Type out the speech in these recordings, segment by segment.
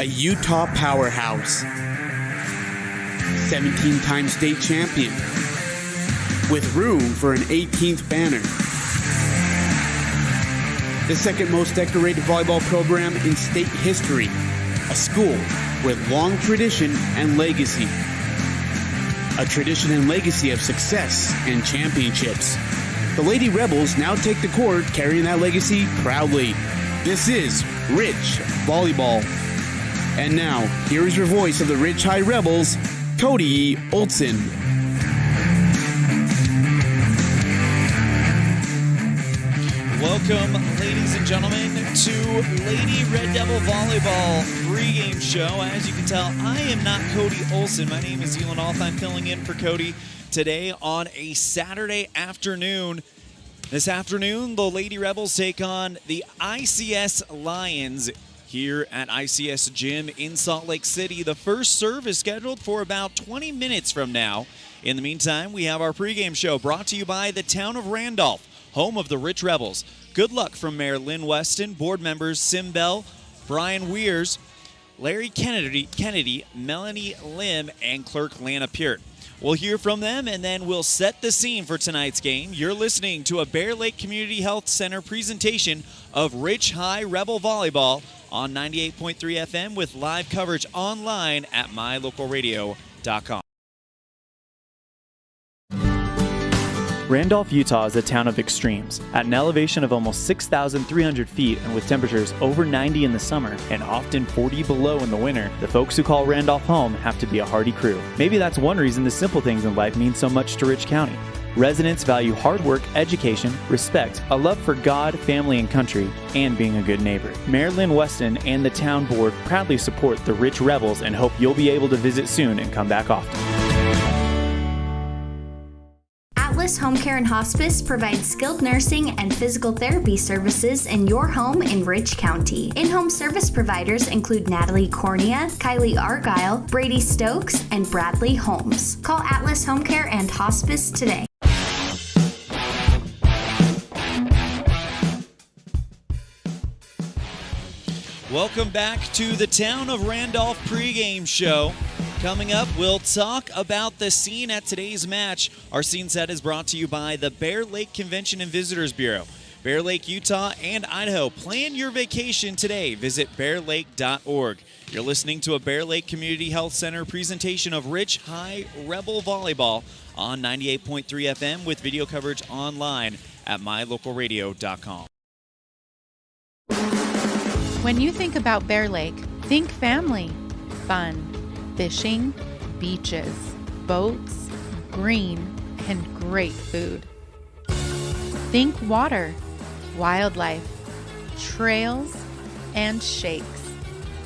a Utah powerhouse, 17-time state champion, with room for an 18th banner. The second most decorated volleyball program in state history, a school with long tradition and legacy. A tradition and legacy of success and championships. The Lady Rebels now take the court, carrying that legacy proudly. This is Rich Volleyball. And now, here is your voice of the Rich High Rebels, Cody Olson. Welcome, ladies and gentlemen, to Lady Red Devil Volleyball pregame show. As you can tell, I am not Cody Olson. My name is Elon Alth. I'm filling in for Cody today on a Saturday afternoon. This afternoon, the Lady Rebels take on the ICS Lions here at ICS Gym in Salt Lake City. The first serve is scheduled for about 20 minutes from now. In the meantime, we have our pregame show brought to you by the town of Randolph, home of the Rich Rebels. Good luck from Mayor Lynn Weston, board members Sim Bell, Brian Weirs, Larry Kennedy, Melanie Lim, and clerk Lana Peart. We'll hear from them, and then we'll set the scene for tonight's game. You're listening to a Bear Lake Community Health Center presentation of Rich High Rebel Volleyball on 98.3 FM with live coverage online at mylocalradio.com. Randolph, Utah is a town of extremes. At an elevation of almost 6,300 feet and with temperatures over 90 in the summer and often 40 below in the winter, the folks who call Randolph home have to be a hardy crew. Maybe that's one reason the simple things in life mean so much to Rich County. Residents value hard work, education, respect, a love for God, family, and country, and being a good neighbor. Mayor Lynn Weston and the town board proudly support the Rich Rebels and hope you'll be able to visit soon and come back often. Atlas Home Care and Hospice provides skilled nursing and physical therapy services in your home in Rich County. In-home service providers include Natalie Cornea, Kylie Argyle, Brady Stokes, and Bradley Holmes. Call Atlas Home Care and Hospice today. Welcome back to the Town of Randolph pregame show. Coming up, we'll talk about the scene at today's match. Our scene set is brought to you by the Bear Lake Convention and Visitors Bureau. Bear Lake, Utah, and Idaho. Plan your vacation today. Visit bearlake.org. You're listening to a Bear Lake Community Health Center presentation of Rich High Rebel Volleyball on 98.3 FM with video coverage online at mylocalradio.com. When you think about Bear Lake, think family, fun, fishing, beaches, boats, green, and great food. Think water, wildlife, trails, and shakes,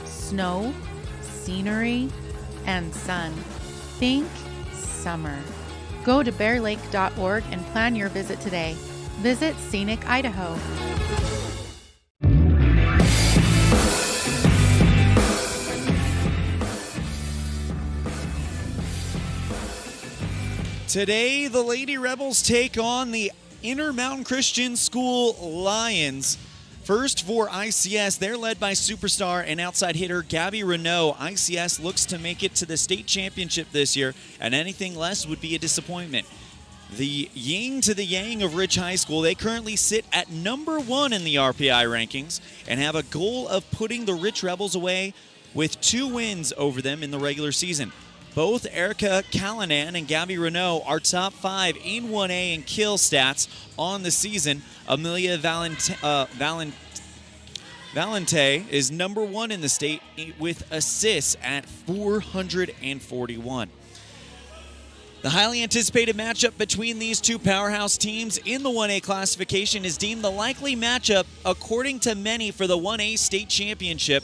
snow, scenery, and sun. Think summer. Go to bearlake.org and plan your visit today. Visit Scenic Idaho. Today, the Lady Rebels take on the Intermountain Christian School Lions. First for ICS, they're led by superstar and outside hitter Gabby Renault. ICS looks to make it to the state championship this year, and anything less would be a disappointment. The yin to the yang of Rich High School, they currently sit at number 1 in the RPI rankings and have a goal of putting the Rich Rebels away with 2 wins over them in the regular season. Both Erica Callanan and Gabby Renault are top 5 in 1A in kill stats on the season. Amelia Valente is number 1 in the state with assists at 441. The highly anticipated matchup between these two powerhouse teams in the 1A classification is deemed the likely matchup, according to many, for the 1A state championship.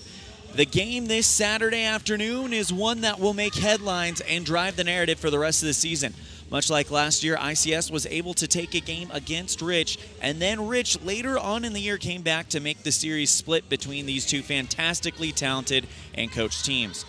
The game this Saturday afternoon is one that will make headlines and drive the narrative for the rest of the season. Much like last year, ICS was able to take a game against Rich, and then Rich later on in the year came back to make the series split between these two fantastically talented and coached teams.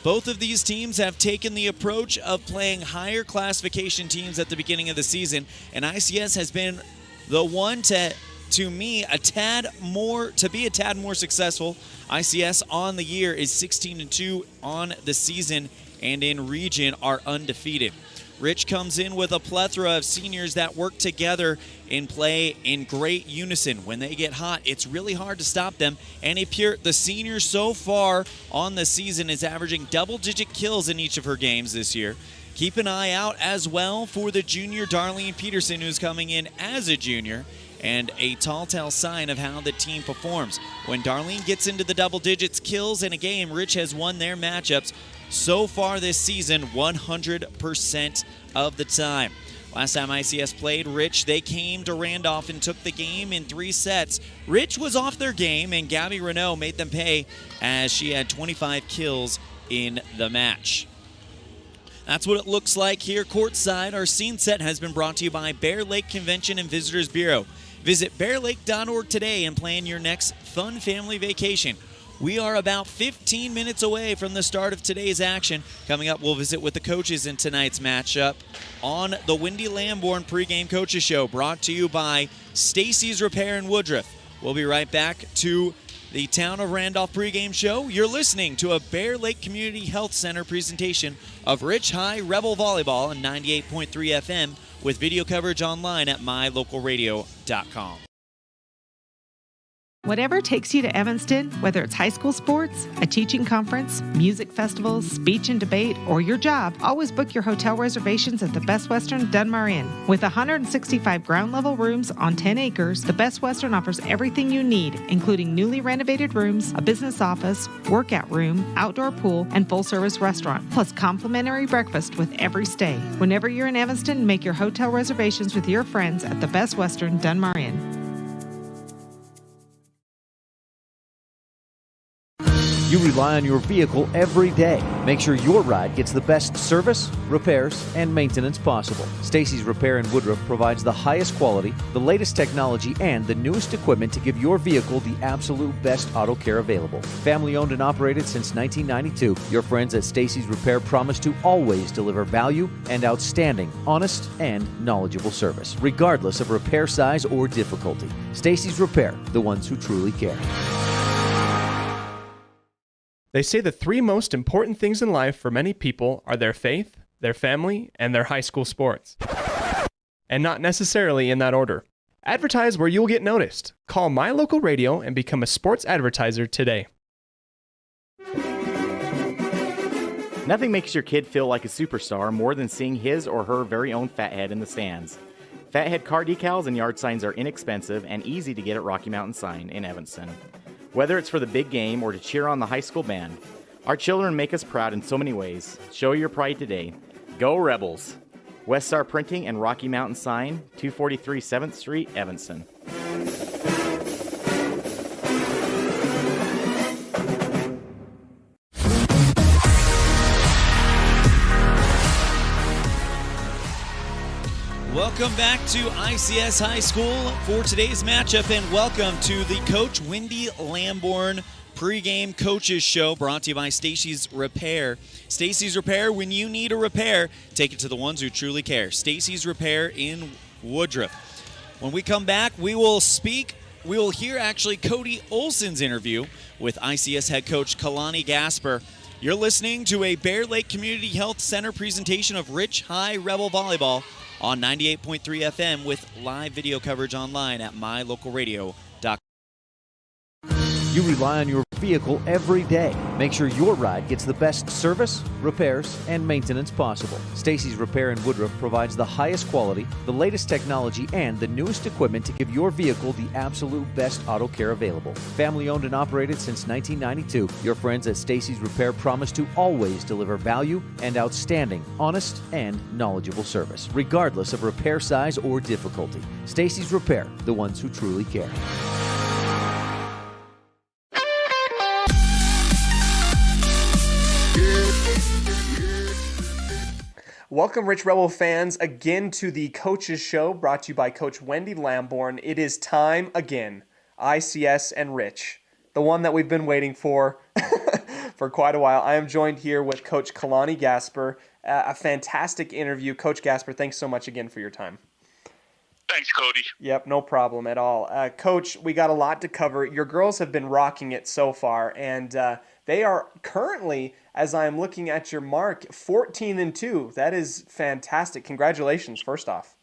Both of these teams have taken the approach of playing higher classification teams at the beginning of the season, and ICS has been the one to to me, to be a tad more successful. ICS on the year is 16-2 on the season, and in region are undefeated. Rich comes in with a plethora of seniors that work together and play in great unison. When they get hot, it's really hard to stop them. And the senior so far on the season is averaging double-digit kills in each of her games this year. Keep an eye out as well for the junior Darlene Peterson, who's coming in as a junior, and a telltale sign of how the team performs. When Darlene gets into the double digits kills in a game, Rich has won their matchups so far this season 100% of the time. Last time ICS played Rich, they came to Randolph and took the game in 3 sets. Rich was off their game, and Gabby Renault made them pay as she had 25 kills in the match. That's what it looks like here courtside. Our scene set has been brought to you by Bear Lake Convention and Visitors Bureau. Visit bearlake.org today and plan your next fun family vacation. We are about 15 minutes away from the start of today's action. Coming up, we'll visit with the coaches in tonight's matchup on the Wendy Lamborn pregame coaches show, brought to you by Stacy's Repair in Woodruff. We'll be right back to the Town of Randolph pregame show. You're listening to a Bear Lake Community Health Center presentation of Rich High Rebel Volleyball on 98.3 FM with video coverage online at mylocalradio.com. Whatever takes you to Evanston, whether it's high school sports, a teaching conference, music festivals, speech and debate, or your job, always book your hotel reservations at the Best Western Dunmar Inn. With 165 ground-level rooms on 10 acres, the Best Western offers everything you need, including newly renovated rooms, a business office, workout room, outdoor pool, and full-service restaurant, plus complimentary breakfast with every stay. Whenever you're in Evanston, make your hotel reservations with your friends at the Best Western Dunmar Inn. You rely on your vehicle every day. Make sure your ride gets the best service, repairs, and maintenance possible. Stacy's Repair in Woodruff provides the highest quality, the latest technology, and the newest equipment to give your vehicle the absolute best auto care available. Family owned and operated since 1992, your friends at Stacy's Repair promise to always deliver value and outstanding, honest, and knowledgeable service, regardless of repair size or difficulty. Stacy's Repair, the ones who truly care. They say the 3 most important things in life for many people are their faith, their family, and their high school sports. And not necessarily in that order. Advertise where you'll get noticed. Call My Local Radio and become a sports advertiser today. Nothing makes your kid feel like a superstar more than seeing his or her very own Fathead in the stands. Fathead car decals and yard signs are inexpensive and easy to get at Rocky Mountain Sign in Evanston. Whether it's for the big game or to cheer on the high school band, our children make us proud in so many ways. Show your pride today. Go Rebels! West Star Printing and Rocky Mountain Sign, 243 7th Street, Evanston. Welcome back to ICS High School for today's matchup, and welcome to the Coach Wendy Lamborn pregame coaches show, brought to you by Stacy's Repair. Stacy's Repair, when you need a repair, take it to the ones who truly care. Stacy's Repair in Woodruff. When we come back, we will hear actually Cody Olson's interview with ICS head coach Kalani Gasper. You're listening to a Bear Lake Community Health Center presentation of Rich High Rebel Volleyball on 98.3 FM with live video coverage online at mylocalradio.com. You rely on your vehicle every day. Make sure your ride gets the best service, repairs, and maintenance possible. Stacy's Repair in Woodruff provides the highest quality, the latest technology, and the newest equipment to give your vehicle the absolute best auto care available. Family owned and operated since 1992, your friends at Stacy's Repair promise to always deliver value and outstanding, honest, and knowledgeable service, regardless of repair size or difficulty. Stacy's Repair, the ones who truly care. Welcome, Rich Rebel fans, again to the Coaches Show, brought to you by Coach Wendy Lamborn. It is time again, ICS and Rich, the one that we've been waiting for for quite a while. I am joined here with Coach Kalani Gasper. A fantastic interview. Coach Gasper, thanks so much again for your time. Thanks, Cody. Yep, no problem at all. Coach, we got a lot to cover. Your girls have been rocking it so far, and they are currently, as I'm looking at your mark, 14-2. That is fantastic. Congratulations, first off.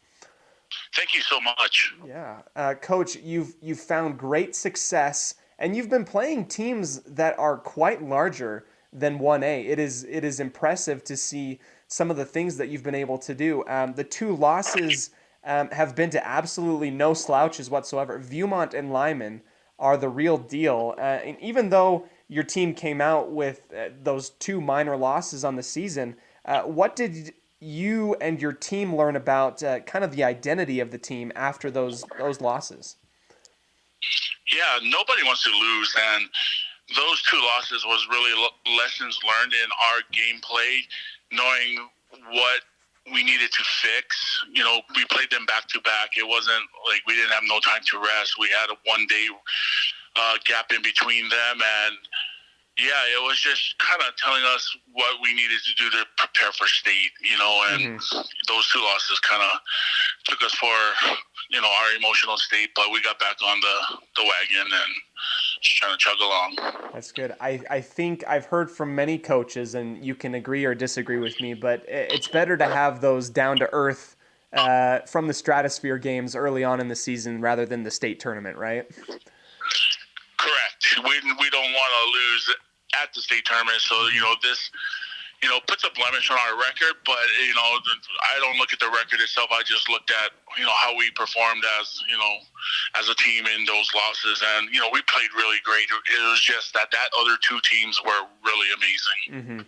Thank you so much. Yeah, Coach, you've found great success, and you've been playing teams that are quite larger than 1A. It is impressive to see some of the things that you've been able to do. The 2 losses have been to absolutely no slouches whatsoever. Viewmont and Lyman are the real deal, and even though your team came out with those 2 minor losses on the season, what did you and your team learn about kind of the identity of the team after those losses? Yeah, nobody wants to lose, and those 2 losses was really lessons learned in our gameplay, knowing what we needed to fix. We played them back to back. It wasn't like we didn't have no time to rest. We had a 1-day gap in between them, and yeah, it was just kind of telling us what we needed to do to prepare for state, and those 2 losses kind of took us for, our emotional state, but we got back on the wagon and just trying to chug along. That's good. I think I've heard from many coaches, and you can agree or disagree with me, but it's better to have those down-to-earth from the stratosphere games early on in the season rather than the state tournament, right? Correct. We don't want to lose at the state tournament, so this puts a blemish on our record, but I don't look at the record itself. I just looked at how we performed as a team in those losses, and we played really great. It was just that other 2 teams were really amazing.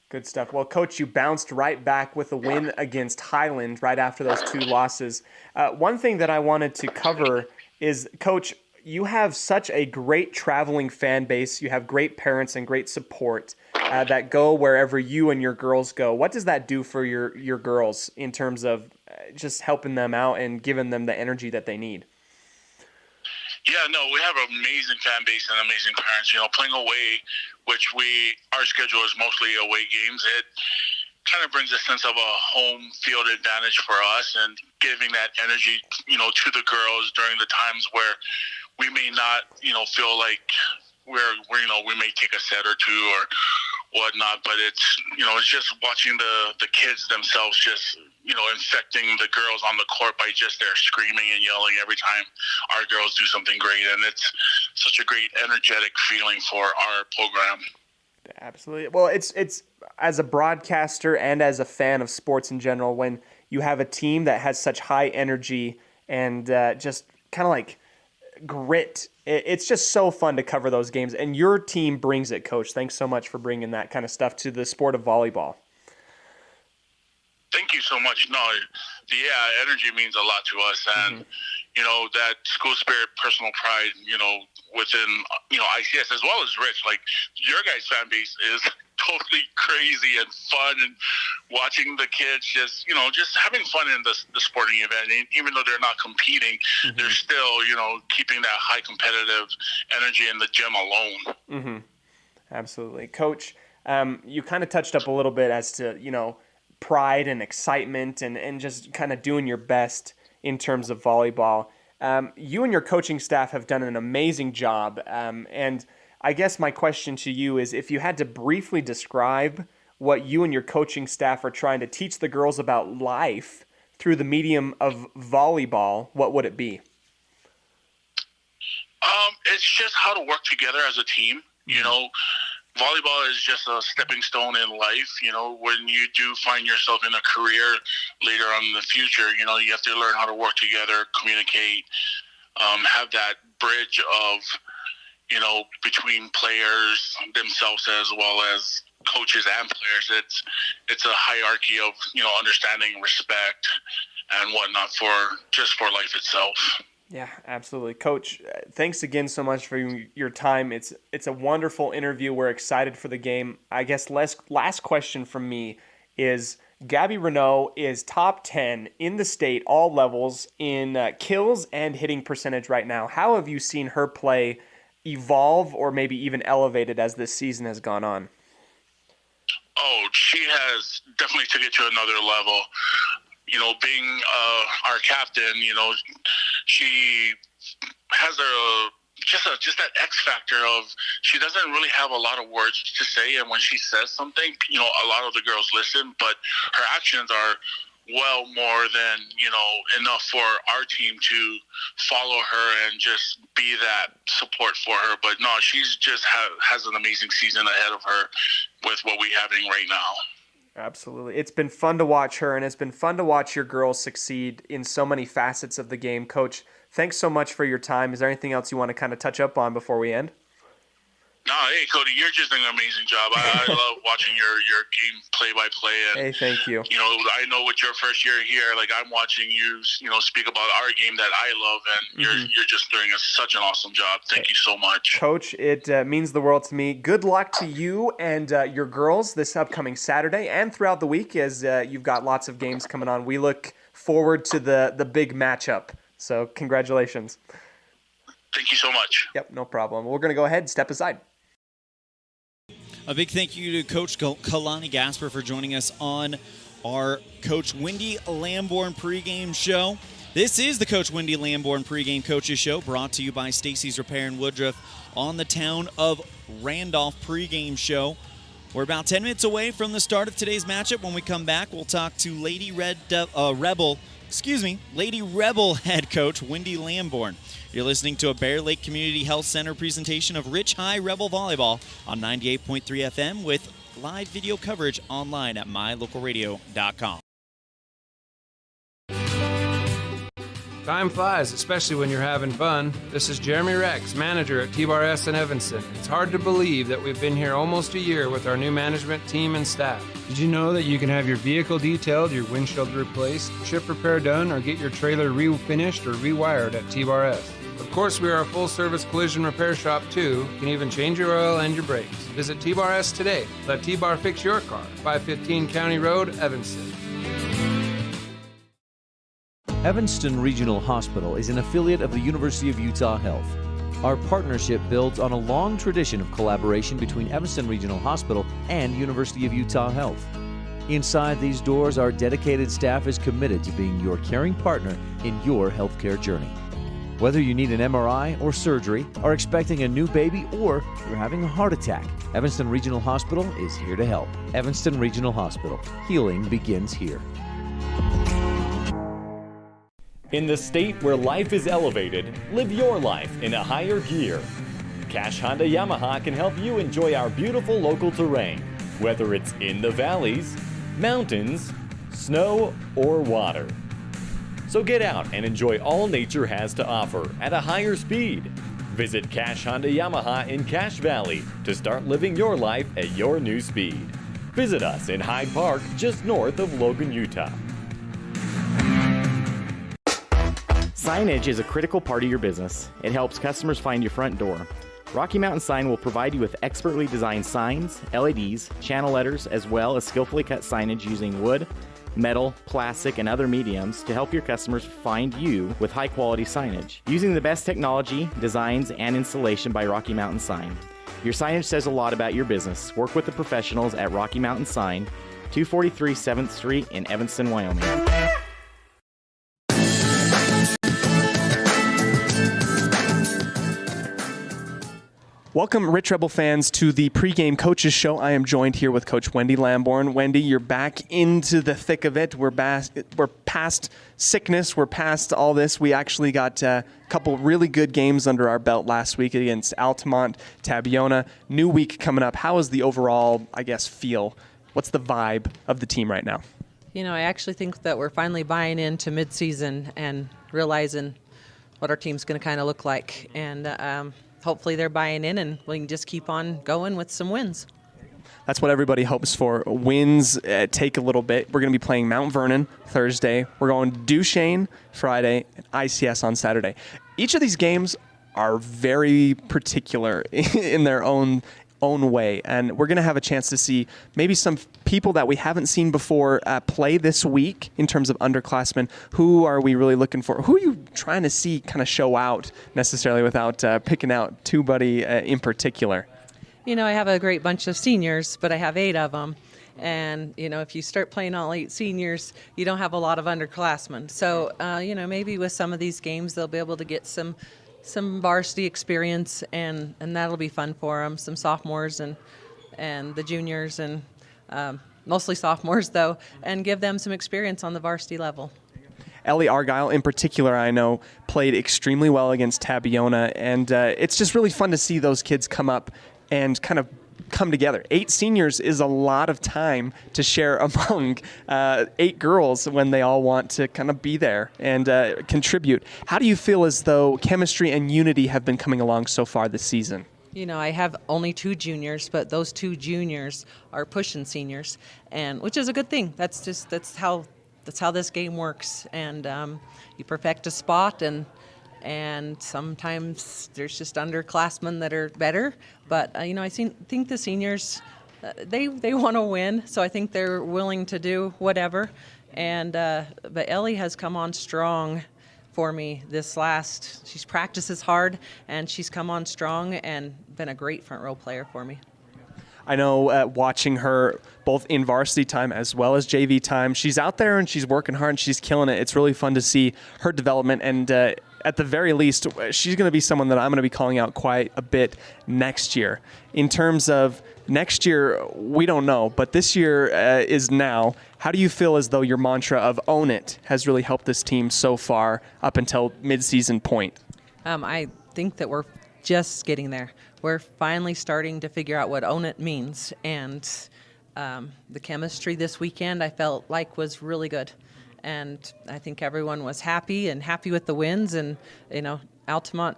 Good stuff. Well, Coach, you bounced right back with a win against Highland right after those 2 losses. One thing that I wanted to cover is, Coach, you have such a great traveling fan base. You have great parents and great support that go wherever you and your girls go. What does that do for your girls in terms of just helping them out and giving them the energy that they need? Yeah, no, we have an amazing fan base and amazing parents. Playing away, which our schedule is mostly away games, it kind of brings a sense of a home field advantage for us, and giving that energy, to the girls during the times where we may not, feel like we may take a set or 2 or whatnot, but it's just watching the kids themselves just, infecting the girls on the court by just their screaming and yelling every time our girls do something great. And it's such a great energetic feeling for our program. Absolutely. Well, it's as a broadcaster and as a fan of sports in general, when you have a team that has such high energy and just kind of like grit, it's just so fun to cover those games. And your team brings it, Coach. Thanks so much for bringing that kind of stuff to the sport of volleyball. Thank you so much. No, energy means a lot to us, and that school spirit, personal pride, within ICS as well as Rich. Like, your guys' fan base is totally crazy and fun, and watching the kids just having fun in the sporting event. And even though they're not competing, they're still keeping that high competitive energy in the gym alone. Absolutely, Coach. You kind of touched up a little bit as to pride and excitement and just kind of doing your best in terms of volleyball. You and your coaching staff have done an amazing job. And I guess my question to you is, if you had to briefly describe what you and your coaching staff are trying to teach the girls about life through the medium of volleyball, what would it be? It's just how to work together as a team. Volleyball is just a stepping stone in life. When you do find yourself in a career later on in the future, you have to learn how to work together, communicate, have that bridge of, between players themselves as well as coaches and players. It's a hierarchy of, understanding, respect, and whatnot for life itself. Yeah, absolutely. Coach, thanks again so much for your time. It's a wonderful interview. We're excited for the game. I guess last question from me is, Gabby Renault is top 10 in the state, all levels, in kills and hitting percentage right now. How have you seen her play evolve or maybe even elevated as this season has gone on? Oh, she has definitely took it to another level. being our captain, she has just that X factor of she doesn't really have a lot of words to say, and when she says something, a lot of the girls listen, but her actions are well more than enough for our team to follow her and just be that support for her. But no, she's just has an amazing season ahead of her with what we having right now. Absolutely. It's been fun to watch her, and it's been fun to watch your girls succeed in so many facets of the game. Coach, thanks so much for your time. Is there anything else you want to kind of touch up on before we end? No, hey, Cody, you're just doing an amazing job. I love watching your game play-by-play. And, hey, thank you. I know with your first year here, I'm watching you, speak about our game that I love, and you're just doing such an awesome job. Thank you so much. Coach, it means the world to me. Good luck to you and your girls this upcoming Saturday and throughout the week as you've got lots of games coming on. We look forward to the big matchup. So congratulations. Thank you so much. Yep, no problem. We're going to go ahead and step aside. A big thank you to Coach Kalani Gasper for joining us on our Coach Wendy Lamborn pregame show. This is the Coach Wendy Lamborn pregame coaches show, brought to you by Stacy's Repair in Woodruff on the Town of Randolph pregame show. We're about 10 minutes away from the start of today's matchup. When we come back, we'll talk to Lady Rebel head coach Wendy Lamborn. You're listening to a Bear Lake Community Health Center presentation of Rich High Rebel Volleyball on 98.3 FM with live video coverage online at mylocalradio.com. Time flies, especially when you're having fun. This is Jeremy Rex, manager at T-Bar S in Evanston. It's hard to believe that we've been here almost a year with our new management team and staff. Did you know that you can have your vehicle detailed, your windshield replaced, chip repair done, or get your trailer refinished or rewired at T-Bar S? Of course, we are a full-service collision repair shop, too. You can even change your oil and your brakes. Visit T-Bar S today. Let T-Bar fix your car. 515 County Road, Evanston. Evanston Regional Hospital is an affiliate of the University of Utah Health. Our partnership builds on a long tradition of collaboration between Evanston Regional Hospital and University of Utah Health. Inside these doors, our dedicated staff is committed to being your caring partner in your healthcare journey. Whether you need an MRI or surgery, are expecting a new baby, or you're having a heart attack, Evanston Regional Hospital is here to help. Evanston Regional Hospital. Healing begins here. In the state where life is elevated, live your life in a higher gear. Cash Honda Yamaha can help you enjoy our beautiful local terrain, whether it's in the valleys, mountains, snow, or water. So get out and enjoy all nature has to offer at a higher speed. Visit Cash Honda Yamaha in Cache Valley to start living your life at your new speed. Visit us in Hyde Park, just north of Logan, Utah. Signage is a critical part of your business. It helps customers find your front door. Rocky Mountain Sign will provide you with expertly designed signs, LEDs, channel letters, as well as skillfully cut signage using wood, metal, plastic, and other mediums to help your customers find you with high-quality signage. Using the best technology, designs, and installation by Rocky Mountain Sign. Your signage says a lot about your business. Work with the professionals at Rocky Mountain Sign, 243 7th Street in Evanston, Wyoming. Welcome, Rich Rebel fans, to the pregame coaches show. I am joined here with Coach Wendy Lamborn. Wendy, you're back into the thick of it. We're past sickness. We're past all this. We actually got a couple really good games under our belt last week against Altamont, Tabiona. New week coming up. How is the overall, feel? What's the vibe of the team right now? I actually think that we're finally buying into midseason and realizing what our team's going to kind of look like. And hopefully they're buying in, and we can just keep on going with some wins. That's what everybody hopes for. Wins take a little bit. We're going to be playing Mount Vernon Thursday. We're going to Duchesne Friday, and ICS on Saturday. Each of these games are very particular in their own way, and we're going to have a chance to see maybe some people that we haven't seen before play this week in terms of underclassmen. Who are we really looking for? Who are you trying to see kind of show out necessarily without picking out two-buddy in particular? I have a great bunch of seniors, but I have 8 of them. And, if you start playing all 8 seniors, you don't have a lot of underclassmen. So, maybe with some of these games, they'll be able to get some varsity experience, and that'll be fun for them. Some sophomores and the juniors, and mostly sophomores, though, and give them some experience on the varsity level. Ellie Argyle, in particular, I know, played extremely well against Tabiona, and it's just really fun to see those kids come up and kind of come together. 8 seniors is a lot of time to share among 8 girls when they all want to kind of be there and contribute. How do you feel as though chemistry and unity have been coming along so far this season? I have only 2 juniors, but those 2 juniors are pushing seniors, and which is a good thing. That's how this game works, and you perfect a spot, and sometimes there's just underclassmen that are better. But I think the seniors, they want to win, so I think they're willing to do whatever. And but Ellie has come on strong for me she's practices hard, and she's come on strong and been a great front row player for me. I know watching her both in varsity time as well as JV time, she's out there and she's working hard and she's killing it. It's really fun to see her development, and at the very least, she's going to be someone that I'm going to be calling out quite a bit next year. In terms of next year, we don't know, but this year is now. How do you feel as though your mantra of own it has really helped this team so far up until mid-season point? I think that we're just getting there. We're finally starting to figure out what own it means, and the chemistry this weekend I felt like was really good, and I think everyone was happy with the wins, and Altamont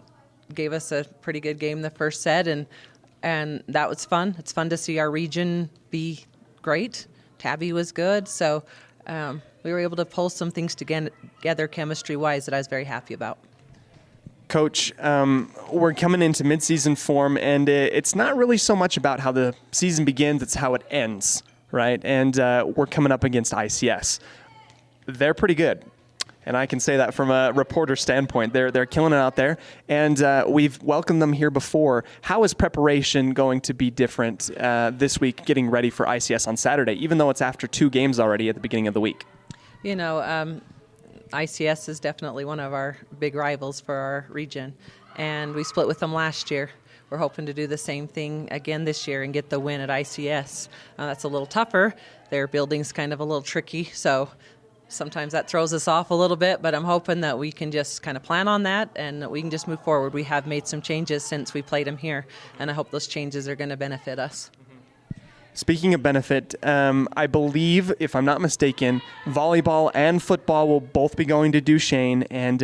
gave us a pretty good game the first set, and that was fun. It's fun to see our region be great. Tabby was good, so we were able to pull some things together chemistry-wise that I was very happy about. Coach, we're coming into midseason form, and it's not really so much about how the season begins, it's how it ends, right? And we're coming up against ICS. They're pretty good, and I can say that from a reporter standpoint. They're killing it out there, and we've welcomed them here before. How is preparation going to be different this week, getting ready for ICS on Saturday, even though it's after 2 games already at the beginning of the week? ICS is definitely one of our big rivals for our region, and we split with them last year. We're hoping to do the same thing again this year and get the win at ICS. That's a little tougher. Their building's kind of a little tricky, so sometimes that throws us off a little bit, but I'm hoping that we can just kind of plan on that and that we can just move forward. We have made some changes since we played them here, and I hope those changes are going to benefit us. Speaking of benefit, I believe, if I'm not mistaken, volleyball and football will both be going to Duchesne, and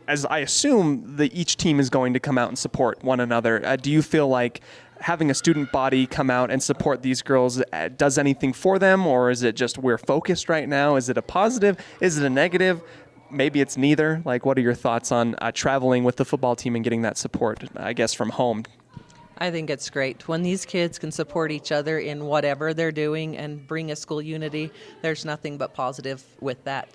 as I assume that each team is going to come out and support one another. Do you feel like having a student body come out and support these girls does anything for them, or is it just we're focused right now? Is it a positive? Is it a negative? Maybe it's neither. Like, what are your thoughts on traveling with the football team and getting that support, I guess, from home? I think it's great. When these kids can support each other in whatever they're doing and bring a school unity, there's nothing but positive with that.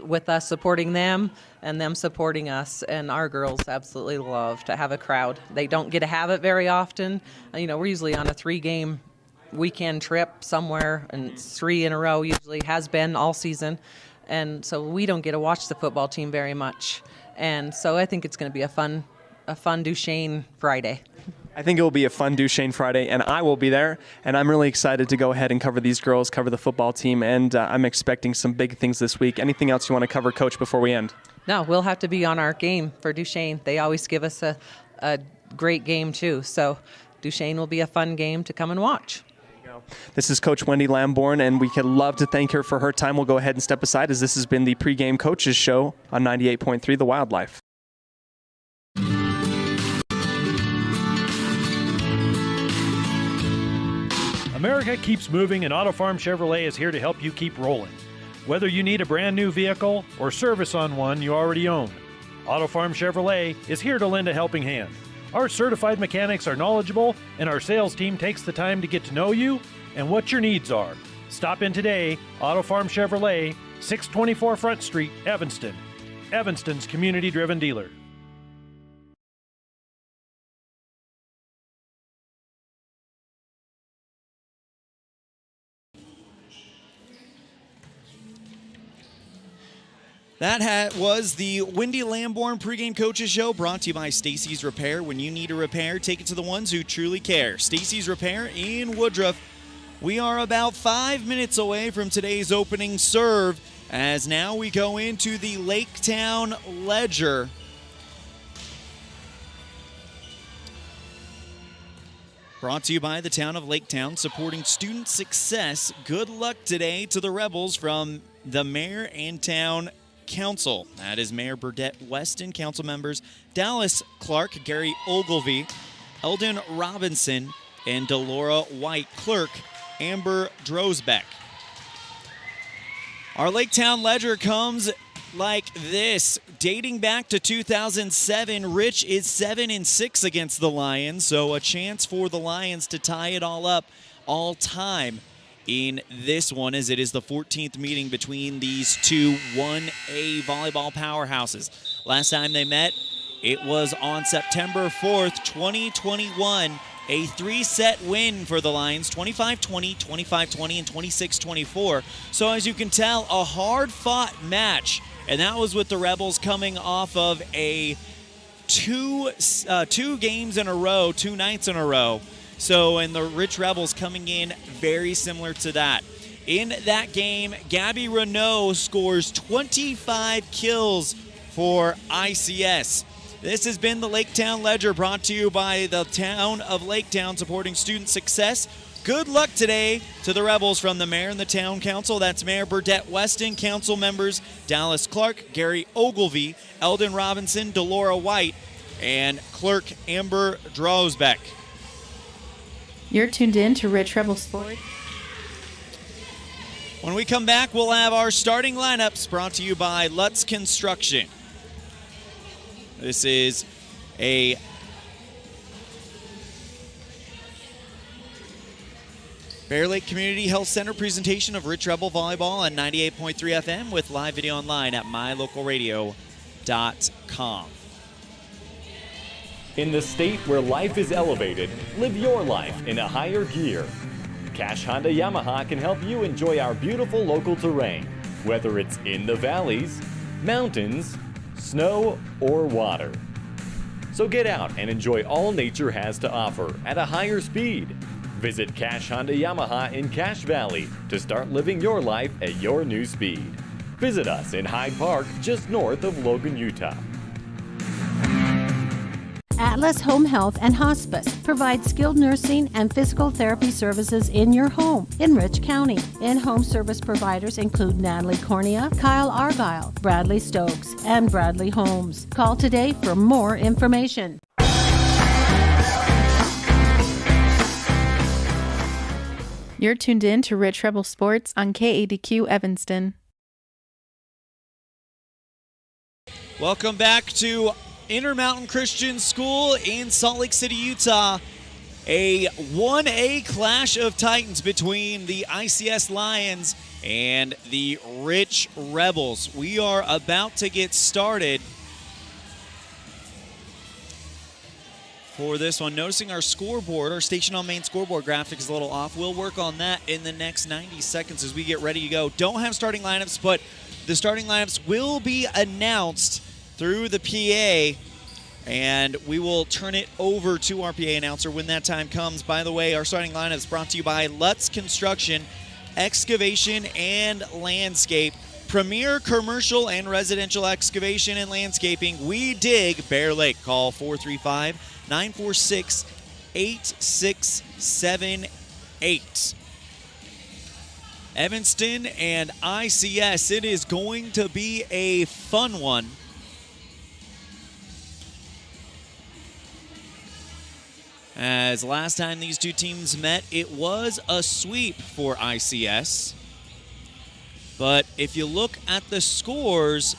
With us supporting them and them supporting us, and our girls absolutely love to have a crowd. They don't get to have it very often. We're usually on a 3-game weekend trip somewhere, and it's 3 in a row usually has been all season. And so we don't get to watch the football team very much. And so I think it's going to be a fun Duchesne Friday. I think it will be a fun Duchesne Friday, and I will be there, and I'm really excited to go ahead and cover these girls, cover the football team, and I'm expecting some big things this week. Anything else you want to cover, Coach, before we end? No, we'll have to be on our game for Duchesne. They always give us a great game, too, so Duchesne will be a fun game to come and watch. This is Coach Wendy Lamborn, and we could love to thank her for her time. We'll go ahead and step aside as this has been the pregame coaches show on 98.3 The Wildlife. America keeps moving, and Auto Farm Chevrolet is here to help you keep rolling. Whether you need a brand new vehicle or service on one you already own, Auto Farm Chevrolet is here to lend a helping hand. Our certified mechanics are knowledgeable, and our sales team takes the time to get to know you and what your needs are. Stop in today, Auto Farm Chevrolet, 624 Front Street, Evanston. Evanston's community-driven dealer. That was the Wendy Lamborn pregame coaches show, brought to you by Stacy's Repair. When you need a repair, take it to the ones who truly care. Stacy's Repair in Woodruff. We are about 5 minutes away from today's opening serve, as now we go into the Laketown Ledger. Brought to you by the town of Laketown, supporting student success. Good luck today to the Rebels from the Mayor and Town Council. That is Mayor Burdette Weston, council members Dallas Clark, Gary Ogilvy, Eldon Robinson, and Delora White. Clerk Amber Drosbeck. Our Laketown Ledger comes like this. Dating back to 2007, Rich is 7-6 against the Lions, so a chance for the Lions to tie it all up all time in this one, as it is the 14th meeting between these two 1A volleyball powerhouses. Last time they met, it was on September 4th, 2021. A 3-set win for the Lions, 25-20, 25-20, and 26-24. So as you can tell, a hard-fought match, and that was with the Rebels coming off of a two games in a row, 2 nights in a row. So, and the Rich Rebels coming in very similar to that. In that game, Gabby Renault scores 25 kills for ICS. This has been the Laketown Ledger, brought to you by the town of Laketown, supporting student success. Good luck today to the Rebels from the Mayor and the Town Council. That's Mayor Burdette Weston, council members Dallas Clark, Gary Ogilvy, Eldon Robinson, Delora White, and Clerk Amber Drosbeck. You're tuned in to Rich Rebel Sport. When we come back, we'll have our starting lineups, brought to you by Lutz Construction. This is a Bear Lake Community Health Center presentation of Rich Rebel Volleyball on 98.3 FM with live video online at mylocalradio.com. In the state where life is elevated, live your life in a higher gear. Cash Honda Yamaha can help you enjoy our beautiful local terrain, whether it's in the valleys, mountains, snow, or water. So get out and enjoy all nature has to offer at a higher speed. Visit Cash Honda Yamaha in Cache Valley to start living your life at your new speed. Visit us in Hyde Park, just north of Logan, Utah. Atlas Home Health and Hospice provides skilled nursing and physical therapy services in your home in Rich County. In-home service providers include Natalie Cornea, Kyle Argyle, Bradley Stokes, and Bradley Holmes. Call today for more information. You're tuned in to Rich Rebel Sports on KADQ Evanston. Welcome back to Intermountain Christian School in Salt Lake City, Utah. A 1A clash of titans between the ICS Lions and the Rich Rebels. We are about to get started for this one. Noticing our scoreboard, our Station on Main scoreboard graphic is a little off. We'll work on that in the next 90 seconds as we get ready to go. Don't have starting lineups, but the starting lineups will be announced through the PA, and we will turn it over to our PA announcer when that time comes. By the way, our starting lineup is brought to you by Lutz Construction, Excavation and Landscape, premier commercial and residential excavation and landscaping. We dig Bear Lake. Call 435-946-8678. Evanston and ICS, it is going to be a fun one. As last time these two teams met, it was a sweep for ICS. But if you look at the scores,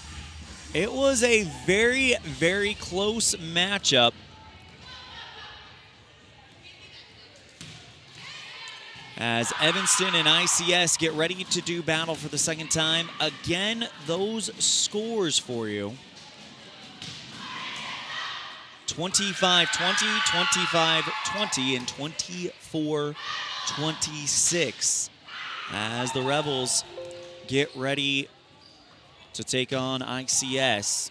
it was a very, very close matchup. As Evanston and ICS get ready to do battle for the second time. Again, those scores for you. 25-20, 25-20, and 24-26 as the Rebels get ready to take on ICS.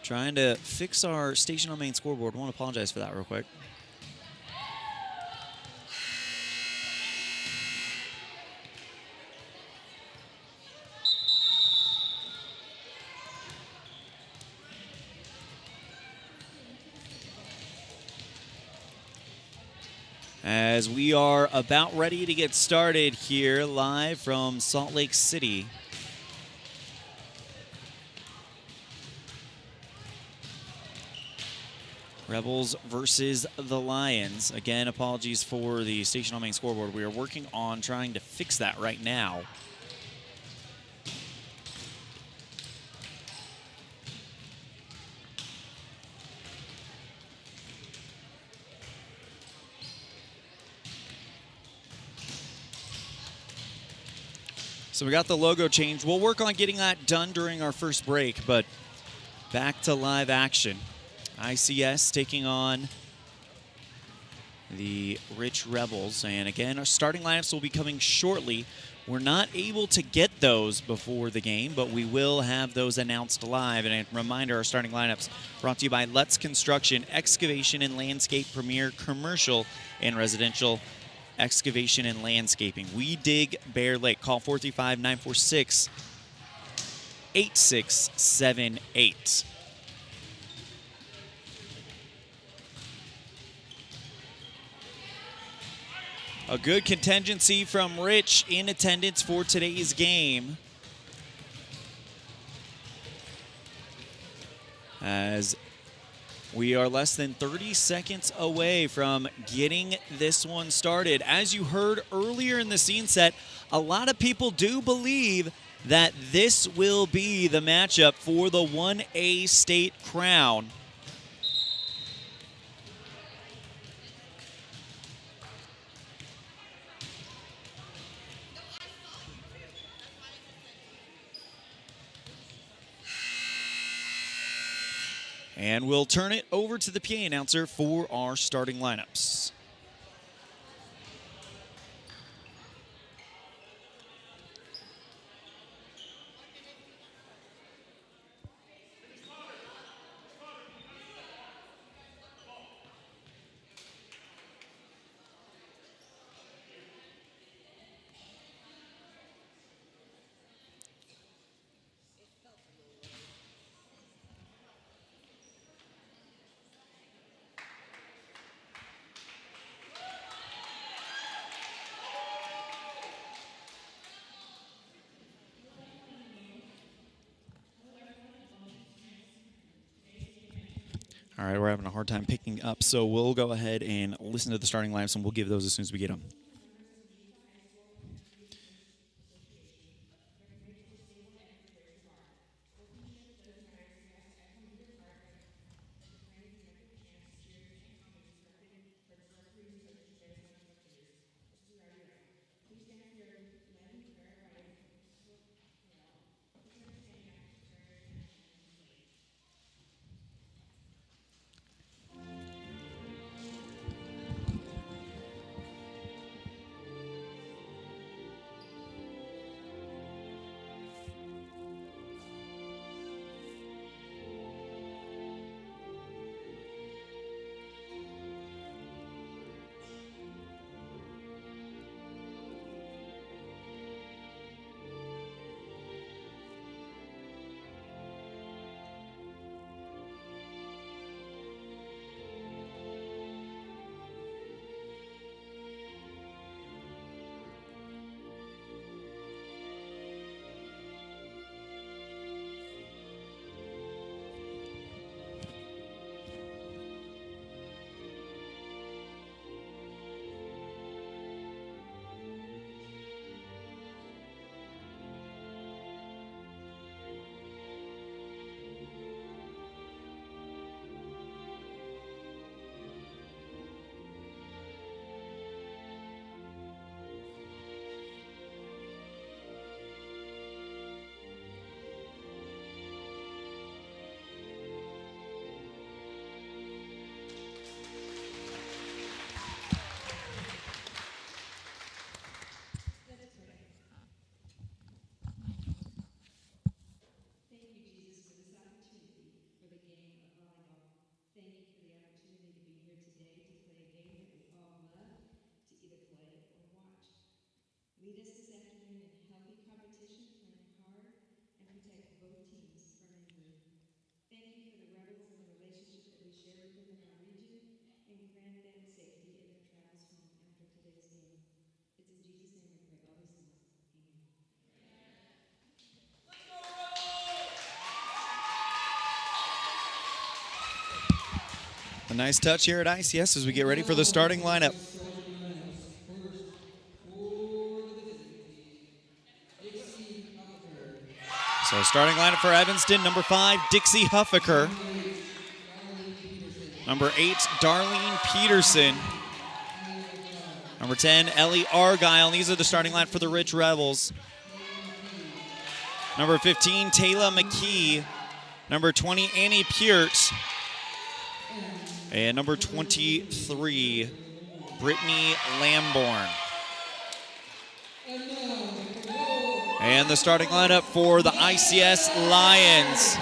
Trying to fix our station on main scoreboard. I want to apologize for that real quick. As we are about ready to get started here live from Salt Lake City. Rebels versus the Lions. Again, apologies for the station on main scoreboard. We are working on trying to fix that right now. So we got the logo change. We'll work on getting that done during our first break, but back to live action. ICS taking on the Rich Rebels. And again, our starting lineups will be coming shortly. We're not able to get those before the game, but we will have those announced live. And a reminder, our starting lineups brought to you by Let's Construction, Excavation and Landscape, Premier Commercial and Residential Excavation and Landscaping. We dig Bear Lake. Call 435-946-8678. A good contingency from Rich in attendance for today's game. As we are less than 30 seconds away from getting this one started. As you heard earlier in the scene set, a lot of people do believe that this will be the matchup for the 1A state crown. And we'll turn it over to the PA announcer for our starting lineups. All right, we're having a hard time picking up, so we'll go ahead and listen to the starting lineups, and we'll give those as soon as we get them. Lead us this afternoon in healthy competition, playing hard, and protect both teams from injury. Thank you for the Rebels and the relationship that we share with them in our region, and grant them safety in their travels home after today's game. It's in Jesus' name we pray all these things. Amen. A nice touch here at ICS as we get ready for the starting lineup. So starting lineup for Evanston, number 5, Dixie Huffaker. Number 8, Darlene Peterson. Number 10, Ellie Argyle. And these are the starting lineup for the Rich Rebels. Number 15, Taylor McKee. Number 20, Annie Peart. And number 23, Brittany Lamborn. And the starting lineup for the ICS Lions.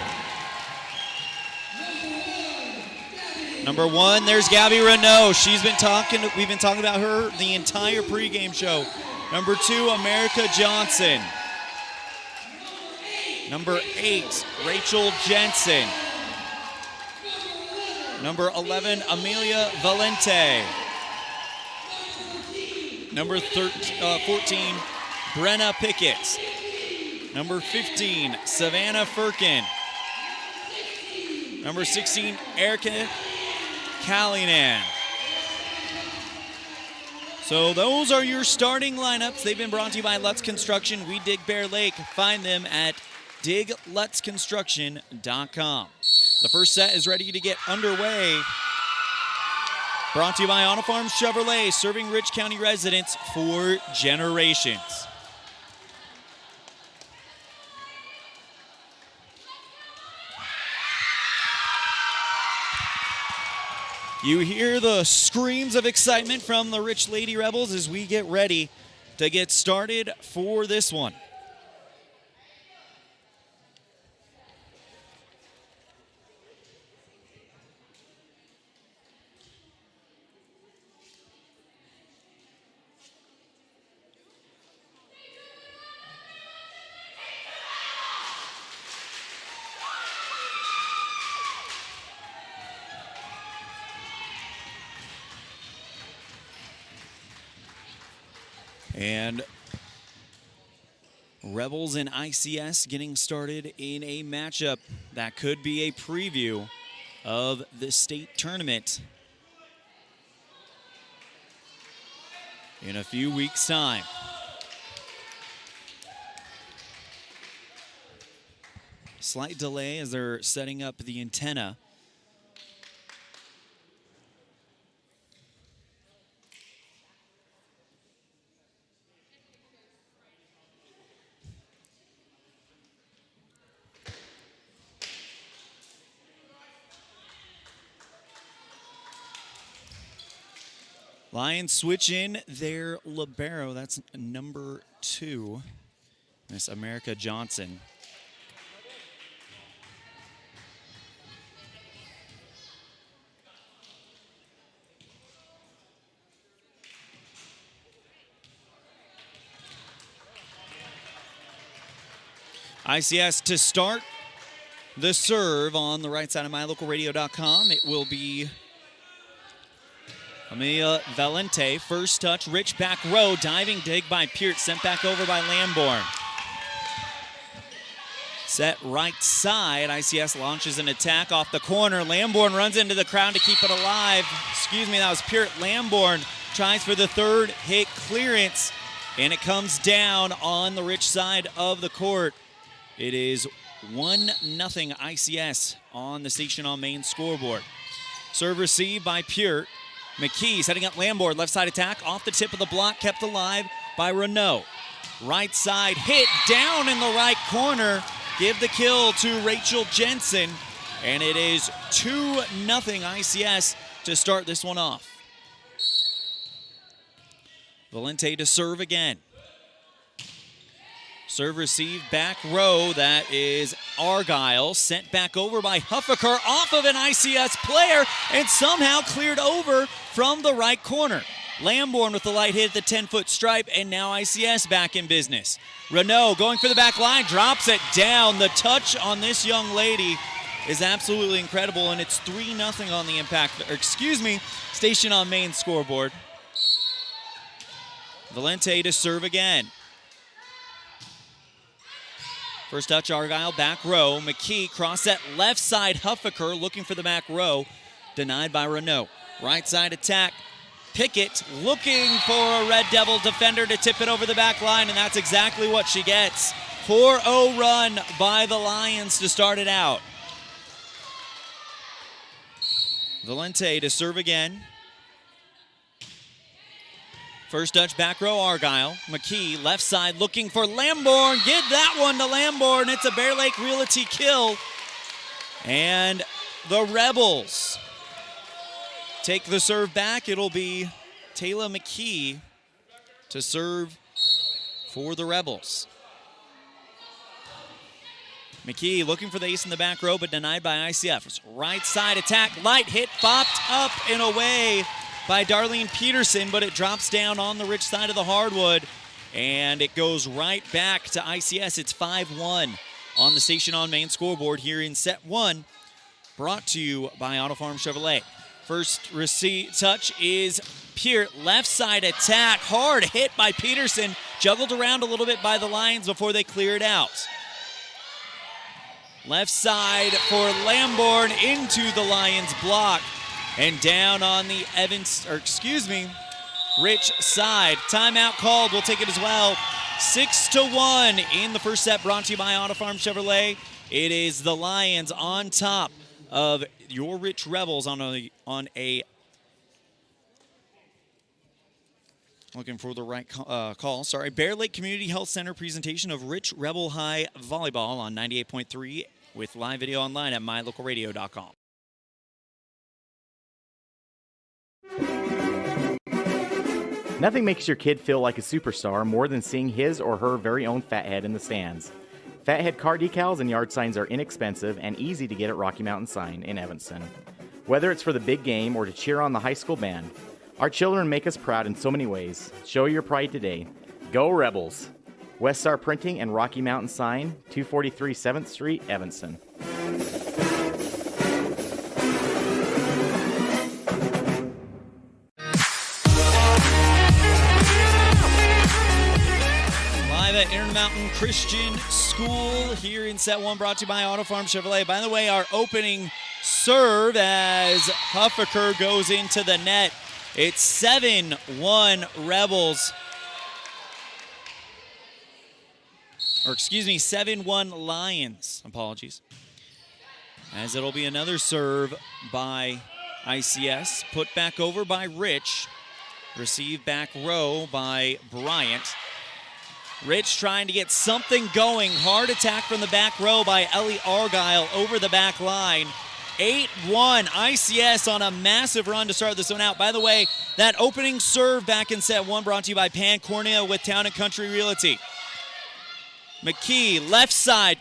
Number 1, there's Gabby Renault. We've been talking about her the entire pregame show. Number 2, America Johnson. Number 8, Rachel Jensen. Number 11, Amelia Valente. Number 14, Brenna Pickett. Number 15, Savannah Firkin. Number 16, Erica Callanan. So those are your starting lineups. They've been brought to you by Lutz Construction. We dig Bear Lake. Find them at diglutzconstruction.com. The first set is ready to get underway. Brought to you by Auto Farm Chevrolet, serving Rich County residents for generations. You hear the screams of excitement from the Rich Lady Rebels as we get ready to get started for this one. And Rebels and ICS getting started in a matchup that could be a preview of the state tournament in a few weeks' time. Slight delay as they're setting up the antenna. Lions switch in their libero. That's number 2, Miss America Johnson. ICS to start the serve on the right side of mylocalradio.com. It will be Amelia Valente, first touch, Rich back row, diving dig by Peart, sent back over by Lamborn. Set right side, ICS launches an attack off the corner. Lamborn runs into the crowd to keep it alive. Excuse me, that was Peart. Lamborn tries for the third hit clearance, and it comes down on the Rich side of the court. It is 1-0 ICS on the Station on Main scoreboard. Serve received by Peart. McKee setting up Lamborn, left side attack, off the tip of the block, kept alive by Renault. Right side hit down in the right corner, give the kill to Rachel Jensen, and it is 2-0 ICS to start this one off. Valente to serve again. Serve received back row, that is Argyle, sent back over by Huffaker off of an ICS player and somehow cleared over from the right corner. Lamborn with the light hit at the 10-foot stripe, and now ICS back in business. Renault going for the back line, drops it down. The touch on this young lady is absolutely incredible, and it's 3-0 on the impact, Station on Main scoreboard. Valente to serve again. First touch, Argyle, back row. McKee cross that left side, Huffaker looking for the back row. Denied by Renault. Right side attack. Pickett looking for a Red Devil defender to tip it over the back line, and that's exactly what she gets. 4-0 run by the Lions to start it out. Valente to serve again. First touch, back row, Argyle. McKee, left side, looking for Lamborn. Get that one to Lamborn. It's a Bear Lake Realty kill. And the Rebels take the serve back. It'll be Taylor McKee to serve for the Rebels. McKee looking for the ace in the back row, but denied by ICF. Right side attack, light hit, bopped up and away by Darlene Peterson, but it drops down on the rich side of the hardwood, and it goes right back to ICS. It's 5-1 on the Station on Main scoreboard here in set one, brought to you by Auto Farm Chevrolet. First touch is Peart, left side attack, hard hit by Peterson, juggled around a little bit by the Lions before they clear it out. Left side for Lamborn into the Lions block. And down on the Rich side. Timeout called. We'll take it as well. 6-1 in the first set, brought to you by Auto Farm Chevrolet. It is the Lions on top of your Rich Rebels on a looking for the right call. Sorry, Bear Lake Community Health Center presentation of Rich Rebel High Volleyball on 98.3 with live video online at mylocalradio.com. Nothing makes your kid feel like a superstar more than seeing his or her very own Fathead in the stands. Fathead car decals and yard signs are inexpensive and easy to get at Rocky Mountain Sign in Evanston. Whether it's for the big game or to cheer on the high school band, our children make us proud in so many ways. Show your pride today. Go Rebels! West Star Printing and Rocky Mountain Sign, 243 7th Street, Evanston. At Intermountain Christian School here in set one, brought to you by Auto Farm Chevrolet. By the way, our opening serve as Huffaker goes into the net. It's 7-1 Rebels. 7-1 Lions. Apologies. As it'll be another serve by ICS. Put back over by Rich. Received back row by Bryant. Rich trying to get something going. Hard attack from the back row by Ellie Argyle over the back line. 8-1. ICS on a massive run to start this one out. By the way, that opening serve back in set one brought to you by Pan Cornea with Town & Country Realty. McKee, left side.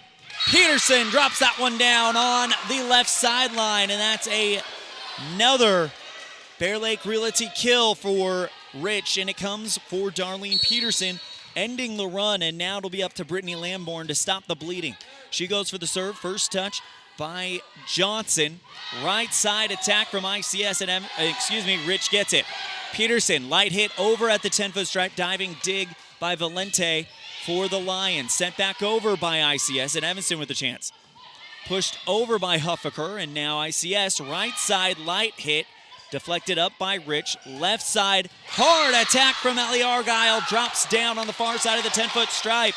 Peterson drops that one down on the left sideline, and that's another Bear Lake Realty kill for Rich, and it comes for Darlene Peterson, ending the run, and now it'll be up to Brittany Lamborn to stop the bleeding. She goes for the serve. First touch by Johnson. Right side attack from ICS, and Rich gets it. Peterson, light hit over at the 10-foot stripe, diving dig by Valente for the Lions. Sent back over by ICS, and Evanston with a chance. Pushed over by Huffaker, and now ICS. Right side light hit. Deflected up by Rich. Left side, hard attack from Ellie Argyle. Drops down on the far side of the 10-foot stripe.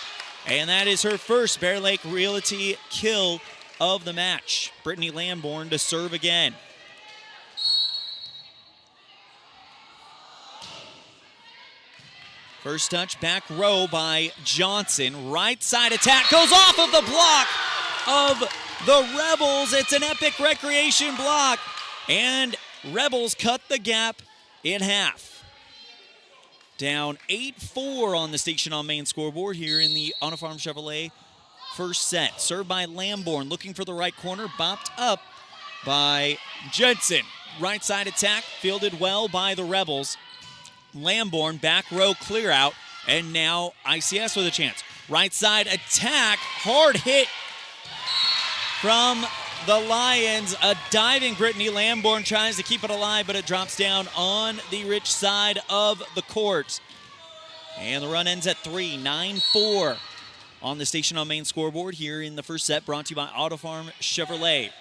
And that is her first Bear Lake Realty kill of the match. Brittany Lamborn to serve again. First touch, back row by Johnson. Right side attack goes off of the block of the Rebels. It's an epic recreation block. And Rebels cut the gap in half. Down 8-4 on the Station on Main scoreboard here in the Auto Farm Chevrolet first set. Served by Lamborn, looking for the right corner, bopped up by Jensen. Right side attack, fielded well by the Rebels. Lamborn, back row clear out, and now ICS with a chance. Right side attack, hard hit from the Lions. A diving Brittany Lamborn tries to keep it alive, but it drops down on the Rich side of the court. And the run ends at 3, 9-4 on the Station on Main scoreboard here in the first set, brought to you by Auto Farm Chevrolet.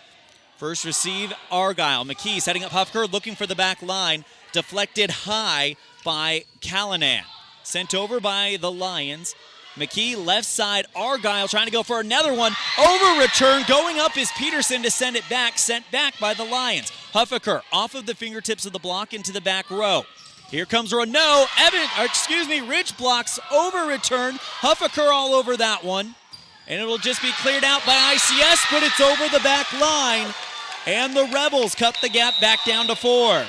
First receive, Argyle. McKee setting up Hufker, looking for the back line. Deflected high by Callanan. Sent over by the Lions. McKee, left side, Argyle trying to go for another one. Over return, going up is Peterson to send it back, sent back by the Lions. Huffaker off of the fingertips of the block into the back row. Here comes Renault. Rich blocks over return. Huffaker all over that one. And it'll just be cleared out by ICS, but it's over the back line. And the Rebels cut the gap back down to 4.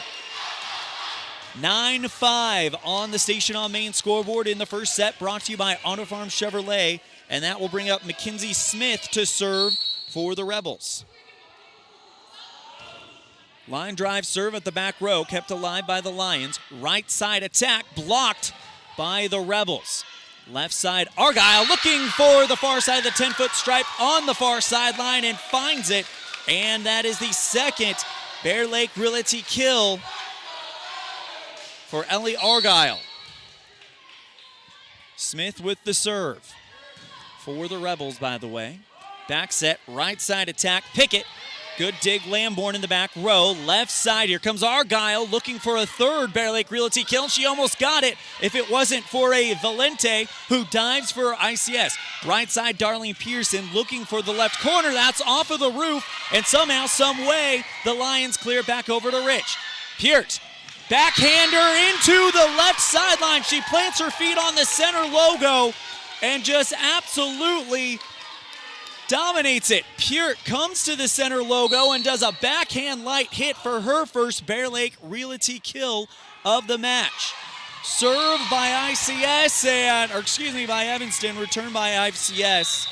9-5 on the Station on Main scoreboard in the first set, brought to you by Auto Farm Chevrolet. And that will bring up Mackenzie Smith to serve for the Rebels. Line drive serve at the back row, kept alive by the Lions. Right side attack, blocked by the Rebels. Left side, Argyle looking for the far side of the 10-foot stripe on the far sideline and finds it. And that is the second Bear Lake Realty kill for Ellie Argyle. Smith with the serve for the Rebels, by the way. Back set, right side attack, Pickett. Good dig, Lamborn in the back row. Left side, here comes Argyle looking for a third Bear Lake Realty kill. She almost got it if it wasn't for a Valente who dives for ICS. Right side, Darlene Pearson looking for the left corner. That's off of the roof, and somehow, some way, the Lions clear back over to Rich. Peart, backhander into the left sideline. She plants her feet on the center logo and just absolutely dominates it. Peart comes to the center logo and does a backhand light hit for her first Bear Lake Realty kill of the match. Served by ICS by Evanston, returned by ICS.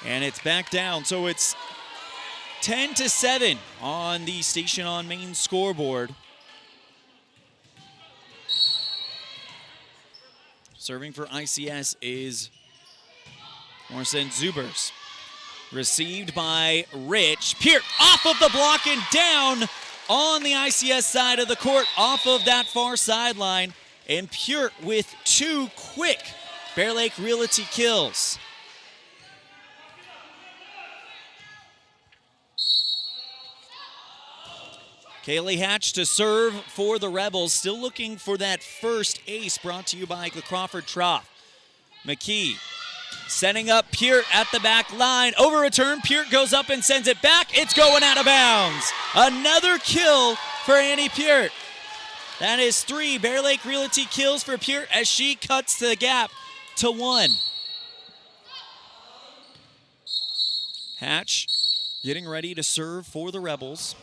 And it's back down. So it's 10-7 on the Station on Main scoreboard. Serving for ICS is Morrison Zubers. Received by Rich. Peart off of the block and down on the ICS side of the court, off of that far sideline. And Peart with 2 quick Bear Lake Realty kills. Kaylee Hatch to serve for the Rebels. Still looking for that first ace, brought to you by the Crawford Trough. McKee setting up Peart at the back line. Over return, Peart goes up and sends it back. It's going out of bounds. Another kill for Annie Peart. That is 3 Bear Lake Realty kills for Peart as she cuts the gap to 1. Hatch getting ready to serve for the Rebels.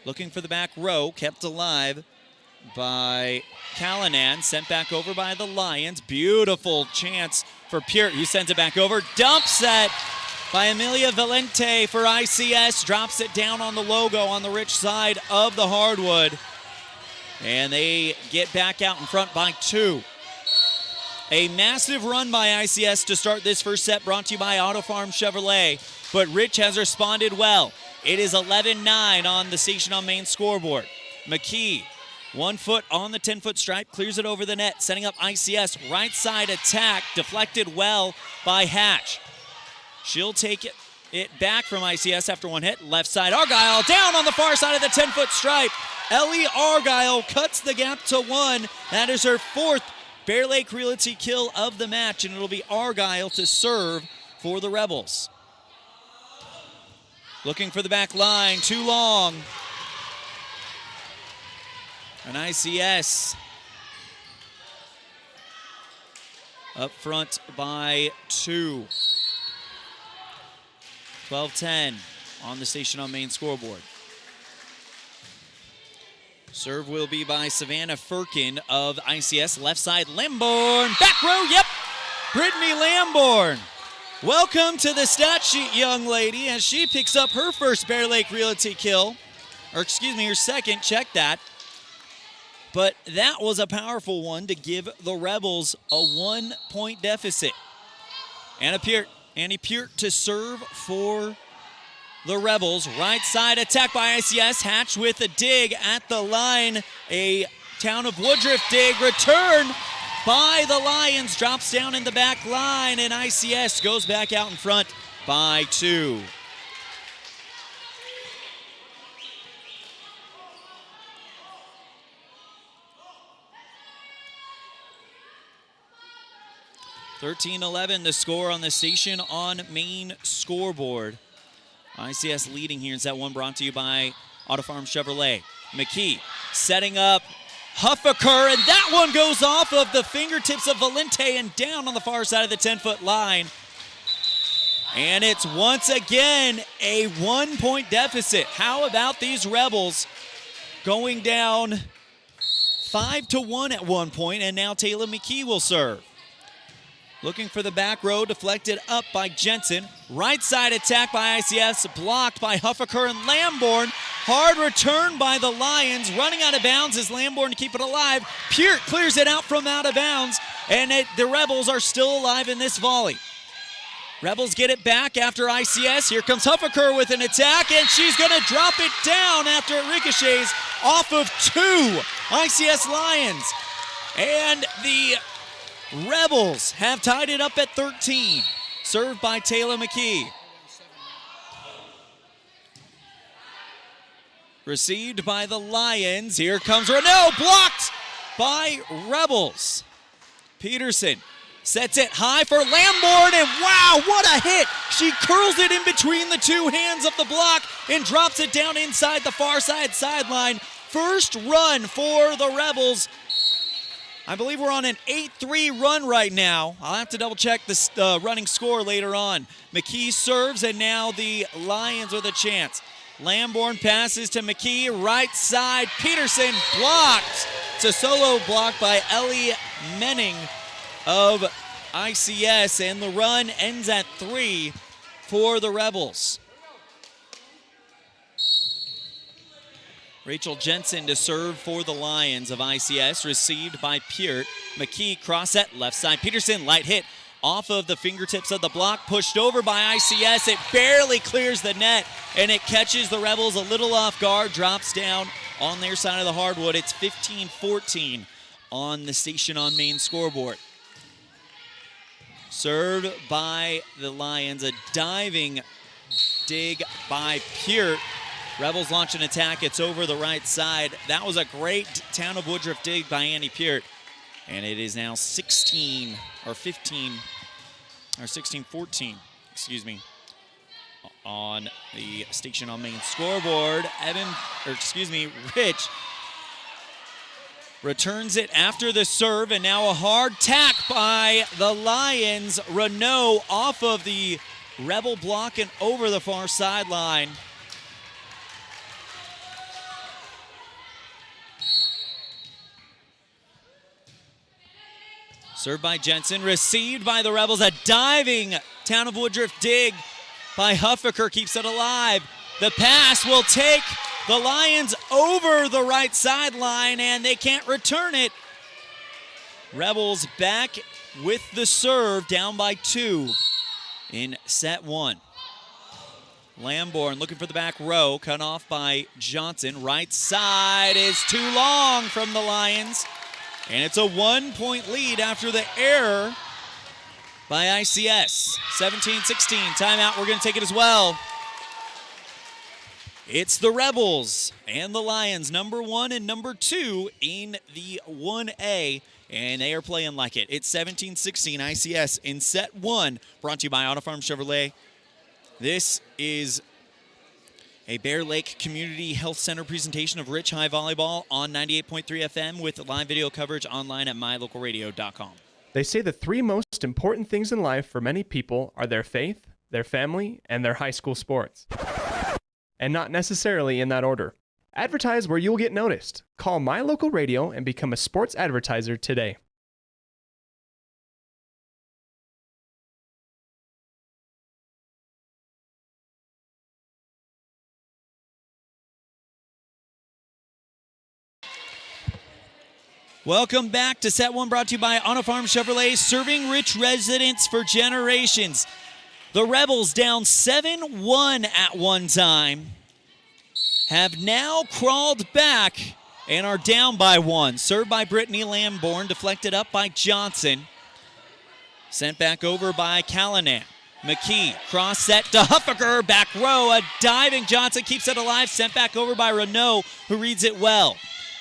Looking for the back row, kept alive by Callanan, sent back over by the Lions. Beautiful chance for Peart, who sends it back over. Dump set by Amelia Valente for ICS. Drops it down on the logo on the Rich side of the hardwood. And they get back out in front by 2. A massive run by ICS to start this first set, brought to you by Auto Farm Chevrolet. But Rich has responded well. It is 11-9 on the Station on Main scoreboard. McKee, 1 foot on the 10-foot stripe, clears it over the net, setting up ICS. Right side attack, deflected well by Hatch. She'll take it back from ICS after 1 hit. Left side, Argyle down on the far side of the 10-foot stripe. Ellie Argyle cuts the gap to 1. That is her 4th Bear Lake Realty kill of the match, and it'll be Argyle to serve for the Rebels. Looking for the back line, too long. And ICS up front by 2. 12-10 on the Station on Main scoreboard. Serve will be by Savannah Firkin of ICS. Left side, Lamborn. Back row, yep. Brittany Lamborn. Welcome to the stat sheet, young lady, as she picks up her first Bear Lake Realty kill. Her second, check that. But that was a powerful one to give the Rebels a 1-point deficit. Annie Peart to serve for the Rebels. Right side attack by ICS. Hatch with a dig at the line. A Town of Woodruff dig. Return by the Lions. Drops down in the back line, and ICS goes back out in front by 2. (13-11) the score on the Station on Main scoreboard. ICS leading here in set 1, brought to you by Auto Farm Chevrolet. McKee setting up Huffaker, and that one goes off of the fingertips of Valente and down on the far side of the 10-foot line. And it's once again a 1-point deficit. How about these Rebels going down 5-1 at one point, and now Taylor McKee will serve. Looking for the back row, deflected up by Jensen. Right side attack by ICS, blocked by Huffaker and Lamborn. Hard return by the Lions. Running out of bounds is Lamborn to keep it alive. Peart clears it out from out of bounds, and the Rebels are still alive in this volley. Rebels get it back after ICS. Here comes Huffaker with an attack, and she's going to drop it down after it ricochets off of 2 ICS Lions. And the Rebels have tied it up at 13. Served by Taylor McKee. Received by the Lions. Here comes Renault, blocked by Rebels. Peterson sets it high for Lamborn, and wow, what a hit! She curls it in between the 2 hands of the block and drops it down inside the far side sideline. First run for the Rebels. I believe we're on an 8-3 run right now. I'll have to double check the running score later on. McKee serves, and now the Lions with a chance. Lamborn passes to McKee, right side. Peterson blocked. It's a solo block by Ellie Menning of ICS, and the run ends at 3 for the Rebels. Rachel Jensen to serve for the Lions of ICS, received by Peart. McKee cross set left side. Peterson light hit off of the fingertips of the block, pushed over by ICS. It barely clears the net, and it catches the Rebels a little off guard, drops down on their side of the hardwood. It's 15-14 on the Station on Main scoreboard. Served by the Lions, a diving dig by Peart. Rebels launch an attack. It's over the right side. That was a great Town of Woodruff dig by Annie Peart. And it is now 16 or 15 or 16-14, excuse me, on the Station on Main scoreboard. Rich returns it after the serve, and now a hard tack by the Lions. Renault off of the Rebel block and over the far sideline. Served by Jensen, received by the Rebels. A diving Town of Woodruff dig by Huffaker keeps it alive. The pass will take the Lions over the right sideline, and they can't return it. Rebels back with the serve, down by 2 in set 1. Lamborn looking for the back row, cut off by Johnson. Right side is too long from the Lions. And it's a 1-point lead after the error by ICS. 17-16, timeout, we're gonna take it as well. It's the Rebels and the Lions, number 1 and number 2 in the 1A, and they are playing like it. It's 17-16, ICS in set 1, brought to you by Auto Farm Chevrolet. This is a Bear Lake Community Health Center presentation of Rich High Volleyball on 98.3 FM with live video coverage online at mylocalradio.com. They say the 3 most important things in life for many people are their faith, their family, and their high school sports. And not necessarily in that order. Advertise where you'll get noticed. Call My Local Radio and become a sports advertiser today. Welcome back to Set 1, brought to you by Auto Farm Chevrolet, serving rich residents for generations. The Rebels, down 7-1 at one time, have now crawled back and are down by 1. Served by Brittany Lamborn, deflected up by Johnson. Sent back over by Callanan. McKee, cross set to Huffaker, back row, a diving Johnson keeps it alive, sent back over by Renault, who reads it well.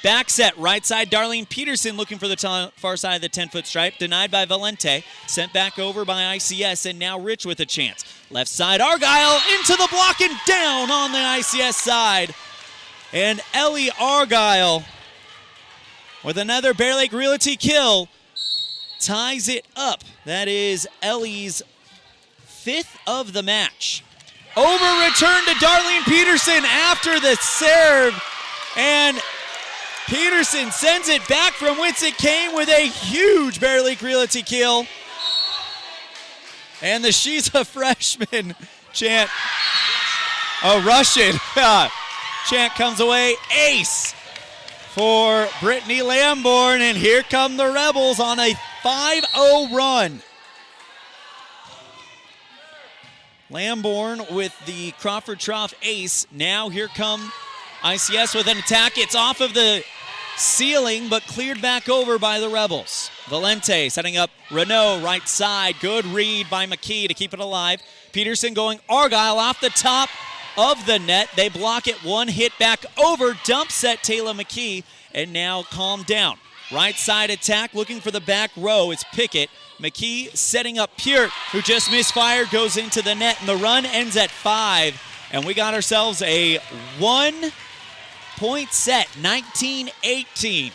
Back set, right side, Darlene Peterson looking for the far side of the 10-foot stripe. Denied by Valente. Sent back over by ICS, and now Rich with a chance. Left side, Argyle into the block and down on the ICS side. And Ellie Argyle, with another Bear Lake Realty kill, ties it up. That is Ellie's 5th of the match. Over return to Darlene Peterson after the serve, and Peterson sends it back from whence it came with a huge Bear Lake Realty kill. And the "she's a freshman" chant, a Russian chant comes away. Ace for Brittany Lamborn, and here come the Rebels on a 5-0 run. Lamborn with the Crawford Trough ace. Now here come ICS with an attack. It's off of the ceiling, but cleared back over by the Rebels. Valente setting up Renault right side. Good read by McKee to keep it alive. Peterson going Argyle off the top of the net. They block it. One hit back over. Dump set Taylor McKee, and now calm down. Right side attack looking for the back row. It's Pickett. McKee setting up Peart, who just misfired, goes into the net, and the run ends at 5. And we got ourselves a 1-point set, 19-18.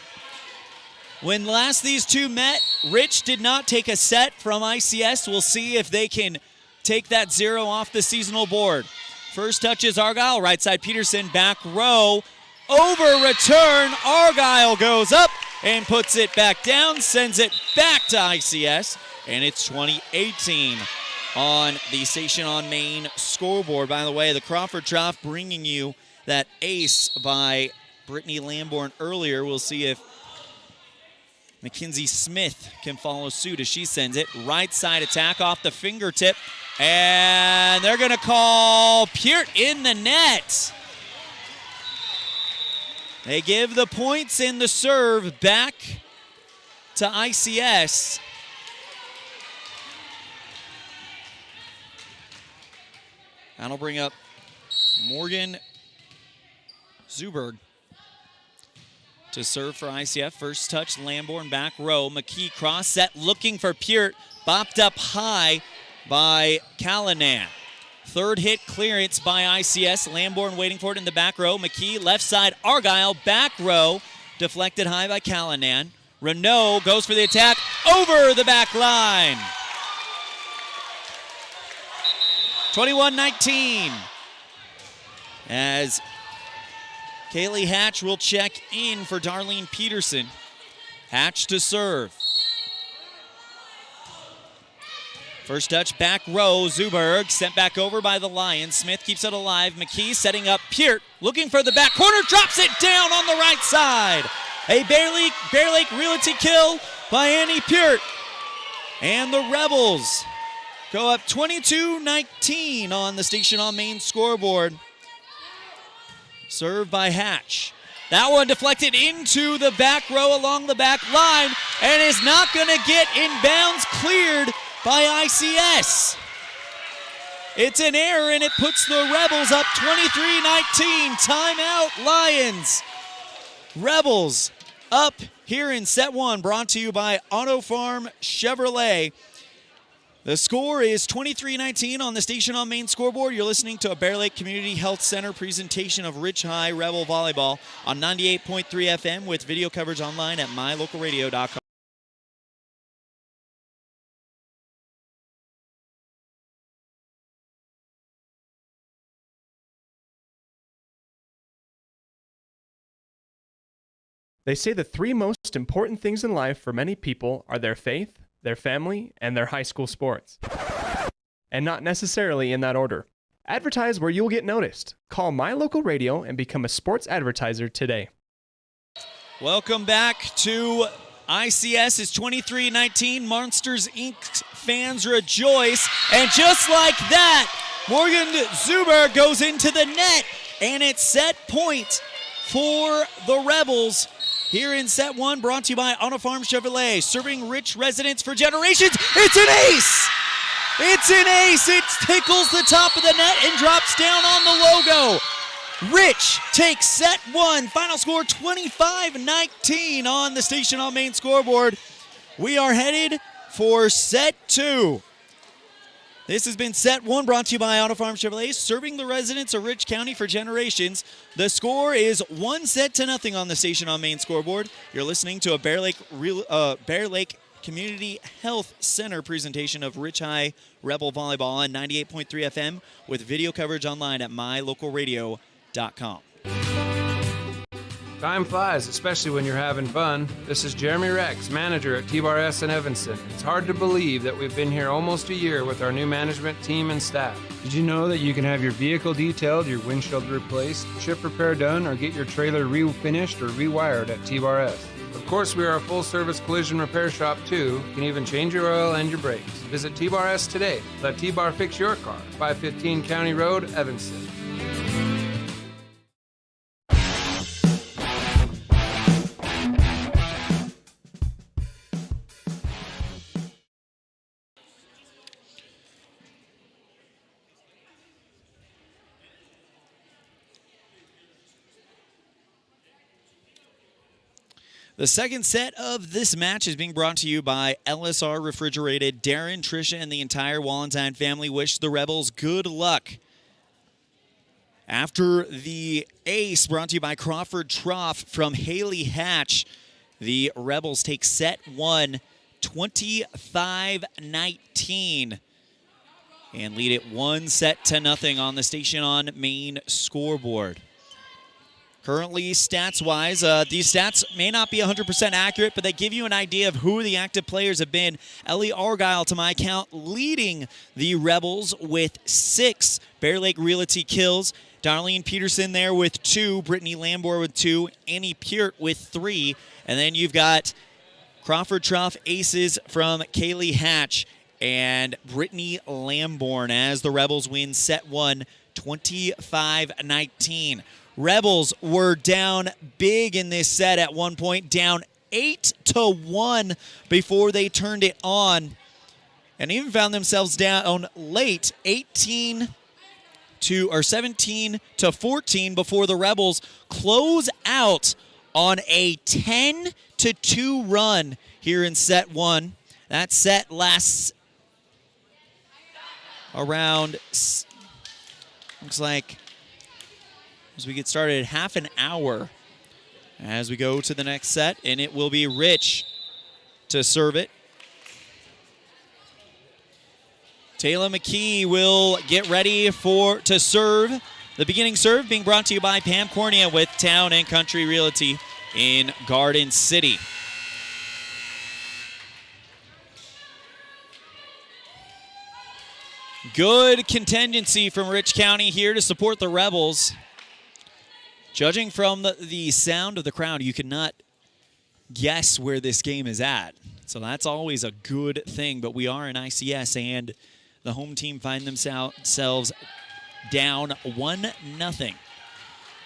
When last these two met, Rich did not take a set from ICS. We'll see if they can take that 0 off the seasonal board. First touch is Argyle, right side Peterson, back row. Over return, Argyle goes up and puts it back down, sends it back to ICS, and it's 2018 on the Station on Main scoreboard. By the way, the Crawford Trough bringing you that ace by Brittany Lamborn earlier. We'll see if Mackenzie Smith can follow suit as she sends it. Right side attack off the fingertip, and they're going to call Peart in the net. They give the points in the serve back to ICS. That'll bring up Morgan Zuberg to serve for ICF. First touch, Lamborn back row. McKee cross set looking for Peart. Bopped up high by Callanan. Third hit clearance by ICS. Lamborn waiting for it in the back row. McKee left side, Argyle back row. Deflected high by Callanan. Renault goes for the attack over the back line. 21-19. As Kaylee Hatch will check in for Darlene Peterson. Hatch to serve. First touch, back row, Zuberg sent back over by the Lions. Smith keeps it alive. McKee setting up Peart, looking for the back corner, drops it down on the right side. A Bear Lake Realty kill by Annie Peart. And the Rebels go up 22-19 on the Station on Main scoreboard. Served by Hatch. That one deflected into the back row along the back line and is not going to get inbounds, cleared by ICS. It's an error, and it puts the Rebels up 23-19. Timeout, Lions. Rebels up here in set 1, brought to you by Auto Farm Chevrolet. The score is 23-19 on the Station on Main scoreboard. You're listening to a Bear Lake Community Health Center presentation of Rich High Rebel Volleyball on 98.3 FM with video coverage online at mylocalradio.com. They say the 3 most important things in life for many people are their faith, their family, and their high school sports. And not necessarily in that order. Advertise where you'll get noticed. Call My Local Radio and become a sports advertiser today. Welcome back to ICS. It's 23-19. Monsters Inc. fans rejoice. And just like that, Morgan Zuber goes into the net. And it's set point for the Rebels. Here in set one, brought to you by Auto Farm Chevrolet, serving rich residents for generations. It's an ace! It's an ace! It tickles the top of the net and drops down on the logo. Rich takes set one. Final score 25-19 on the Station on Main scoreboard. We are headed for set two. This has been set one, brought to you by Auto Farm Chevrolet, serving the residents of Rich County for generations. The score is 1-0 on the Station on Main scoreboard. You're listening to a Bear Lake Community Health Center presentation of Rich High Rebel Volleyball on 98.3 FM with video coverage online at mylocalradio.com. Time flies, especially when you're having fun. This is Jeremy Rex, manager at T-Bar S in Evanston. It's hard to believe that we've been here almost a year with our new management team and staff. Did you know that you can have your vehicle detailed, your windshield replaced, chip repair done, or get your trailer refinished or rewired at T-Bar S? Of course, we are a full-service collision repair shop, too. You can even change your oil and your brakes. Visit T-Bar S today. Let T-Bar fix your car. 515 County Road, Evanston. The second set of this match is being brought to you by LSR Refrigerated. Darren, Trisha, and the entire Wallentine family wish the Rebels good luck. After the ace brought to you by Crawford Trough from Haley Hatch, the Rebels take set one, 25-19, and lead it 1-0 on the Station on Main scoreboard. Currently, stats-wise, these stats may not be 100% accurate, but they give you an idea of who the active players have been. Ellie Argyle, to my count, leading the Rebels with 6 Bear Lake Realty kills. Darlene Peterson there with 2. Brittany Lambor with 2. Annie Peart with 3. And then you've got Crawford Trough aces from Kaylee Hatch and Brittany Lamborn as the Rebels win set one, 25-19. Rebels were down big in this set at one point, down 8-1 before they turned it on, and even found themselves down late, 17-14 before the Rebels close out on a 10-2 run here in set one. That set lasts around, looks like, as we get started, half an hour as we go to the next set, and it will be Rich to serve it. Taylor McKee will get ready to serve. The beginning serve being brought to you by Pam Cornea with Town and Country Realty in Garden City. Good contingency from Rich County here to support the Rebels. Judging from the sound of the crowd, you cannot guess where this game is at. So that's always a good thing, but we are in ICS, and the home team find themselves down 1-0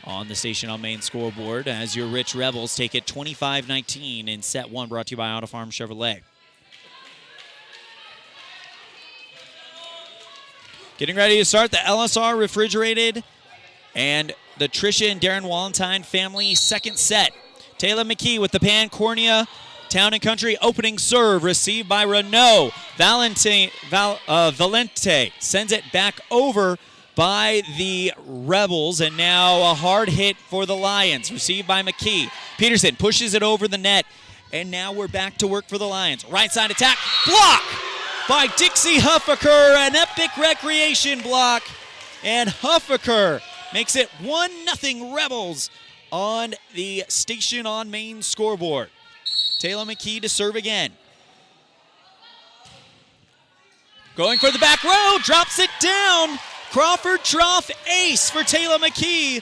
on the Station on Main scoreboard as your Rich Rebels take it 25-19 in set one, brought to you by Auto Farm Chevrolet. Getting ready to start the LSR Refrigerated and the Trisha and Darren Wallentine family second set. Taylor McKee with the Pan Cornea Town and Country opening serve received by Renault. Valente sends it back over by the Rebels, and now a hard hit for the Lions received by McKee. Peterson pushes it over the net, and now we're back to work for the Lions. Right side attack, block by Dixie Huffaker, an epic recreation block, and Huffaker makes it 1-0 Rebels on the Station on Main scoreboard. Taylor McKee to serve again. Going for the back row, drops it down. Crawford Trough ace for Taylor McKee.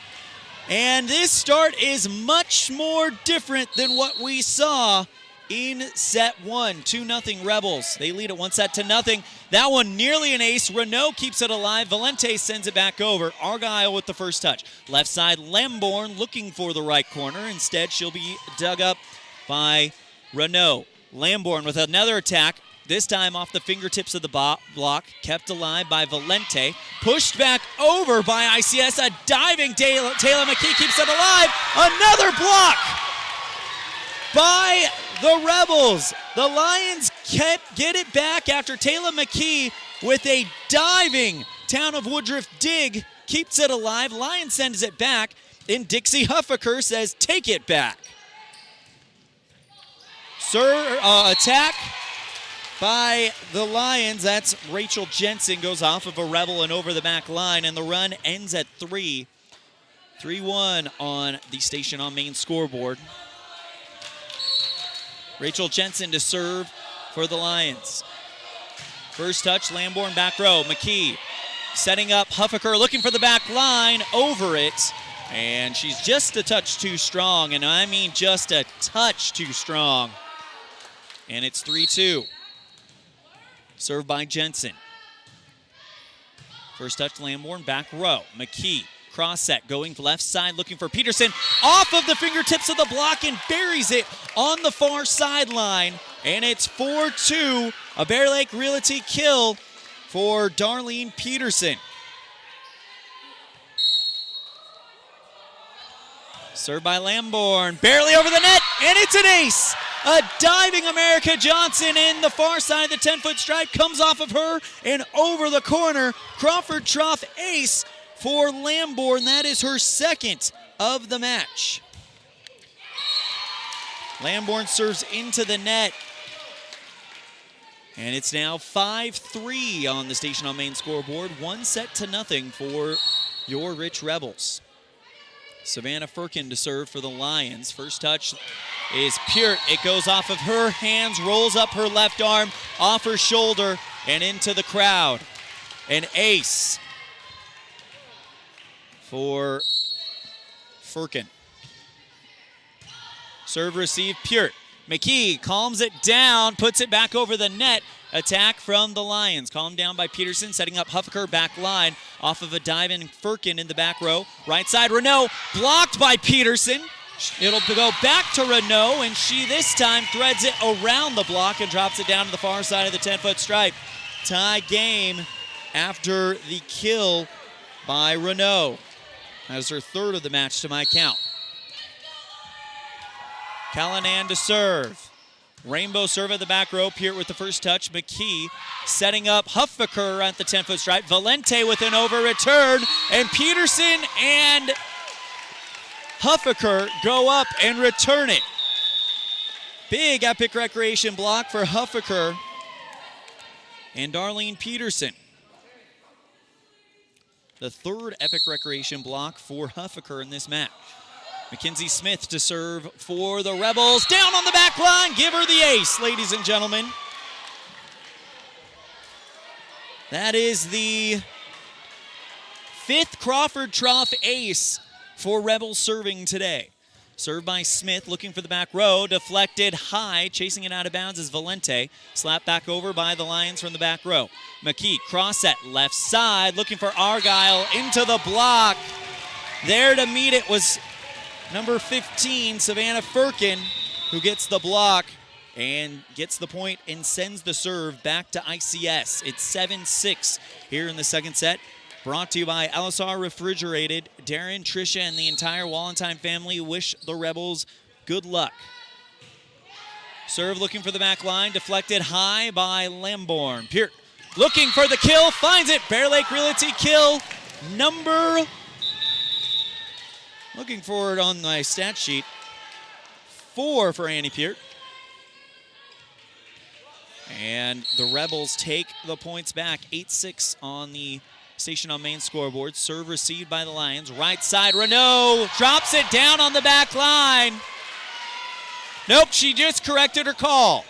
And this start is much more different than what we saw in set one. 2-0 Rebels. They lead it 1-0. That one nearly an ace. Renault keeps it alive. Valente sends it back over. Argyle with the first touch. Left side, Lamborn looking for the right corner. Instead, she'll be dug up by Renault. Lamborn with another attack. This time off the fingertips of the block. Kept alive by Valente. Pushed back over by ICS. A diving Taylor McKee keeps it alive. Another block by the Rebels. The Lions get it back after Taylor McKee with a diving Town of Woodruff dig. Keeps it alive. Lions sends it back. And Dixie Huffaker says, take it back. Attack by the Lions. That's Rachel Jensen goes off of a Rebel and over the back line, and the run ends at 3. 3-1 on the Station on Main scoreboard. Rachel Jensen to serve for the Lions. First touch, Lamborn back row. McKee setting up Huffaker, looking for the back line, over it. And she's just a touch too strong, and I mean just a touch too strong. And it's 3-2. Served by Jensen. First touch, Lamborn, back row. McKee, cross set, going left side, looking for Peterson. Off of the fingertips of the block and buries it on the far sideline. And it's 4-2, a Bear Lake Realty kill for Darlene Peterson. Served by Lamborn, barely over the net, and it's an ace! A diving America Johnson in the far side of the 10-foot stripe, comes off of her and over the corner. Crawford Trough ace for Lamborn. That is her second of the match. Lamborn serves into the net. And it's now 5-3 on the Station on Main scoreboard. 1-0 for your Rich Rebels. Savannah Firkin to serve for the Lions. First touch is Peart. It goes off of her hands, rolls up her left arm, off her shoulder, and into the crowd. An ace for Firkin. Serve receive, Peart. McKee calms it down, puts it back over the net. Attack from the Lions. Calmed down by Peterson, setting up Huffaker back line off of a dive in Firkin in the back row. Right side, Renault blocked by Peterson. It'll go back to Renault, and she this time threads it around the block and drops it down to the far side of the 10-foot stripe. Tie game after the kill by Renault. That's her third of the match to my count. Callanan to serve. Rainbow serve at the back row. Peart with the first touch. McKee setting up Huffaker at the 10-foot stripe. Valente with an over return. And Peterson and Huffaker go up and return it. Big Epic Recreation block for Huffaker and Darlene Peterson. The third Epic Recreation block for Huffaker in this match. Mackenzie Smith to serve for the Rebels. Down on the back line. Give her the ace, ladies and gentlemen. That is the fifth Crawford Trough ace for Rebels serving today. Served by Smith, looking for the back row. Deflected high, chasing it out of bounds is Valente. Slapped back over by the Lions from the back row. McKee, cross set, left side, looking for Argyle into the block. There to meet it was number 15, Savannah Firkin, who gets the block and gets the point and sends the serve back to ICS. It's 7-6 here in the second set. Brought to you by LSR Refrigerated. Darren, Tricia, and the entire Wallentine family wish the Rebels good luck. Serve looking for the back line. Deflected high by Lamborn. Peart looking for the kill. Finds it. Bear Lake Realty kill number... Looking for it on my stat sheet. 4 for Annie Peart. And the Rebels take the points back. 8-6 on the Station on Main scoreboard. Serve received by the Lions. Right side, Renault drops it down on the back line. Nope, she just corrected her call.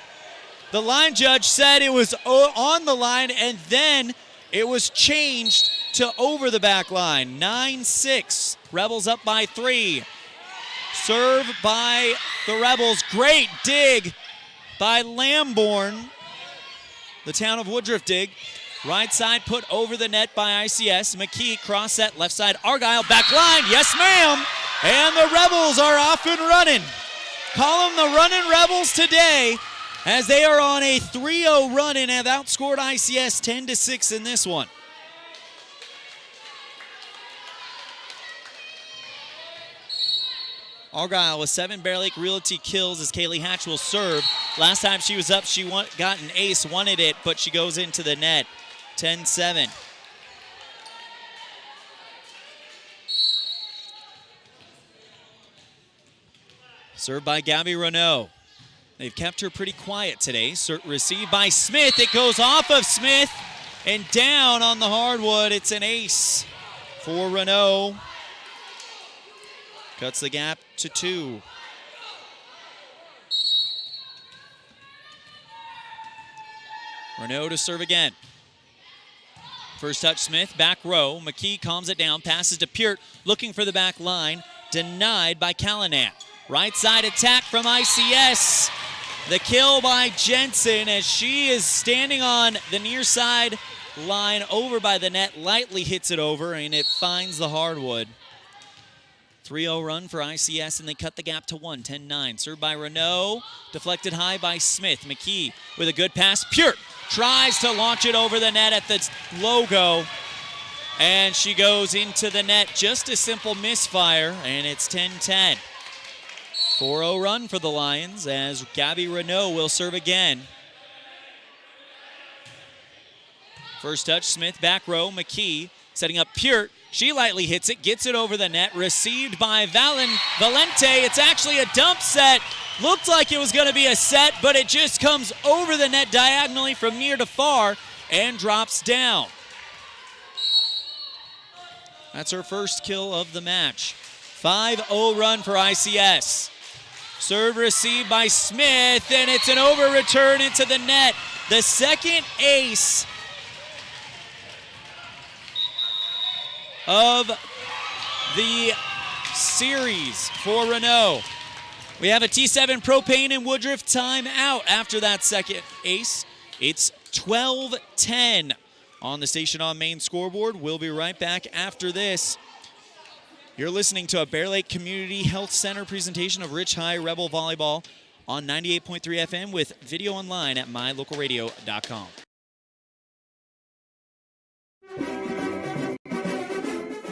The line judge said it was on the line, and then it was changed to over the back line. 9-6. Rebels up by 3. Serve by the Rebels. Great dig by Lamborn. The town of Woodruff dig. Right side put over the net by ICS. McKee cross set left side. Argyle back line. Yes, ma'am. And the Rebels are off and running. Call them the running Rebels today as they are on a 3-0 run and have outscored ICS 10-6 in this one. Argyle with 7 Bear Lake Realty kills as Kaylee Hatch will serve. Last time she was up, she got an ace, wanted it, but she goes into the net. 10-7. Served by Gabby Renault. They've kept her pretty quiet today. Received by Smith. It goes off of Smith and down on the hardwood. It's an ace for Renault. Cuts the gap to 2. Renault to serve again. First touch Smith, back row. McKee calms it down, passes to Peart, looking for the back line. Denied by Callanan. Right side attack from ICS. The kill by Jensen as she is standing on the near side line over by the net. Lightly hits it over and it finds the hardwood. 3-0 run for ICS, and they cut the gap to 1, 10-9. Served by Renault, deflected high by Smith. McKee with a good pass. Peart tries to launch it over the net at the logo, and she goes into the net. Just a simple misfire, and it's 10-10. 4-0 run for the Lions as Gabby Renault will serve again. First touch, Smith, back row. McKee setting up Peart. She lightly hits it, gets it over the net, received by Valente. It's actually a dump set. Looked like it was going to be a set, but it just comes over the net diagonally from near to far and drops down. That's her first kill of the match. 5-0 run for ICS. Serve received by Smith, and it's an over return into the net. The second ace of the series for Renault. We have a T7 Propane and Woodruff timeout after that second ace. It's 12-10 on the Station on Main scoreboard. We'll be right back after this. You're listening to a Bear Lake Community Health Center presentation of Rich High Rebel Volleyball on 98.3 FM with video online at mylocalradio.com.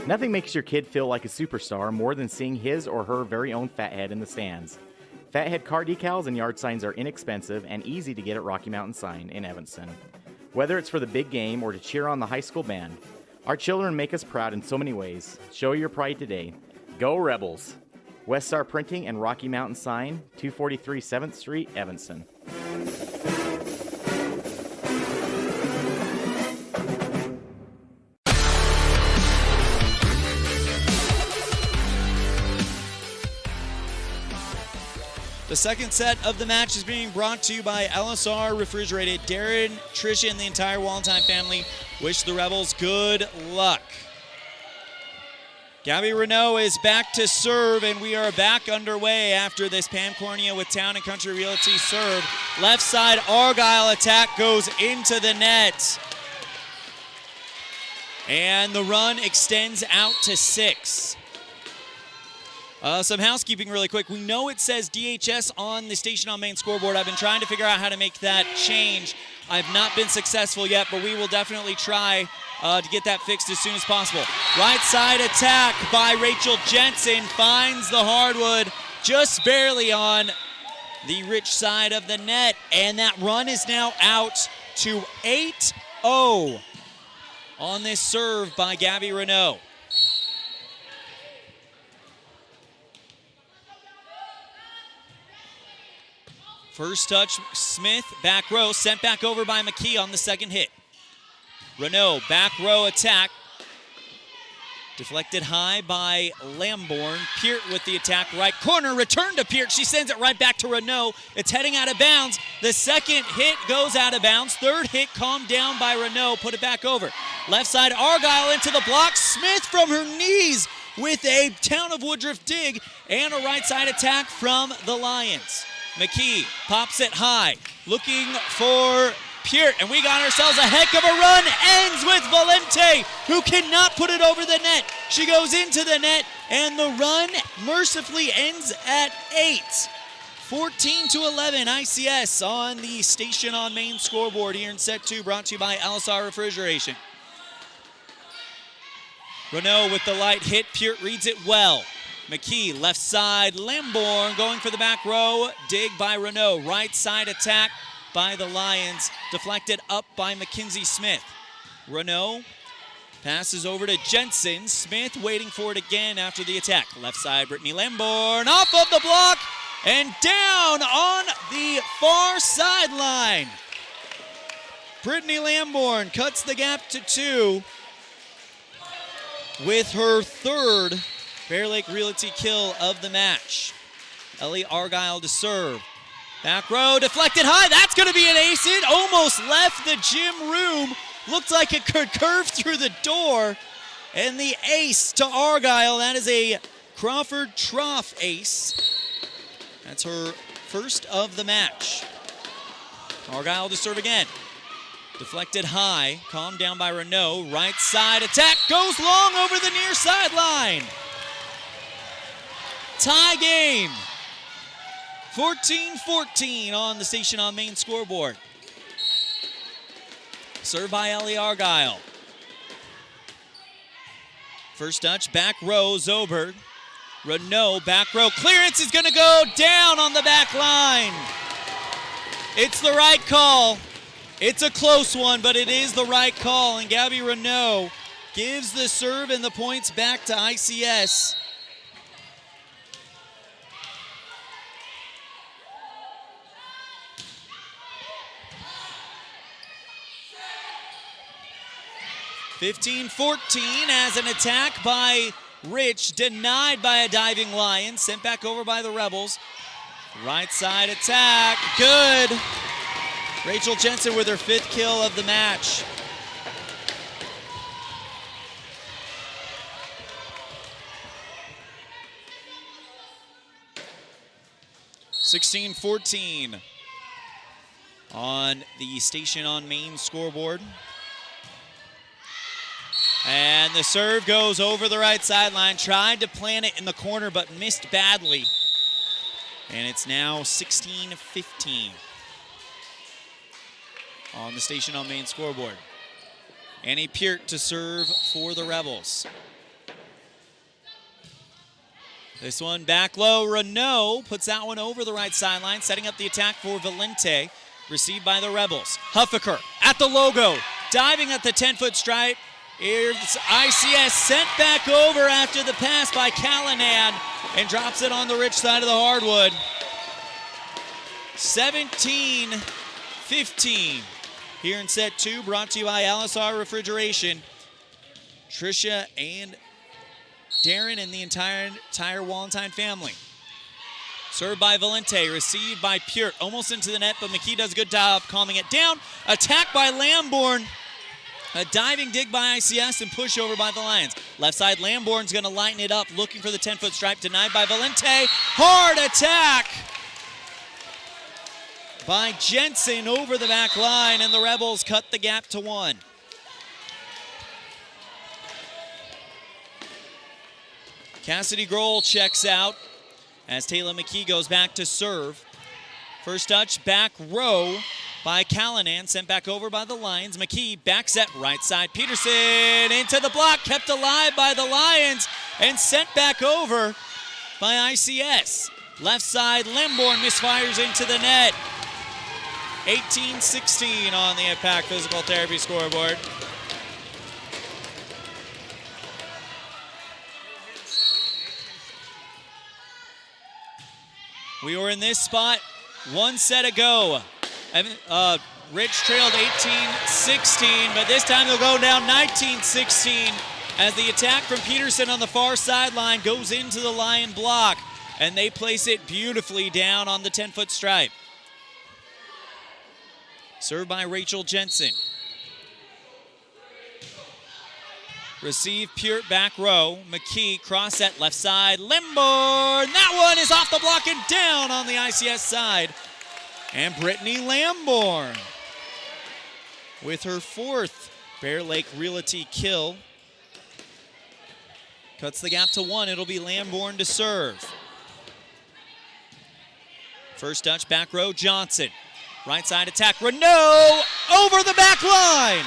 Nothing makes your kid feel like a superstar more than seeing his or her very own Fathead in the stands. Fathead car decals and yard signs are inexpensive and easy to get at Rocky Mountain Sign in Evanston. Whether it's for the big game or to cheer on the high school band, our children make us proud in so many ways. Show your pride today. Go Rebels! West Star Printing and Rocky Mountain Sign, 243 7th Street, Evanston. The second set of the match is being brought to you by LSR Refrigerated. Darren, Tricia, and the entire Wallentine family wish the Rebels good luck. Gabby Renault is back to serve, and we are back underway after this Pam Cornea with Town and Country Realty serve. Left side Argyle attack goes into the net. And the run extends out to 6. Some housekeeping really quick. We know it says DHS on the Station on Main scoreboard. I've been trying to figure out how to make that change. I've not been successful yet, but we will definitely try to get that fixed as soon as possible. Right side attack by Rachel Jensen finds the hardwood just barely on the Rich side of the net, and that run is now out to 8-0 on this serve by Gabby Renault. First touch, Smith, back row, sent back over by McKee on the second hit. Renault, back row attack. Deflected high by Lamborn. Peart with the attack, right corner, return to Peart. She sends it right back to Renault. It's heading out of bounds. The second hit goes out of bounds. Third hit calmed down by Renault, put it back over. Left side, Argyle into the block. Smith from her knees with a Town of Woodruff dig and a right side attack from the Lions. McKee pops it high, looking for Peart, and we got ourselves a heck of a run. Ends with Valente, who cannot put it over the net. She goes into the net, and the run mercifully ends at 8. 14-11, ICS on the Station on Main scoreboard here in set 2, brought to you by LSR Refrigeration. Renault with the light hit. Peart reads it well. McKee, left side, Lambourne going for the back row. Dig by Renault. Right side attack by the Lions. Deflected up by Mackenzie Smith. Renault passes over to Jensen. Smith waiting for it again after the attack. Left side, Brittany Lambourne off of the block and down on the far sideline. Brittany Lambourne cuts the gap to 2 with her 3rd Bear Lake Realty kill of the match. Ellie Argyle to serve. Back row, deflected high. That's going to be an ace. It almost left the gym room. Looked like it could curve through the door. And the ace to Argyle. That is a Crawford Trough ace. That's her first of the match. Argyle to serve again. Deflected high, calmed down by Renault. Right side attack goes long over the near sideline. Tie game. 14-14 on the Station on Main scoreboard. Served by Ellie Argyle. First touch, back row, Zoberg. Renault, back row. Clearance is going to go down on the back line. It's the right call. It's a close one, but it is the right call. And Gabby Renault gives the serve and the points back to ICS. (15-14) as an attack by Rich, denied by a diving Lion, sent back over by the Rebels. Right side attack, good. Rachel Jensen with her 5th kill of the match. (16-14) on the Station on Main scoreboard. And the serve goes over the right sideline. Tried to plant it in the corner, but missed badly. And it's now 16-15 on the Station on Main scoreboard. Annie Peart to serve for the Rebels. This one back low. Renault puts that one over the right sideline, setting up the attack for Valente. Received by the Rebels. Huffaker at the logo, diving at the 10-foot stripe. Here's ICS sent back over after the pass by Callanan and drops it on the Rich side of the hardwood. 17-15 here in set 2, brought to you by LSR Refrigeration. Tricia and Darren and the entire Wallentine family. Served by Valente, received by Peart, almost into the net, but McKee does a good job calming it down. Attack by Lambourne. A diving dig by ICS and push over by the Lions. Left side, Lambourne's going to lighten it up, looking for the 10-foot stripe, denied by Valente. Hard attack by Jensen over the back line, and the Rebels cut the gap to 1. Cassidy Grohl checks out as Taylor McKee goes back to serve. First touch, back row by Callanan, sent back over by the Lions. McKee back set, right side. Peterson into the block, kept alive by the Lions, and sent back over by ICS. Left side, Lambourne misfires into the net. 18-16 on the Impact Physical Therapy scoreboard. We were in this spot 1 set ago. Rich trailed 18-16, but this time they'll go down 19-16 as the attack from Peterson on the far sideline goes into the Lion block, and they place it beautifully down on the 10-foot stripe. Served by Rachel Jensen. Receive Peart back row. McKee cross set left side. Lamborn. That one is off the block and down on the ICS side. And Brittany Lamborn with her 4th Bear Lake Realty kill. Cuts the gap to 1. It'll be Lamborn to serve. First touch back row. Johnson. Right side attack. Renault over the back line.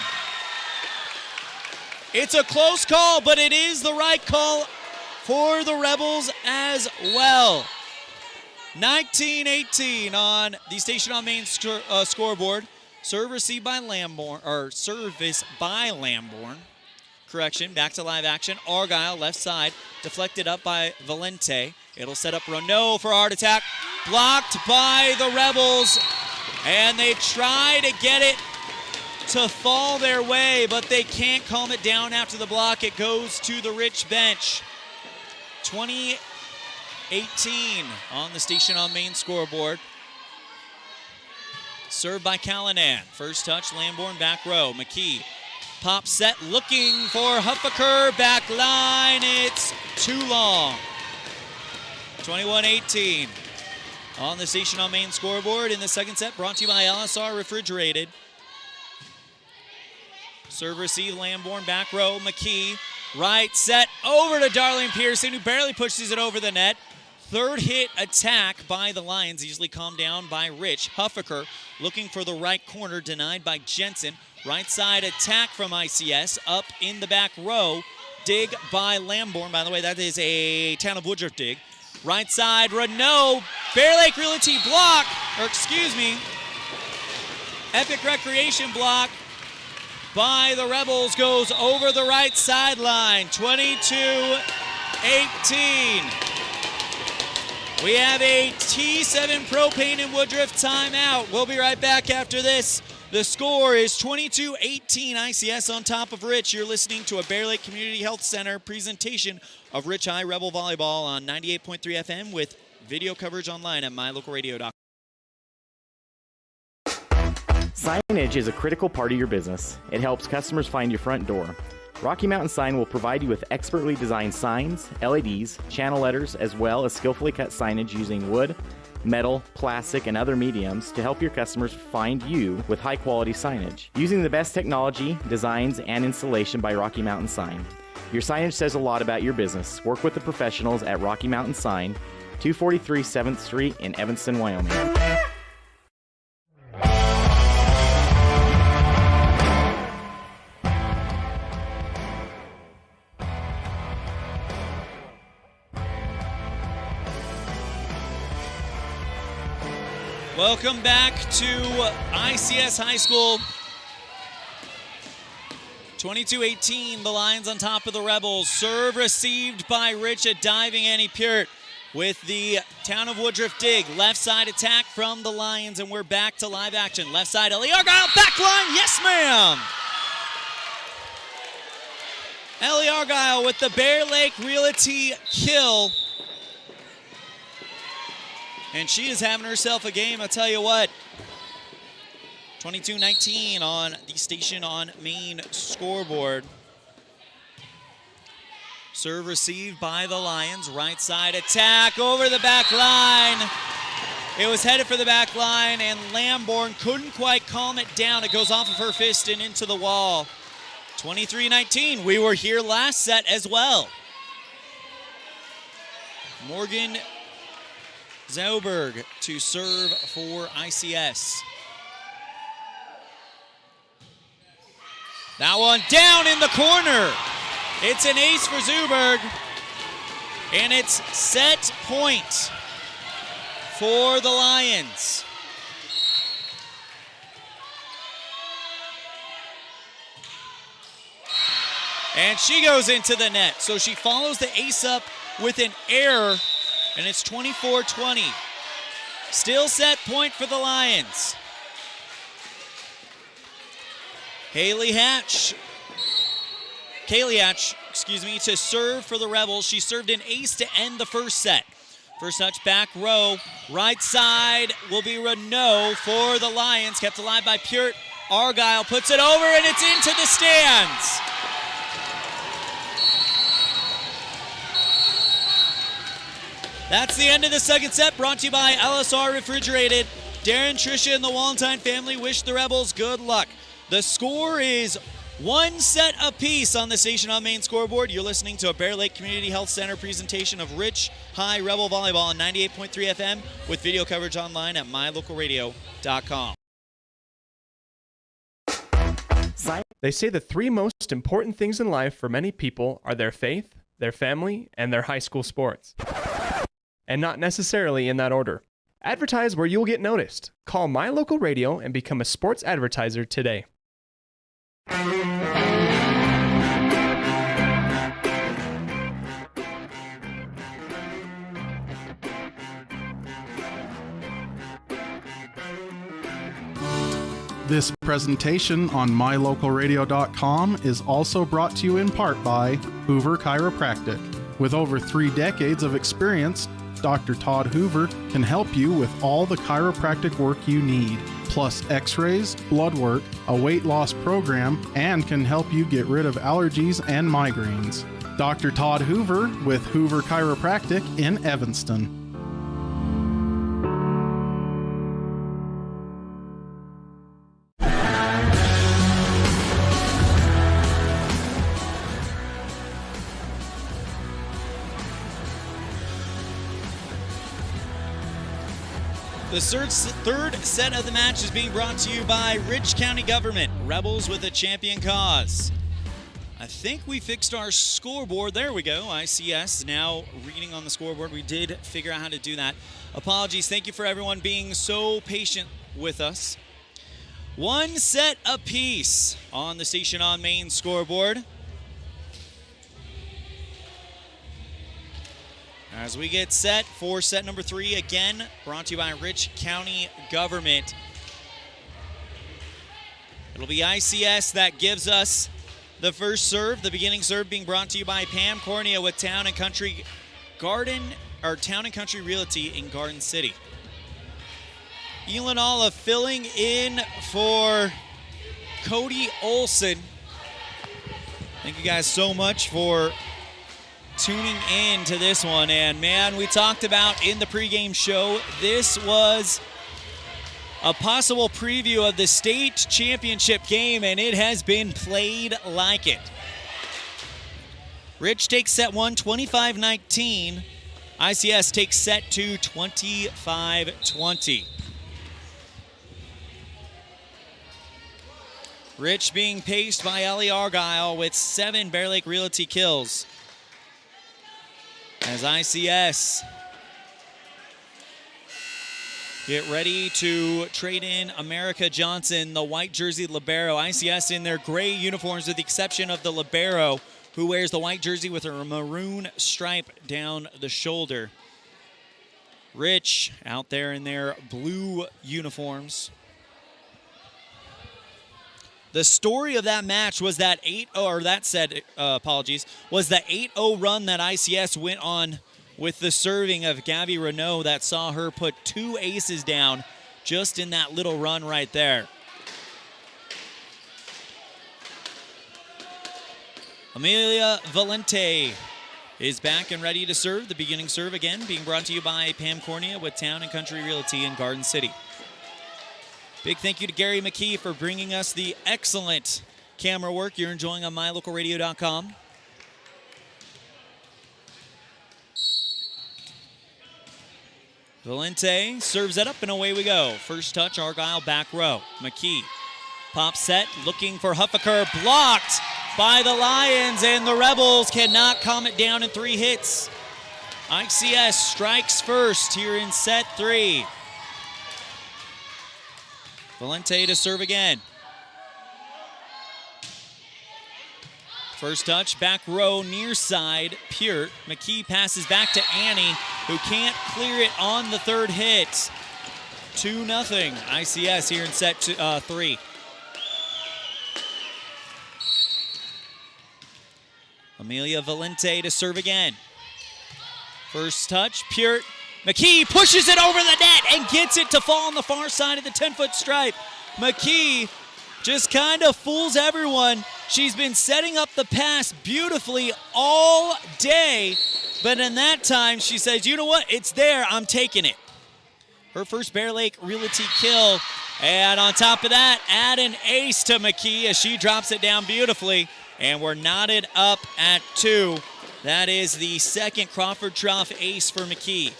It's a close call, but it is the right call for the Rebels as well. 19-18 on the Station on Main scoreboard. Serve received by Lamborn, or service by Lamborn. Correction, back to live action. Argyle left side, deflected up by Valente. It'll set up Renault for hard attack. Blocked by the Rebels, and they try to get it to fall their way, but they can't calm it down after the block. It goes to the Rich bench. 20-18 on the Station on Main scoreboard. Served by Callanan. First touch, Lamborn back row. McKee pop set looking for Huffaker back line. It's too long. 21-18 on the Station on Main scoreboard in the second set, brought to you by LSR Refrigerated. Serve receive, Lamborn back row. McKee right set over to Darlene Pearson, who barely pushes it over the net. Third hit attack by the Lions, easily calmed down by Rich. Huffaker looking for the right corner, denied by Jensen. Right side attack from ICS, up in the back row. Dig by Lamborn. By the way, that is a Town of Woodruff dig. Right side, Renault. Bear Lake Realty block, Epic Recreation block by the Rebels goes over the right sideline. 22-18. We have a T7 Propane and Woodruff timeout. We'll be right back after this. The score is 22-18, ICS on top of Rich. You're listening to a Bear Lake Community Health Center presentation of Rich High Rebel Volleyball on 98.3 FM with video coverage online at mylocalradio.com. Signage is a critical part of your business. It helps customers find your front door. Rocky Mountain Sign will provide you with expertly designed signs, LEDs, channel letters, as well as skillfully cut signage using wood, metal, plastic, and other mediums to help your customers find you with high-quality signage. Using the best technology, designs, and installation by Rocky Mountain Sign. Your signage says a lot about your business. Work with the professionals at Rocky Mountain Sign, 243 7th Street in Evanston, Wyoming. Welcome back to ICS High School. 22-18, the Lions on top of the Rebels. Serve received by Rich, a diving Annie Peart with the Town of Woodruff dig. Left side attack from the Lions, and we're back to live action. Left side, Ellie Argyle, back line, yes ma'am! Ellie Argyle with the Bear Lake Realty kill. And she is having herself a game, I'll tell you what. 22-19 on the Station on Main scoreboard. Serve received by the Lions. Right side attack over the back line. It was headed for the back line, and Lamborn couldn't quite calm it down. It goes off of her fist and into the wall. 23-19. We were here last set as well. Morgan Zauberg to serve for ICS. That one down in the corner. It's an ace for Zauberg, and it's set point for the Lions. And she goes into the net. So she follows the ace up with an error, and it's 24-20. Still set point for the Lions. Kaylee Hatch, to serve for the Rebels. She served an ace to end the first set. First touch back row. Right side will be Renault for the Lions. Kept alive by Peart. Argyle puts it over, and it's into the stands. That's the end of the second set, brought to you by LSR Refrigerated. Darren, Tricia, and the Wallentine family wish the Rebels good luck. The score is 1 set apiece on the Station on Main scoreboard. You're listening to a Bear Lake Community Health Center presentation of Rich High Rebel Volleyball on 98.3 FM with video coverage online at mylocalradio.com. They say the three most important things in life for many people are their faith, their family, and their high school sports. And not necessarily in that order. Advertise where you'll get noticed. Call My Local Radio and become a sports advertiser today. This presentation on mylocalradio.com is also brought to you in part by Hoover Chiropractic. With over 3 decades of experience, Dr. Todd Hoover can help you with all the chiropractic work you need, plus x-rays, blood work, a weight loss program, and can help you get rid of allergies and migraines. Dr. Todd Hoover with Hoover Chiropractic in Evanston. The third set of the match is being brought to you by Rich County Government, Rebels with a Champion Cause. I think we fixed our scoreboard. There we go. ICS now reading on the scoreboard. We did figure out how to do that. Apologies. Thank you for everyone being so patient with us. 1 set apiece on the Station on Main scoreboard. As we get set for set number 3, again, brought to you by Rich County Government. It'll be ICS that gives us the first serve, the beginning serve being brought to you by Pam Cornea with Town and Country Realty in Garden City. Elin Alla filling in for Cody Olson. Thank you guys so much for tuning in to this one. And man, we talked about in the pregame show, this was a possible preview of the state championship game, and it has been played like it. Rich takes set 1, 25-19. ICS takes set 2, 25-20. Rich being paced by Ellie Argyle with 7 Bear Lake Realty kills. As ICS get ready to trade in America Johnson, the white jersey libero. ICS in their gray uniforms with the exception of the libero, who wears the white jersey with a maroon stripe down the shoulder. Rich out there in their blue uniforms. The story of that match was that was the 8-0 run that ICS went on with the serving of Gabby Renault that saw her put 2 aces down just in that little run right there. Amelia Valente is back and ready to serve. The beginning serve again being brought to you by Pam Cornea with Town and Country Realty in Garden City. Big thank you to Gary McKee for bringing us the excellent camera work you're enjoying on mylocalradio.com. Valente serves it up and away we go. First touch, Argyle back row. McKee pop set, looking for Huffaker, blocked by the Lions, and the Rebels cannot calm it down in 3 hits. ICS strikes first here in set 3. Valente to serve again. First touch, back row, near side, Peart. McKee passes back to Annie, who can't clear it on the third hit. 2-0 ICS here in set 3. Amelia Valente to serve again. First touch, Peart. McKee pushes it over the net and gets it to fall on the far side of the 10-foot stripe. McKee just kind of fools everyone. She's been setting up the pass beautifully all day. But in that time, she says, you know what? It's there. I'm taking it. Her first Bear Lake Realty kill. And on top of that, add an ace to McKee as she drops it down beautifully. And we're knotted up at 2. That is the second Crawford Trough ace for McKee.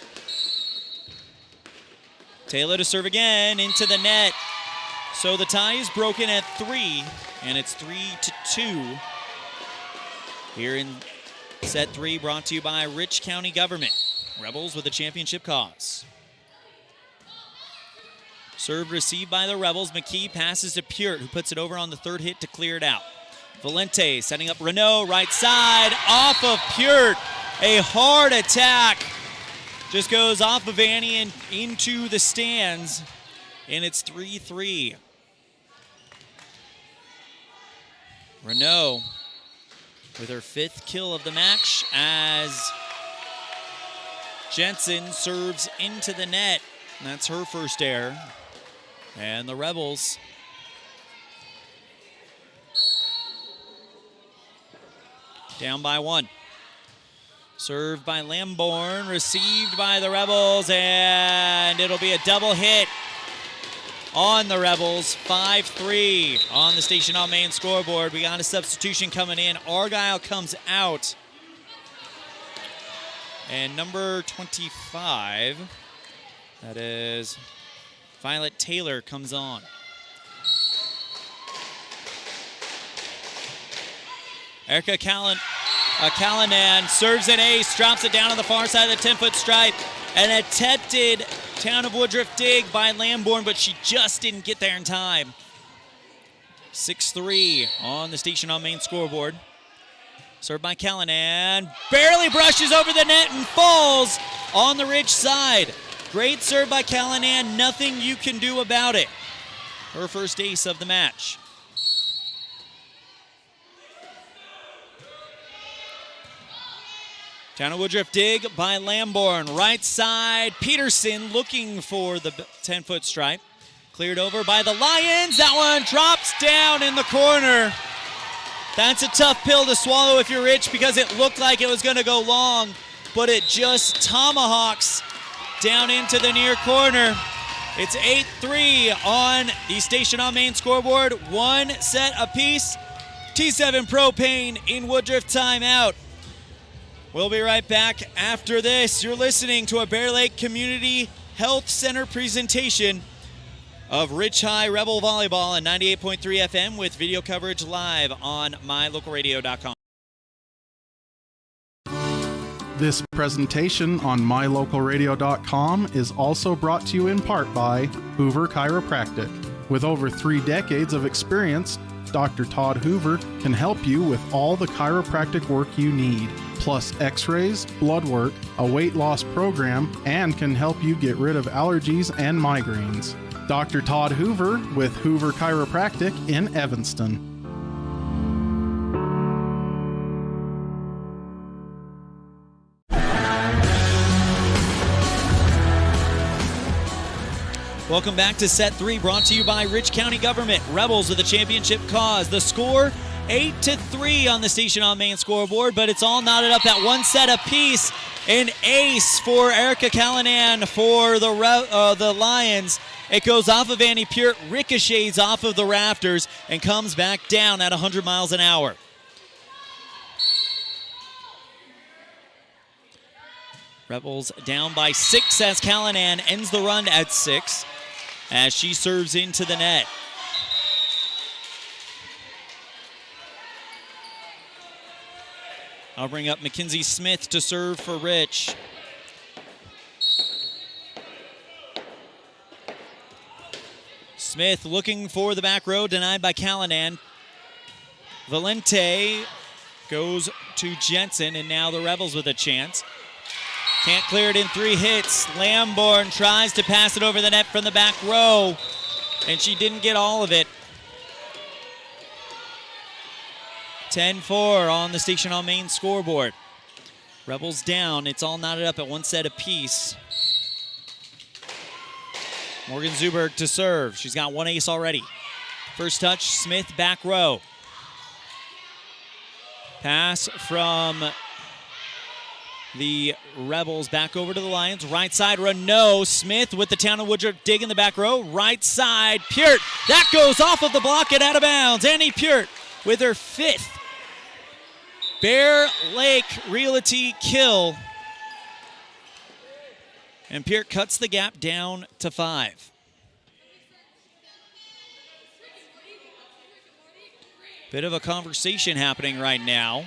Taylor to serve again into the net. So the tie is broken at 3, and it's 3-2 here in set 3, brought to you by Rich County Government. Rebels with a championship cause. Serve received by the Rebels. McKee passes to Purt, who puts it over on the third hit to clear it out. Valente setting up Renault, right side, off of Purt. A hard attack. Just goes off of Annie and into the stands, and it's 3-3. Renault with her 5th kill of the match as Jensen serves into the net. And that's her first error. And the Rebels down by 1. Served by Lamborn, received by the Rebels, and it'll be a double hit on the Rebels. 5-3 on the Station on Main scoreboard. We got a substitution coming in. Argyle comes out. And number 25, that is Violet Taylor, comes on. Erica Callanan serves an ace, drops it down on the far side of the 10-foot stripe. An attempted Town of Woodruff dig by Lamborn, but she just didn't get there in time. 6-3 on the Station on Main scoreboard. Served by Callanan. Barely brushes over the net and falls on the Ridge side. Great serve by Callanan. Nothing you can do about it. Her first ace of the match. Town of Woodruff dig by Lamborn. Right side, Peterson looking for the 10-foot stripe. Cleared over by the Lions. That one drops down in the corner. That's a tough pill to swallow if you're Rich, because it looked like it was going to go long, but it just tomahawks down into the near corner. It's 8-3 on the Station on Main scoreboard. 1 set apiece. T7 Propane in Woodruff timeout. We'll be right back after this. You're listening to a Bear Lake Community Health Center presentation of Rich High Rebel Volleyball on 98.3 FM with video coverage live on mylocalradio.com. This presentation on mylocalradio.com is also brought to you in part by Hoover Chiropractic. With over 3 decades of experience, Dr. Todd Hoover can help you with all the chiropractic work you need, plus x-rays, blood work, a weight loss program, and can help you get rid of allergies and migraines. Dr. Todd Hoover with Hoover Chiropractic in Evanston. Welcome back to set 3, brought to you by Rich County Government. Rebels with a championship cause. The score, 8-3 on the Station on Main scoreboard, but it's all knotted up at 1 set apiece. An ace for Erica Callanan for the Lions. It goes off of Annie Purt, ricochets off of the rafters, and comes back down at 100 miles an hour. Rebels down by 6 as Callanan ends the run at 6 as she serves into the net. I'll bring up Mackenzie Smith to serve for Rich. Smith looking for the back row, denied by Callanan. Valente goes to Jensen, and now the Rebels with a chance. Can't clear it in 3 hits. Lamborn tries to pass it over the net from the back row, and she didn't get all of it. 10-4 on the Station on Main scoreboard. Rebels down. It's all knotted up at 1 set apiece. Morgan Zuberg to serve. She's got 1 ace already. First touch, Smith back row. Pass from the Rebels back over to the Lions. Right side, Renault. Smith with the Town of Woodruff dig in the back row. Right side, Peart. That goes off of the block and out of bounds. Annie Peart with her 5th Bear Lake Realty kill. And Peart cuts the gap down to 5. Bit of a conversation happening right now.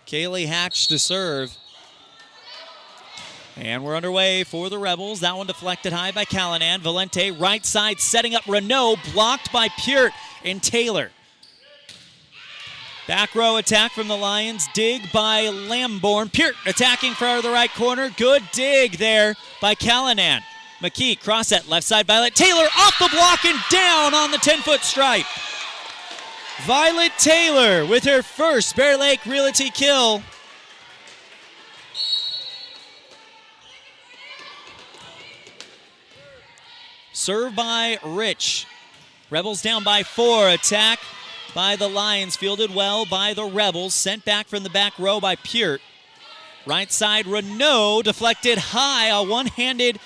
Kaylee Hatch to serve. And we're underway for the Rebels. That one deflected high by Callanan. Valente right side setting up Renault, blocked by Peart and Taylor. Back row attack from the Lions. Dig by Lamborn. Peart attacking for the right corner. Good dig there by Callanan. McKee cross set left side. Violet Taylor off the block and down on the 10-foot stripe. Violet Taylor with her first Bear Lake Realty kill. Serve by Rich. Rebels down by 4. Attack by the Lions. Fielded well by the Rebels. Sent back from the back row by Peart. Right side, Renault deflected high. A one-handed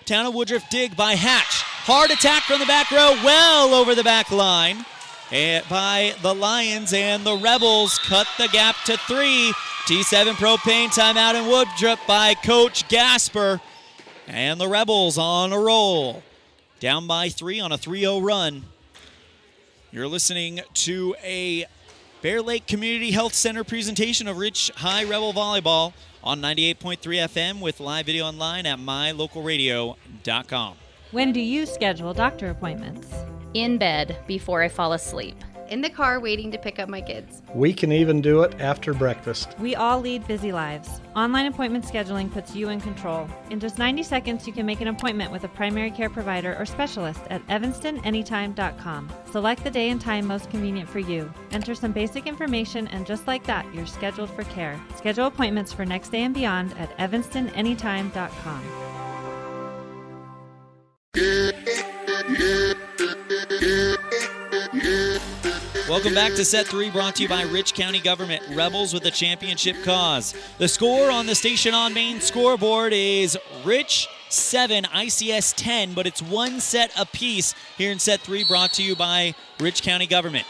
Town of Woodruff dig by Hatch. Hard attack from the back row. Well over the back line by the Lions. And the Rebels cut the gap to 3. T7 Propane timeout in Woodruff by Coach Gasper. And the Rebels on a roll. Down by 3 on a 3-0 run. You're listening to a Bear Lake Community Health Center presentation of Rich High Rebel Volleyball on 98.3 FM with live video online at mylocalradio.com. When do you schedule doctor appointments? In bed before I fall asleep. In the car waiting to pick up my kids. We can even do it after breakfast. We all lead busy lives. Online appointment scheduling puts you in control. In just 90 seconds, you can make an appointment with a primary care provider or specialist at evanstonanytime.com. Select the day and time most convenient for you. Enter some basic information, and just like that, you're scheduled for care. Schedule appointments for next day and beyond at evanstonanytime.com. Welcome back to Set 3, brought to you by Rich County Government. Rebels with a championship cause. The score on the Station on Main scoreboard is Rich 7, ICS 10, but it's 1 set apiece here in Set 3, brought to you by Rich County Government.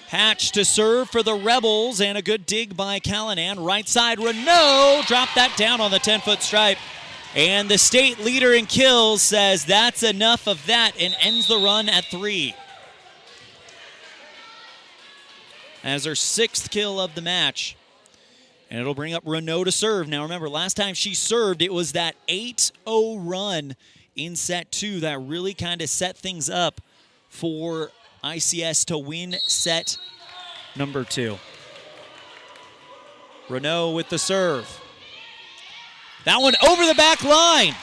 Hatch to serve for the Rebels, and a good dig by Callanan. Right side, Renault dropped that down on the 10-foot stripe. And the state leader in kills says that's enough of that and ends the run at 3. As her 6th kill of the match. And it'll bring up Renault to serve. Now remember, last time she served, it was that 8-0 run in set 2 that really kind of set things up for ICS to win set number 2. Renault with the serve. That one over the back line.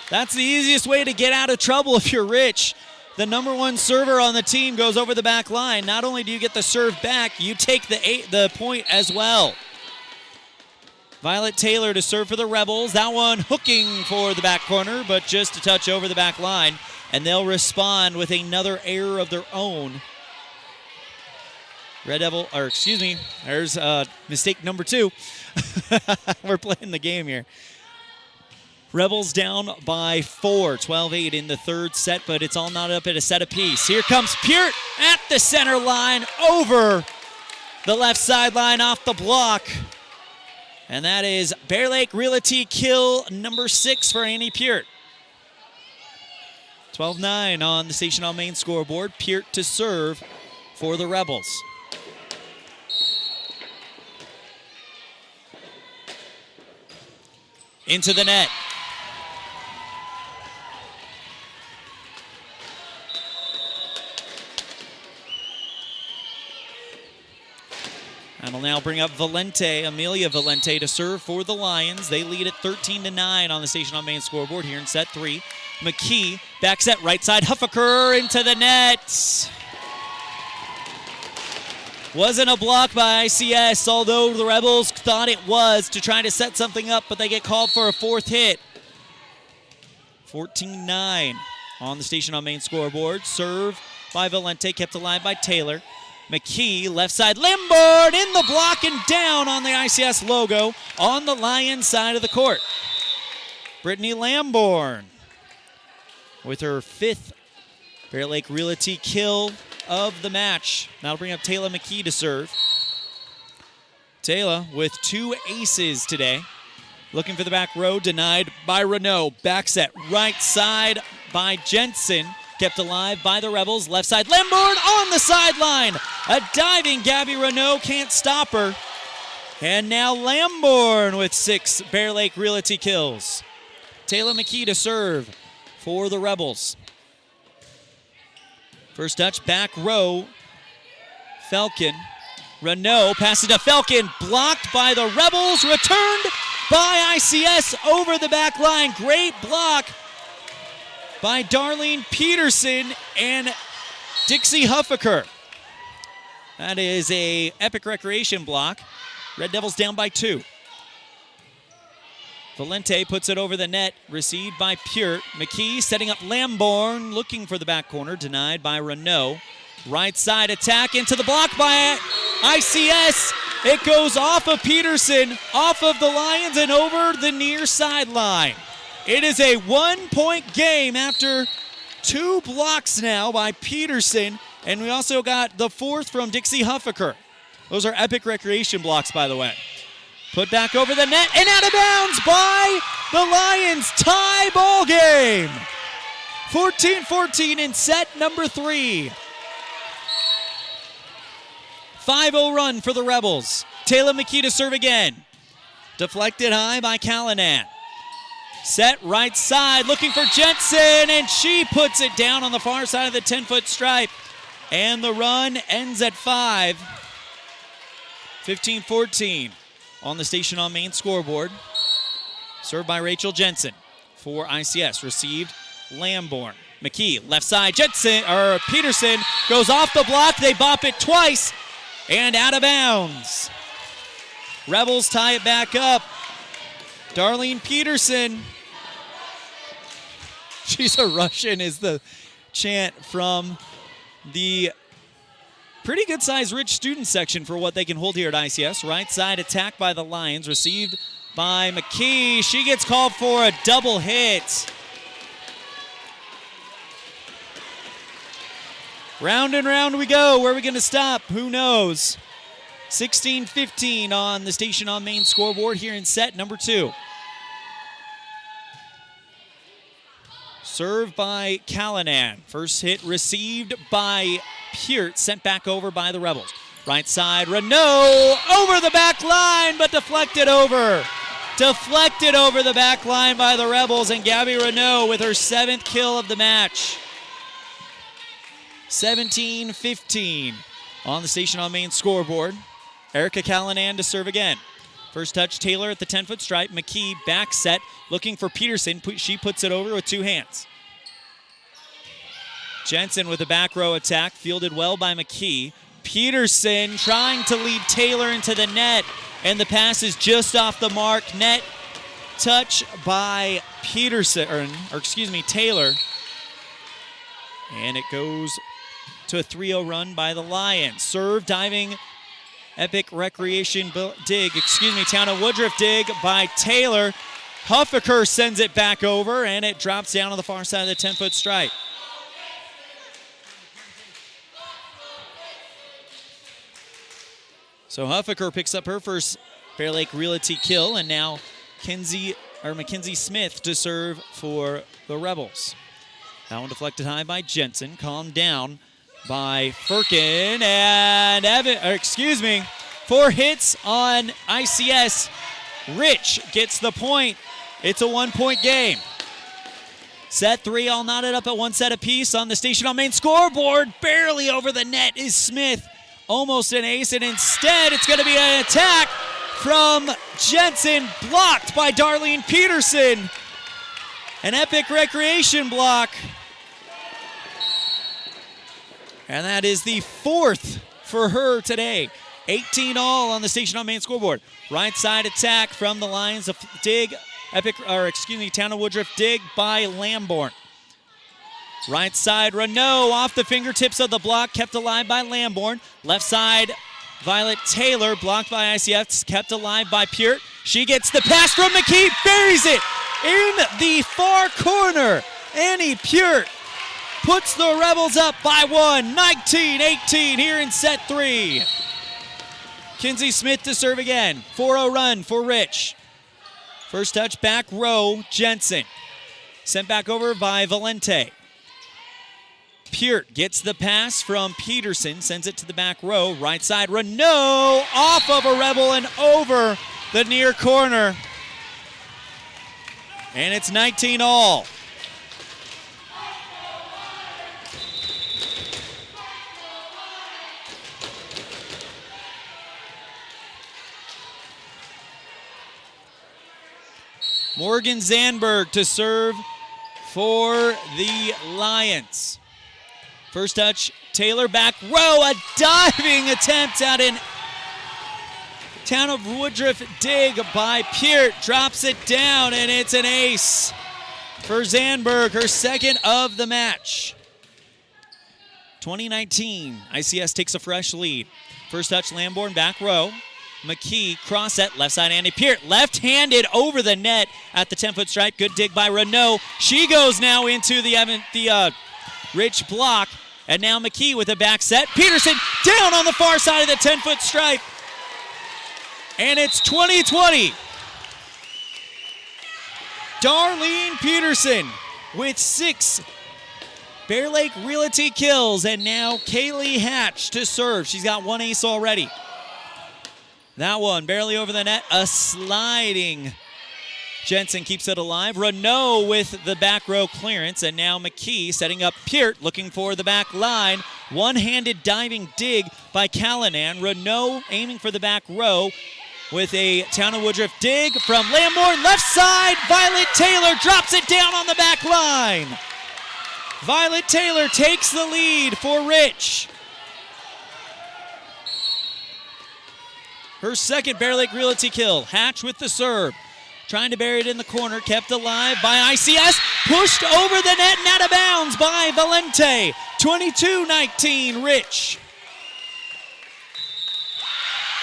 That's the easiest way to get out of trouble if you're Rich. The number 1 server on the team goes over the back line. Not only do you get the serve back, you take the point as well. Violet Taylor to serve for the Rebels. That one hooking for the back corner, but just a touch over the back line. And they'll respond with another error of their own. There's mistake number 2. We're playing the game here. Rebels down by 4, 12-8 in the 3rd set, but it's all not up at a set apiece. Here comes Peart at the center line, over the left sideline off the block. And that is Bear Lake Realty kill number 6 for Annie Peart. 12-9 on the Station on Main scoreboard. Peart to serve for the Rebels. Into the net. That'll now bring up Amelia Valente to serve for the Lions. They lead at 13-9 on the Station on Main scoreboard here in set 3. McKee, back set, right side, Huffaker into the net. Wasn't a block by ICS, although the Rebels thought it was to try to set something up, but they get called for a 4th hit. 14-9. On the station on main scoreboard, serve by Valente, kept alive by Taylor. McKee, left side, Limborn in the block and down on the ICS logo on the Lions side of the court. Brittany Lamborn with her 5th Bear Lake Realty kill of the match. That'll bring up Taylor McKee to serve. Taylor with 2 aces today. Looking for the back row, denied by Renault. Back set, right side by Jensen. Kept alive by the Rebels. Left side, Lamborn on the sideline. A diving Gabby Renault can't stop her. And now Lamborn with 6 Bear Lake Realty kills. Taylor McKee to serve for the Rebels. First touch, back row. Falcon. Renault passes to Falcon. Blocked by the Rebels. Returned by ICS over the back line. Great block by Darlene Peterson and Dixie Huffaker. That is a epic recreation block. Red Devils down by 2. Valente puts it over the net, received by Pure. McKee setting up Lamborn, looking for the back corner, denied by Renault. Right side attack into the block by ICS. It goes off of Peterson, off of the Lions, and over the near sideline. It is a 1-point game after 2 blocks now by Peterson, and we also got the 4th from Dixie Huffaker. Those are epic recreation blocks, by the way. Put back over the net and out of bounds by the Lions. Tie ball game. 14-14 in set number 3. 5-0 run for the Rebels. Taylor McKee to serve again. Deflected high by Callanan. Set right side, looking for Jensen, and she puts it down on the far side of the 10-foot stripe. And the run ends at 5. 15-14 on the station on main scoreboard. Served by Rachel Jensen for ICS. Received Lamborn. McKee, left side, Peterson goes off the block. They bop it twice and out of bounds. Rebels tie it back up. Darlene Peterson. She's a Russian is the chant from the pretty good-sized rich student section for what they can hold here at ICS. Right side attack by the Lions, received by McKee. She gets called for a double hit. Round and round we go. Where are we going to stop? Who knows? 16-15 on the station on main scoreboard here in set number 2. Served by Callanan. First hit received by Peart, sent back over by the Rebels. Right side, Renault over the back line, but deflected over. Deflected over the back line by the Rebels, and Gabby Renault with her 7th kill of the match. 17-15 on the station on main scoreboard. Erica Callanan to serve again. First touch, Taylor at the 10-foot stripe. McKee back set, looking for Peterson. She puts it over with 2 hands. Jensen with a back row attack, fielded well by McKee. Peterson trying to lead Taylor into the net, and the pass is just off the mark. Net touch by Taylor. And it goes to a 3-0 run by the Lions. Serve, diving, epic recreation town of Woodruff dig by Taylor. Huffaker sends it back over, and it drops down on the far side of the 10-foot stripe. So Huffaker picks up her first Bear Lake Realty kill, and now Mackenzie Smith to serve for the Rebels. That one deflected high by Jensen, calmed down by Firkin, and 4 hits on ICS. Rich gets the point. It's a 1-point game. Set 3 all knotted up at 1 set apiece on the station on main scoreboard. Barely over the net is Smith. Almost an ace, and instead it's going to be an attack from Jensen, blocked by Darlene Peterson. An epic recreation block. And that is the 4th for her today. 18 all on the station on main scoreboard. Right side attack from the Lions of dig, town of Woodruff dig by Lamborn. Right side, Renault off the fingertips of the block, kept alive by Lamborn. Left side, Violet Taylor, blocked by ICS, kept alive by Peart. She gets the pass from McKee, buries it in the far corner. Annie Peart puts the Rebels up by 1, 19-18 here in set 3. Kinsey Smith to serve again. 4-0 run for Rich. First touch back row, Jensen. Sent back over by Valente. Peart gets the pass from Peterson, sends it to the back row. Right side, Renault off of a Rebel and over the near corner. And it's 19-all. Morgan Zandberg to serve for the Lions. First touch, Taylor back row, a diving attempt at an Town of Woodruff dig by Peart. Drops it down, and it's an ace for Zandberg, her second of the match. 2019, ICS takes a fresh lead. First touch, Lamborn back row. McKee, cross set, left side, Annie Peart, left-handed over the net at the 10-foot stripe. Good dig by Renault. She goes now into the Rich block, and now McKee with a back set. Peterson down on the far side of the 10-foot stripe, and it's 20-20. Darlene Peterson with 6 Bear Lake Realty kills, and now Kaylee Hatch to serve. She's got 1 ace already. That one barely over the net, a sliding. Jensen keeps it alive. Renault with the back row clearance, and now McKee setting up Peart, looking for the back line. One-handed diving dig by Callanan. Renault aiming for the back row with a Town of Woodruff dig from Lamborn. Left side, Violet Taylor drops it down on the back line. Violet Taylor takes the lead for Rich. Her second Bear Lake Realty kill. Hatch with the serve. Trying to bury it in the corner. Kept alive by ICS. Pushed over the net and out of bounds by Valente. 22-19 Rich.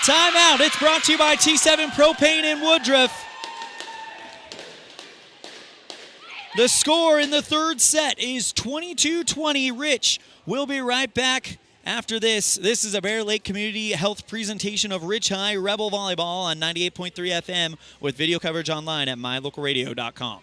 Timeout. It's brought to you by T7 Propane in Woodruff. The score in the third set is 22-20 Rich. We'll be right back. After this is a Bear Lake Community Health presentation of Rich High Rebel Volleyball on 98.3 FM with video coverage online at mylocalradio.com.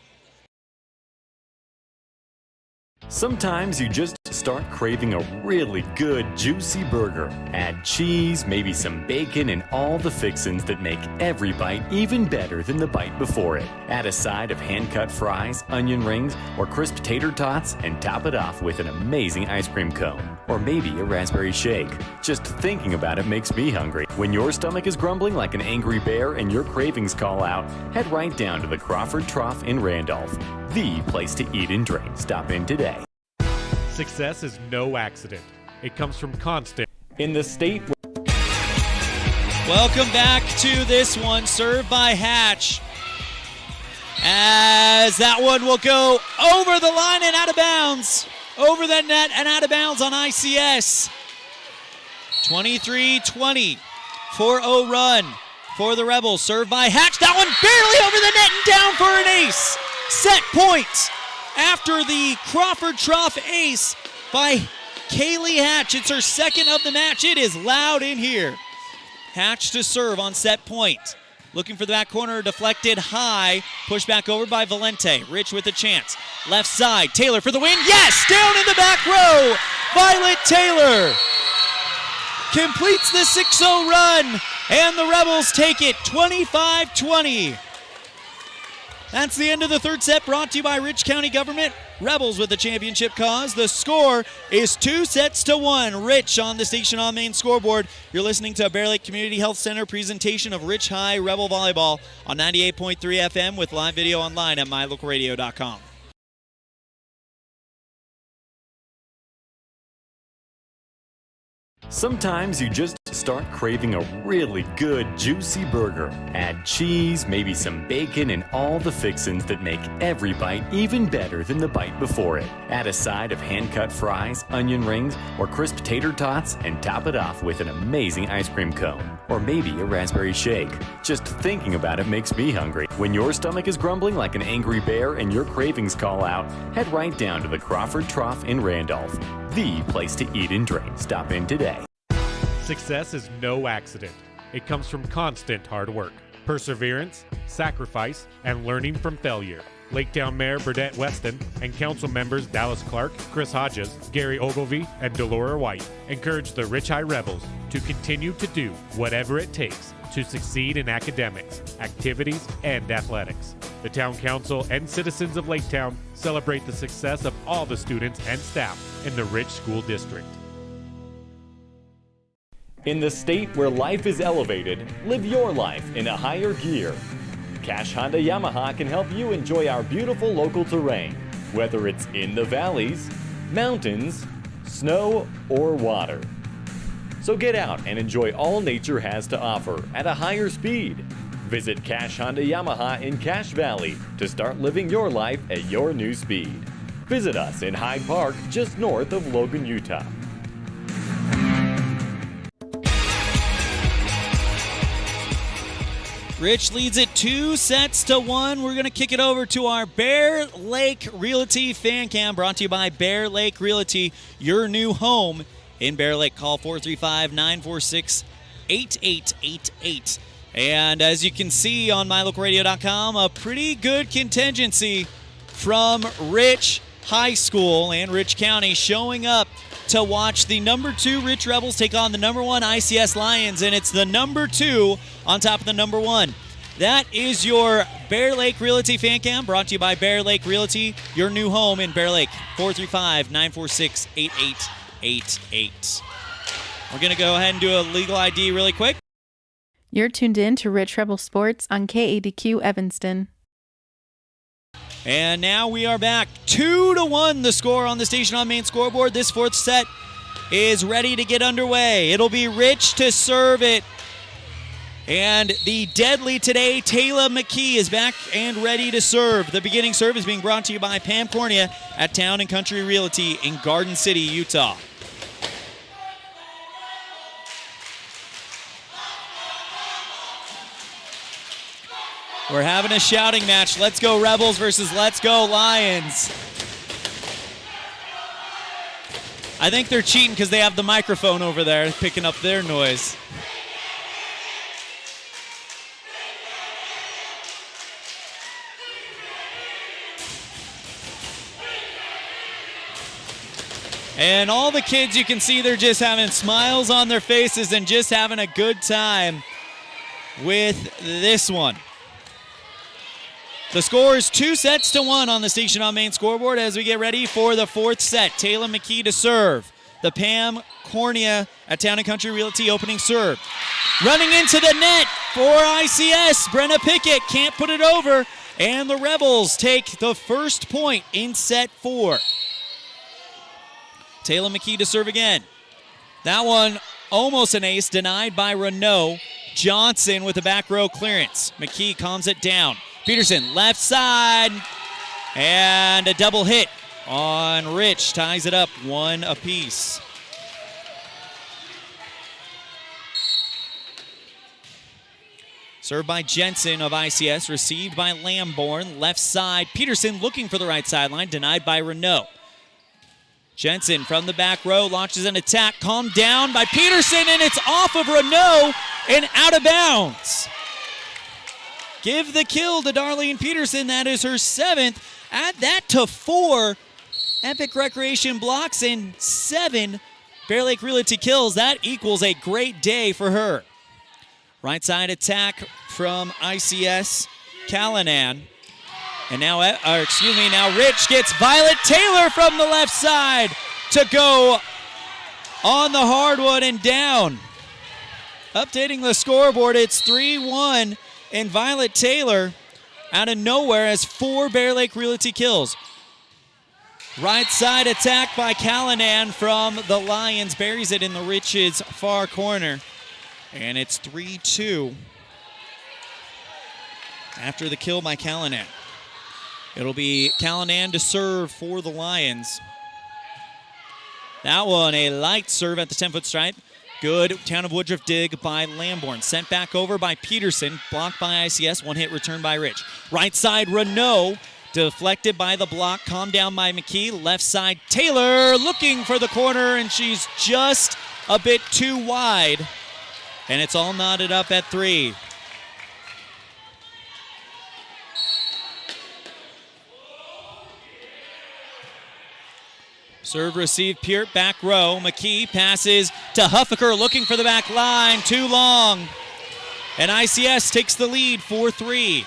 Sometimes you just start craving a really good, juicy burger. Add cheese, maybe some bacon, and all the fixins that make every bite even better than the bite before it. Add a side of hand-cut fries, onion rings, or crisp tater tots, and top it off with an amazing ice cream cone. Or maybe a raspberry shake. Just thinking about it makes me hungry. When your stomach is grumbling like an angry bear and your cravings call out, head right down to the Crawford Trough in Randolph. The place to eat and drink. Stop in today. Success is no accident. It comes from constant. In the state. Welcome back to this one, served by Hatch. As that one will go over the line and out of bounds. Over the net and out of bounds on ICS. 23-20. 4-0 run for the Rebels. Served by Hatch. That one barely over the net and down for an ace. Set point after the Crawford Trough ace by Kaylee Hatch. It's her second of the match. It is loud in here. Hatch to serve on set point. Looking for the back corner, deflected high. Pushed back over by Valente. Rich with a chance. Left side, Taylor for the win. Yes, down in the back row. Violet Taylor completes the 6-0 run, and the Rebels take it 25-20. That's the end of the third set, brought to you by Rich County Government. Rebels with the championship cause. The score is 2-1. Rich on the station on main scoreboard. You're listening to a Bear Lake Community Health Center presentation of Rich High Rebel Volleyball on 98.3 FM with live video online at mylocalradio.com. Sometimes you just start start craving a really good, juicy burger. Add cheese, maybe some bacon, and all the fixins that make every bite even better than the bite before it. Add a side of hand-cut fries, onion rings, or crisp tater tots, and top it off with an amazing ice cream cone. Or maybe a raspberry shake. Just thinking about it makes me hungry. When your stomach is grumbling like an angry bear and your cravings call out, head right down to the Crawford Trough in Randolph. The place to eat and drink. Stop in today. Success is no accident. It comes from constant hard work, perseverance, sacrifice, and learning from failure. Laketown Mayor Burdette Weston and council members Dallas Clark, Chris Hodges, Gary Ogilvie, and Delora White encourage the Rich High Rebels to continue to do whatever it takes to succeed in academics, activities, and athletics. The town council and citizens of Laketown celebrate the success of all the students and staff in the Rich School District. In the state where life is elevated, live your life in a higher gear. Cash Honda Yamaha can help you enjoy our beautiful local terrain, whether it's in the valleys, mountains, snow, or water. So get out and enjoy all nature has to offer at a higher speed. Visit Cash Honda Yamaha in Cache Valley to start living your life at your new speed. Visit us in Hyde Park, just north of Logan, Utah. Rich leads it 2-1. We're going to kick it over to our Bear Lake Realty fan cam, brought to you by Bear Lake Realty, your new home in Bear Lake. Call 435-946-8888. And as you can see on mylocalradio.com, a pretty good contingency from Rich High School and Rich County showing up to watch the number 2 Rich Rebels take on the number 1 ICS Lions, and it's the number 2 on top of the number 1. That is your Bear Lake Realty fan cam, brought to you by Bear Lake Realty, your new home in Bear Lake. 435-946-8888. We're going to go ahead and do a legal ID really quick. You're tuned in to Rich Rebel Sports on KADQ Evanston. And now we are back. 2-1 the score on the Station on Main scoreboard. This fourth set is ready to get underway. It'll be Rich to serve it. And the deadly today, Taylor McKee, is back and ready to serve. The beginning serve is being brought to you by Pam Cornea at Town & Country Realty in Garden City, Utah. We're having a shouting match. Let's go Rebels versus Let's go Lions. I think they're cheating because they have the microphone over there picking up their noise. And all the kids, you can see they're just having smiles on their faces and just having a good time with this one. The score is 2-1 on the Station on Main scoreboard as we get ready for the fourth set. Taylor McKee to serve. The Pam Cornea at Town & Country Realty opening serve. Running into the net for ICS. Brenna Pickett can't put it over. And the Rebels take the first point in set 4. Taylor McKee to serve again. That one almost an ace, denied by Renault. Johnson with a back row clearance. McKee calms it down. Peterson, left side, and a double hit on Rich. Ties it up 1 apiece. Served by Jensen of ICS, received by Lamborn. Left side, Peterson looking for the right sideline, denied by Renault. Jensen from the back row launches an attack, calmed down by Peterson, and it's off of Renault and out of bounds. Give the kill to Darlene Peterson. That is her 7th. Add that to 4 Epic Recreation blocks and 7 Bear Lake Realty kills. That equals a great day for her. Right side attack from ICS, Callanan. And now, now Rich gets Violet Taylor from the left side to go on the hardwood and down. Updating the scoreboard, it's 3-1. And Violet Taylor, out of nowhere, has 4 Bear Lake Realty kills. Right side attack by Callanan from the Lions. Buries it in the Rich's far corner. And it's 3-2 after the kill by Callanan. It'll be Callanan to serve for the Lions. That one, a light serve at the 10-foot stripe. Good Town of Woodruff dig by Lamborn. Sent back over by Peterson. Blocked by ICS. One hit return by Rich. Right side, Renault. Deflected by the block. Calmed down by McKee. Left side, Taylor looking for the corner, and she's just a bit too wide. And it's all knotted up at 3. Serve, receive, Peart, back row. McKee passes to Huffaker, looking for the back line. Too long. And ICS takes the lead 4-3.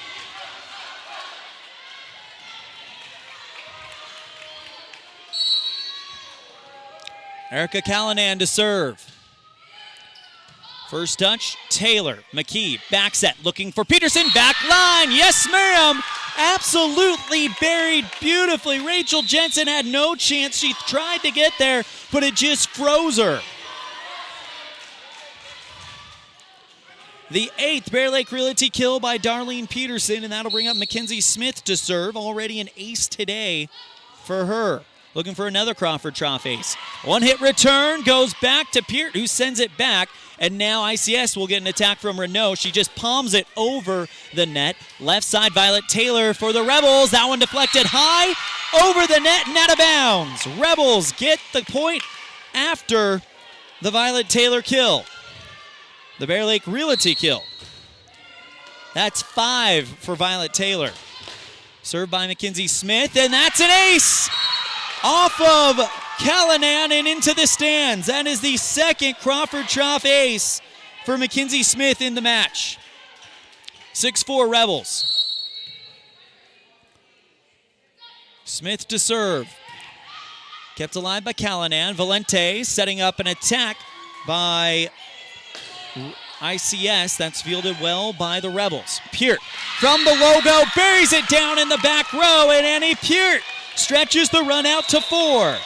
Erica Callanan to serve. First touch, Taylor. McKee, back set, looking for Peterson, back line. Yes, ma'am. Absolutely buried beautifully. Rachel Jensen had no chance. She tried to get there, but it just froze her. The 8th Bear Lake Realty kill by Darlene Peterson, and that'll bring up Mackenzie Smith to serve. Already an ace today for her. Looking for another Crawford Trough ace. One hit return goes back to Peart, who sends it back. And now ICS will get an attack from Renault. She just palms it over the net. Left side, Violet Taylor for the Rebels. That one deflected high, over the net and out of bounds. Rebels get the point after the Violet Taylor kill. The Bear Lake Realty kill. That's 5 for Violet Taylor. Served by Mackenzie Smith, and that's an ace! Off of Callanan and into the stands. That is the second Crawford Trough ace for Mackenzie Smith in the match. 6-4 Rebels. Smith to serve. Kept alive by Callanan. Valente setting up an attack by ICS. That's fielded well by the Rebels. Peart from the logo buries it down in the back row, and Annie Peart stretches the run out to 4.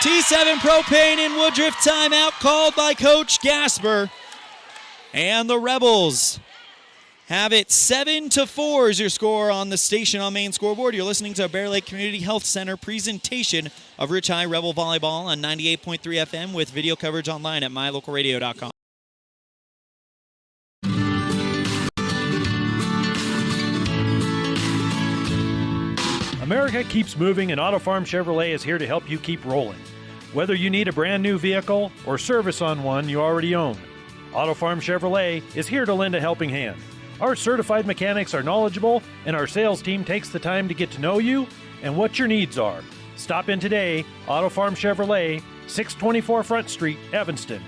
T7 Propane in Woodruff timeout called by Coach Gasper. And the Rebels have it 7-4 is your score on the station on main scoreboard. You're listening to a Bear Lake Community Health Center presentation of Rich High Rebel Volleyball on 98.3 FM with video coverage online at mylocalradio.com. America keeps moving, and Auto Farm Chevrolet is here to help you keep rolling. Whether you need a brand new vehicle or service on one you already own, Auto Farm Chevrolet is here to lend a helping hand. Our certified mechanics are knowledgeable, and our sales team takes the time to get to know you and what your needs are. Stop in today, Auto Farm Chevrolet, 624 Front Street, Evanston.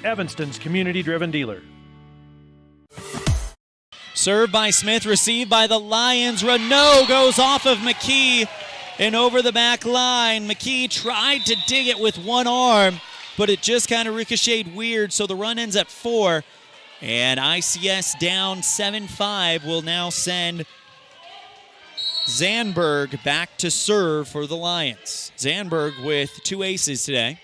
Evanston's community-driven dealer. Served by Smith, received by the Lions. Renault goes off of McKee and over the back line. McKee tried to dig it with one arm, but it just kind of ricocheted weird, so the run ends at 4. And ICS down 7-5 will now send Zandberg back to serve for the Lions. Zandberg with 2 aces today.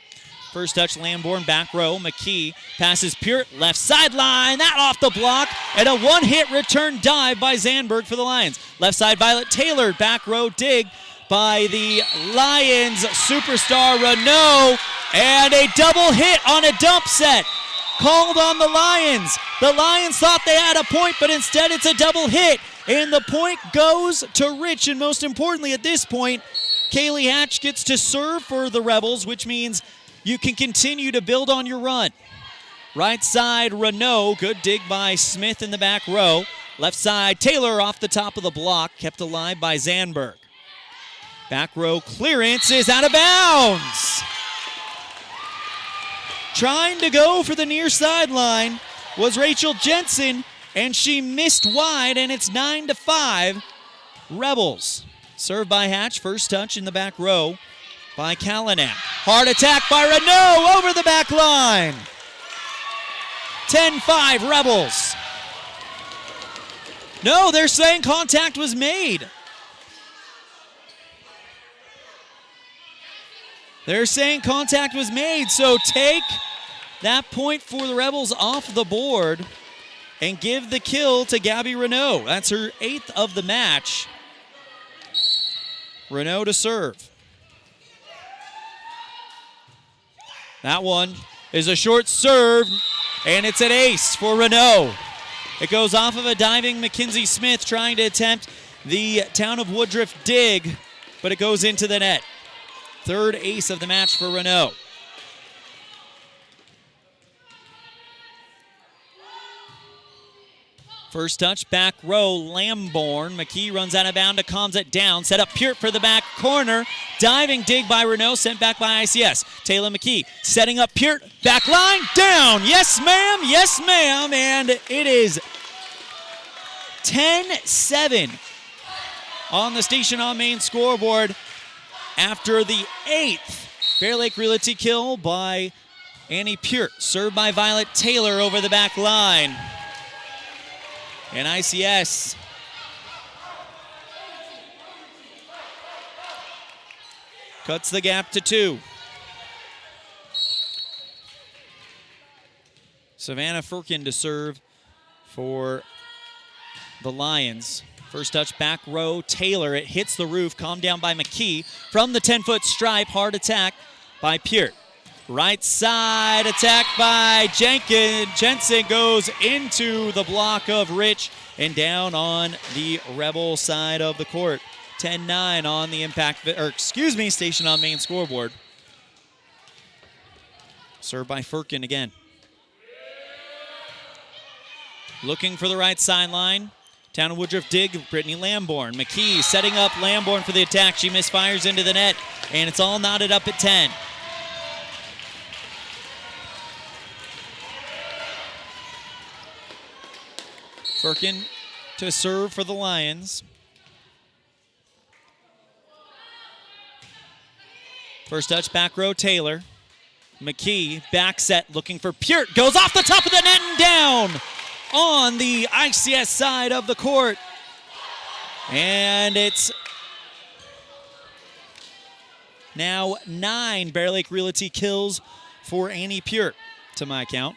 First touch, Lamborn, back row. McKee passes Peart, left sideline. That off the block. And a one-hit return dive by Zandberg for the Lions. Left side, Violet Taylor, back row dig by the Lions superstar Renault. And a double hit on a dump set. Called on the Lions. The Lions thought they had a point, but instead it's a double hit. And the point goes to Rich. And most importantly at this point, Kaylee Hatch gets to serve for the Rebels, which means you can continue to build on your run. Right side, Renault. Good dig by Smith in the back row. Left side, Taylor off the top of the block. Kept alive by Zandberg. Back row clearance is out of bounds. Trying to go for the near sideline was Rachel Jensen, and she missed wide, and it's 9-5 Rebels. Served by Hatch. First touch in the back row by Callanan. Hard attack by Renault over the back line. 10-5 Rebels. No, they're saying contact was made. They're saying contact was made, so take that point for the Rebels off the board and give the kill to Gabby Renault. That's her 8th of the match. Renault to serve. That one is a short serve, and it's an ace for Renault. It goes off of a diving Mackenzie Smith trying to attempt the Town of Woodruff dig, but it goes into the net. 3rd ace of the match for Renault. First touch, back row, Lamborn. McKee runs out of bounds, calms it down. Set up Peart for the back corner. Diving dig by Renault, sent back by ICS. Taylor McKee setting up Peart. Back line, down. Yes, ma'am. Yes, ma'am. And it is 10-7 on the Station on Main scoreboard after the 8th Bear Lake Realty kill by Annie Peart. Served by Violet Taylor over the back line. And ICS cuts the gap to 2. Savannah Firkin to serve for the Lions. First touch, back row, Taylor. It hits the roof, calmed down by McKee. From the 10-foot stripe, hard attack by Peart. Right side attack by Jenkins. Jensen goes into the block of Rich and down on the Rebel side of the court. 10-9 on the Station on Main scoreboard. Served by Firkin again. Looking for the right sideline. Town of Woodruff dig, Brittany Lamborn. McKee setting up Lamborn for the attack. She misfires into the net, and it's all knotted up at 10. Firkin to serve for the Lions. First touch, back row, Taylor. McKee, back set, looking for Peart. Goes off the top of the net and down on the ICS side of the court. And it's now 9 Bear Lake Realty kills for Annie Peart, to my count.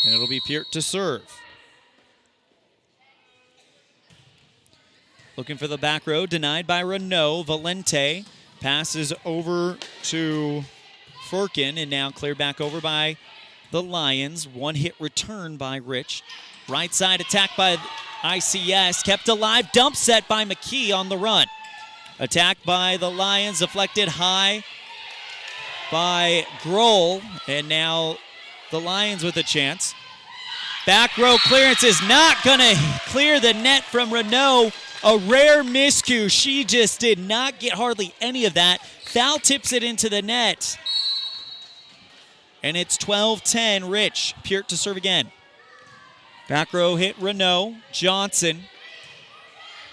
And it'll be Peart to serve. Looking for the back row, denied by Renault. Valente passes over to Firkin, and now cleared back over by the Lions. One hit return by Rich. Right side attack by ICS, kept alive. Dump set by McKee on the run. Attack by the Lions, deflected high by Grohl, and now the Lions with a chance. Back row clearance is not going to clear the net from Renault. A rare miscue. She just did not get hardly any of that. Foul tips it into the net. And it's 12-10. Rich. Peart to serve again. Back row hit Renault. Johnson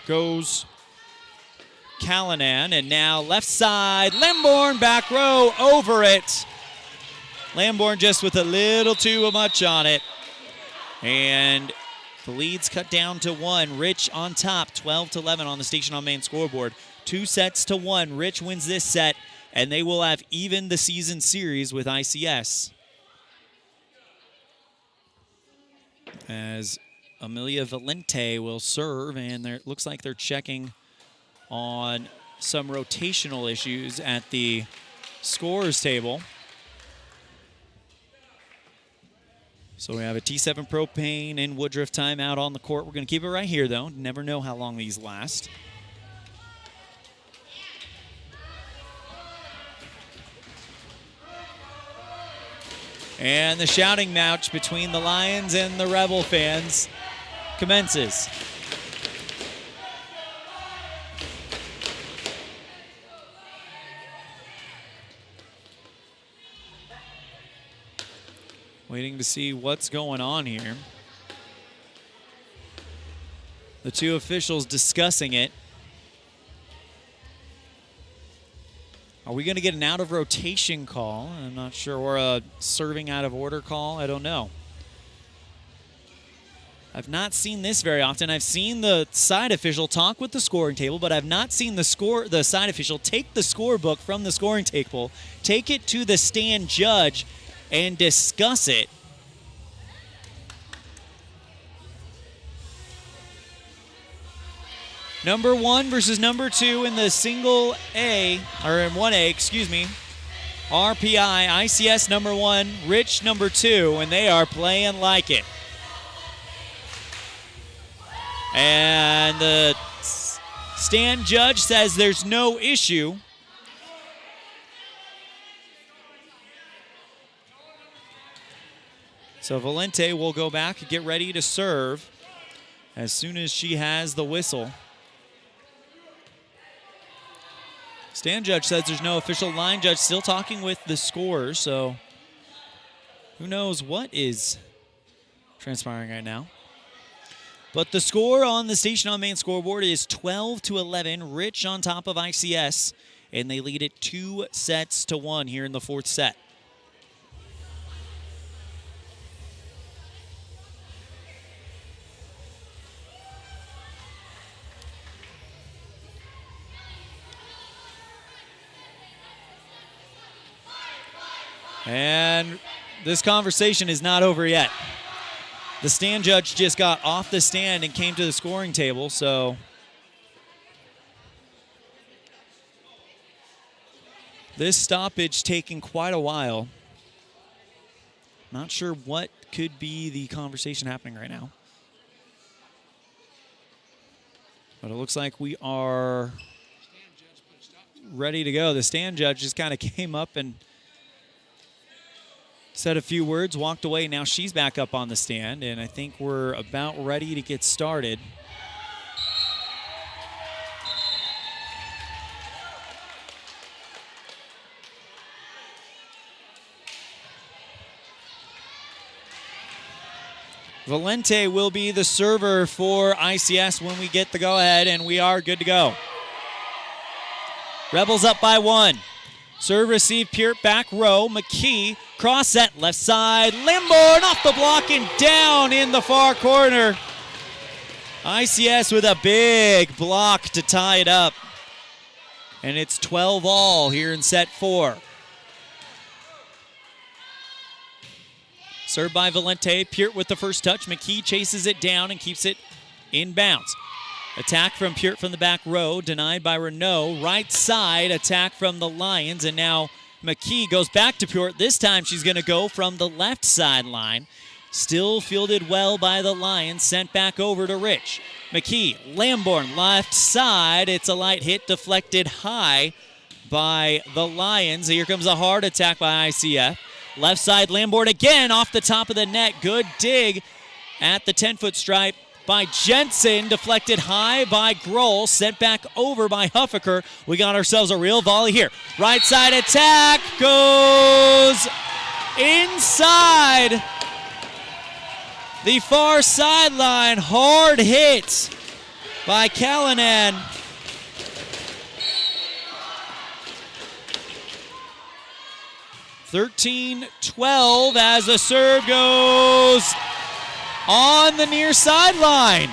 goes Callanan. And now left side. Lamborn back row over it. Lamborn just with a little too much on it. And the lead's cut down to 1. Rich on top, 12-11 on the Station on Main scoreboard. 2-1. Rich wins this set, and they will have even the season series with ICS. As Amelia Valente will serve, and it looks like they're checking on some rotational issues at the scorers table. So we have a T7 Propane and Woodruff timeout on the court. We're going to keep it right here, though. Never know how long these last. And the shouting match between the Lions and the Rebel fans commences. Waiting to see what's going on here. The two officials discussing it. Are we going to get an out of rotation call? I'm not sure. Or a serving out of order call? I don't know. I've not seen this very often. I've seen the side official talk with the scoring table, but I've not seen the side official take the scorebook from the scoring table, take it to the stand judge, and discuss it. Number 1 versus number 2 in the single A, or in 1A, excuse me. RPI, ICS number 1, Rich number 2, and they are playing like it. And the stand judge says there's no issue. So Valente will go back and get ready to serve as soon as she has the whistle. Stand judge says there's no official. Line judge still talking with the scorers, so who knows what is transpiring right now. But the score on the Station on Main scoreboard is 12-11. Rich on top of ICS, and they lead it 2-1 here in the fourth set. And this conversation is not over yet. The stand judge just got off the stand and came to the scoring table, so this stoppage taking quite a while. Not sure what could be the conversation happening right now. But it looks like we are ready to go. The stand judge just kind of came up and said a few words, walked away. Now she's back up on the stand, and I think we're about ready to get started. Valente will be the server for ICS when we get the go-ahead, and we are good to go. Rebels up by 1. Serve, receive, Peart, back row. McKee, cross set, left side. Limborn off the block and down in the far corner. ICS with a big block to tie it up. And it's 12-all here in set 4. Served by Valente. Peart with the first touch. McKee chases it down and keeps it in bounds. Attack from Peart from the back row, denied by Renault. Right side attack from the Lions, and now McKee goes back to Peart. This time she's going to go from the left sideline. Still fielded well by the Lions, sent back over to Rich. McKee, Lamborn, left side. It's a light hit, deflected high by the Lions. Here comes a hard attack by ICF. Left side, Lamborn again off the top of the net. Good dig at the 10-foot stripe by Jensen, deflected high by Grohl, sent back over by Huffaker. We got ourselves a real volley here. Right side attack goes inside the far sideline. Hard hit by Callanan. (13-12) as the serve goes on the near sideline.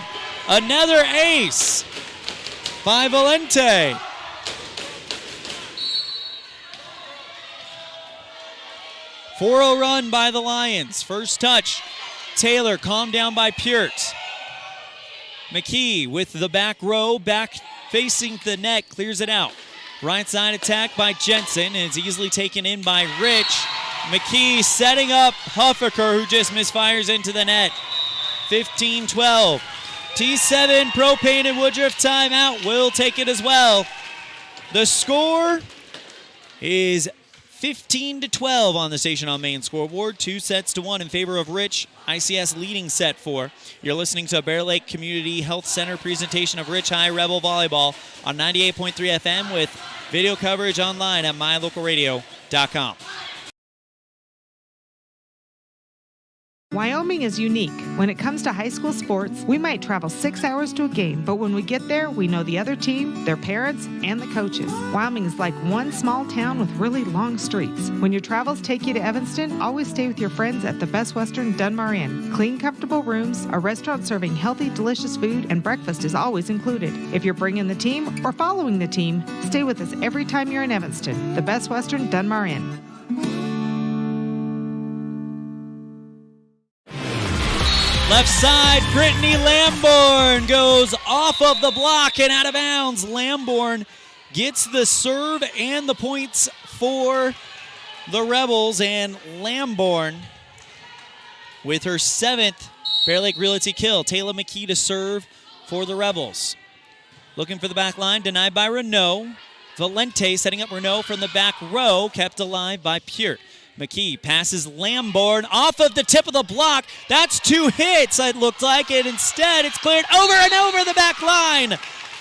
Another ace by Valente. (4-0) run by the Lions. First touch, Taylor calmed down by Peart. McKee with the back row, back facing the net, clears it out. Right side attack by Jensen, and it's easily taken in by Rich. McKee setting up Huffaker, who just misfires into the net. 15-12. T7 Propane and Woodruff timeout will take it as well. The score is 15-12 on the Station on Main scoreboard. 2-1 in favor of Rich. ICS leading set 4. You're listening to a Bear Lake Community Health Center presentation of Rich High Rebel Volleyball on 98.3 FM with video coverage online at mylocalradio.com. Wyoming is unique. When it comes to high school sports, we might travel 6 hours to a game, but when we get there, we know the other team, their parents, and the coaches. Wyoming is like one small town with really long streets. When your travels take you to Evanston, always stay with your friends at the Best Western Dunmar Inn. Clean, comfortable rooms, a restaurant serving healthy, delicious food, and breakfast is always included. If you're bringing the team or following the team, stay with us. with us every time you're in Evanston, the Best Western Dunmar Inn. Left side, Brittany Lamborn goes off of the block and out of bounds. Lamborn gets the serve and the points for the Rebels, and Lamborn with her 7th Bear Lake Realty kill. Taylor McKee to serve for the Rebels. Looking for the back line, denied by Renault. Valente setting up Renault from the back row, kept alive by Peart. McKee passes Lamborn off of the tip of the block. That's 2 hits, it looked like, and instead it's cleared over and over the back line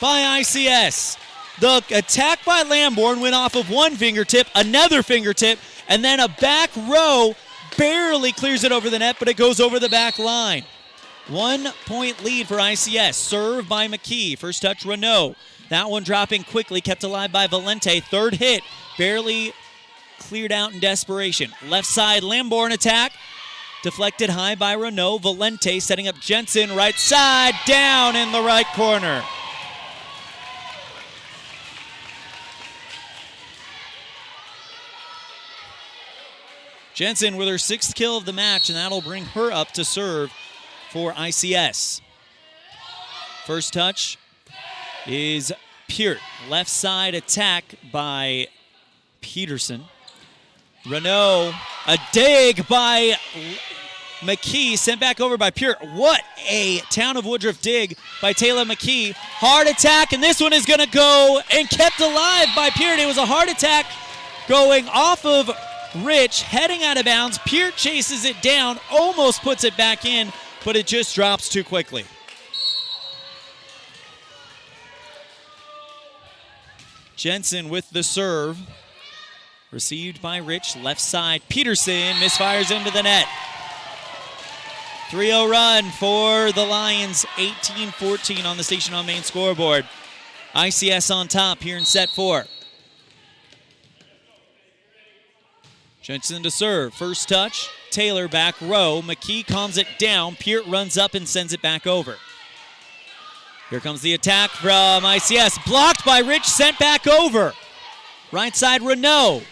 by ICS. The attack by Lamborn went off of one fingertip, another fingertip, and then a back row barely clears it over the net, but it goes over the back line. 1 point lead for ICS. Serve by McKee. First touch, Renault. That one dropping quickly, kept alive by Valente. Third hit, barely cleared out in desperation. Left side, Lamborn attack. Deflected high by Renault. Valente setting up Jensen. Right side, down in the right corner. Jensen with her 6th kill of the match, and that'll bring her up to serve for ICS. First touch is Peart. Left side attack by Peterson. Renault, a dig by McKee, sent back over by Peart. What a Town of Woodruff dig by Taylor McKee. Hard attack, and this one is going to go and kept alive by Peart. It was a hard attack going off of Rich, heading out of bounds. Peart chases it down, almost puts it back in, but it just drops too quickly. Jensen with the serve. Received by Rich, left side. Peterson misfires into the net. 3-0 run for the Lions, 18-14 on the Station on Main scoreboard. ICS on top here in set 4. Jensen to serve. First touch, Taylor back row. McKee calms it down. Peart runs up and sends it back over. Here comes the attack from ICS. Blocked by Rich, sent back over. Right side, Renault.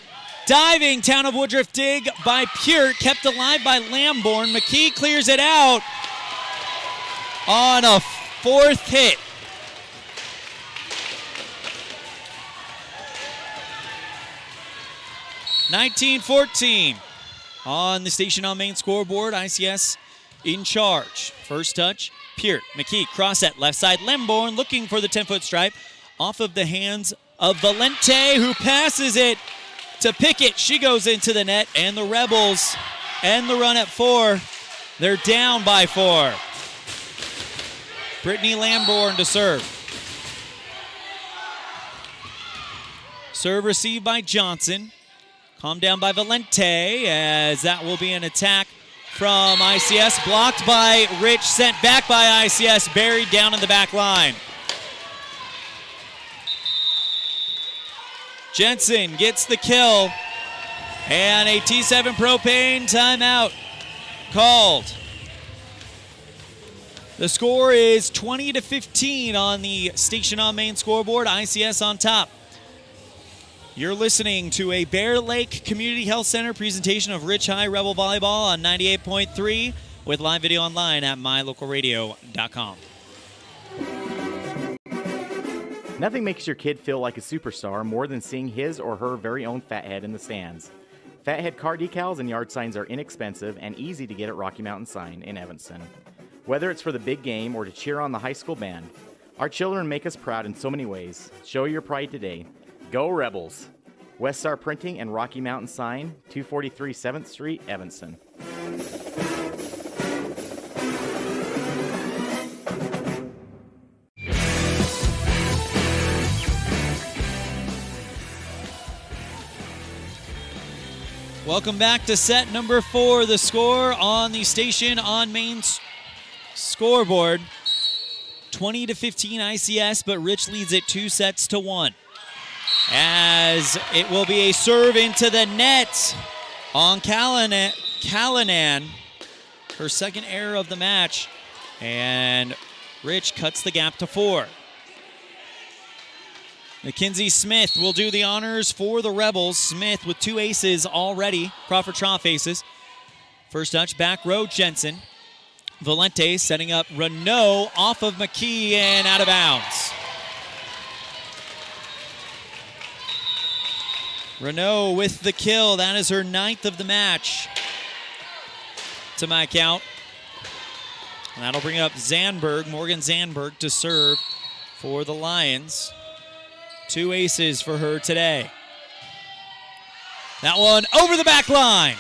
Diving Town of Woodruff dig by Peart, kept alive by Lamborn. McKee clears it out on a 4th hit. (19-14) on the Station on Main scoreboard. ICS in charge. First touch, Peart. McKee cross set left side. Lamborn looking for the 10-foot stripe off of the hands of Valente, who passes it to Pickett. She goes into the net, and the Rebels end the run at 4. They're down by 4. Brittany Lamborn to serve. Serve received by Johnson. Calmed down by Valente, as that will be an attack from ICS. Blocked by Rich, sent back by ICS, buried down in the back line. Jensen gets the kill, and a T7 Propane timeout called. The score is 20-15 on the Station on Main scoreboard. ICS on top. You're listening to a Bear Lake Community Health Center presentation of Rich High Rebel Volleyball on 98.3 with live video online at mylocalradio.com. Nothing makes your kid feel like a superstar more than seeing his or her very own Fathead in the stands. Fathead car decals and yard signs are inexpensive and easy to get at Rocky Mountain Sign in Evanston. Whether it's for the big game or to cheer on the high school band, our children make us proud in so many ways. Show your pride today. Go Rebels! West Star Printing and Rocky Mountain Sign, 243 7th Street, Evanston. Welcome back to set number 4. The score on the Station on Main scoreboard, 20-15 ICS, but Rich leads it 2-1. As it will be a serve into the net on Callanan, her second error of the match, and Rich cuts the gap to 4. Mackenzie Smith will do the honors for the Rebels. Smith with 2 aces already, Crawford Trough aces. First touch, back row, Jensen. Valente setting up Renault off of McKee and out of bounds. Renault with the kill. That is her 9th of the match to my count. And that'll bring up Morgan Zandberg to serve for the Lions. 2 aces for her today. That one over the back line.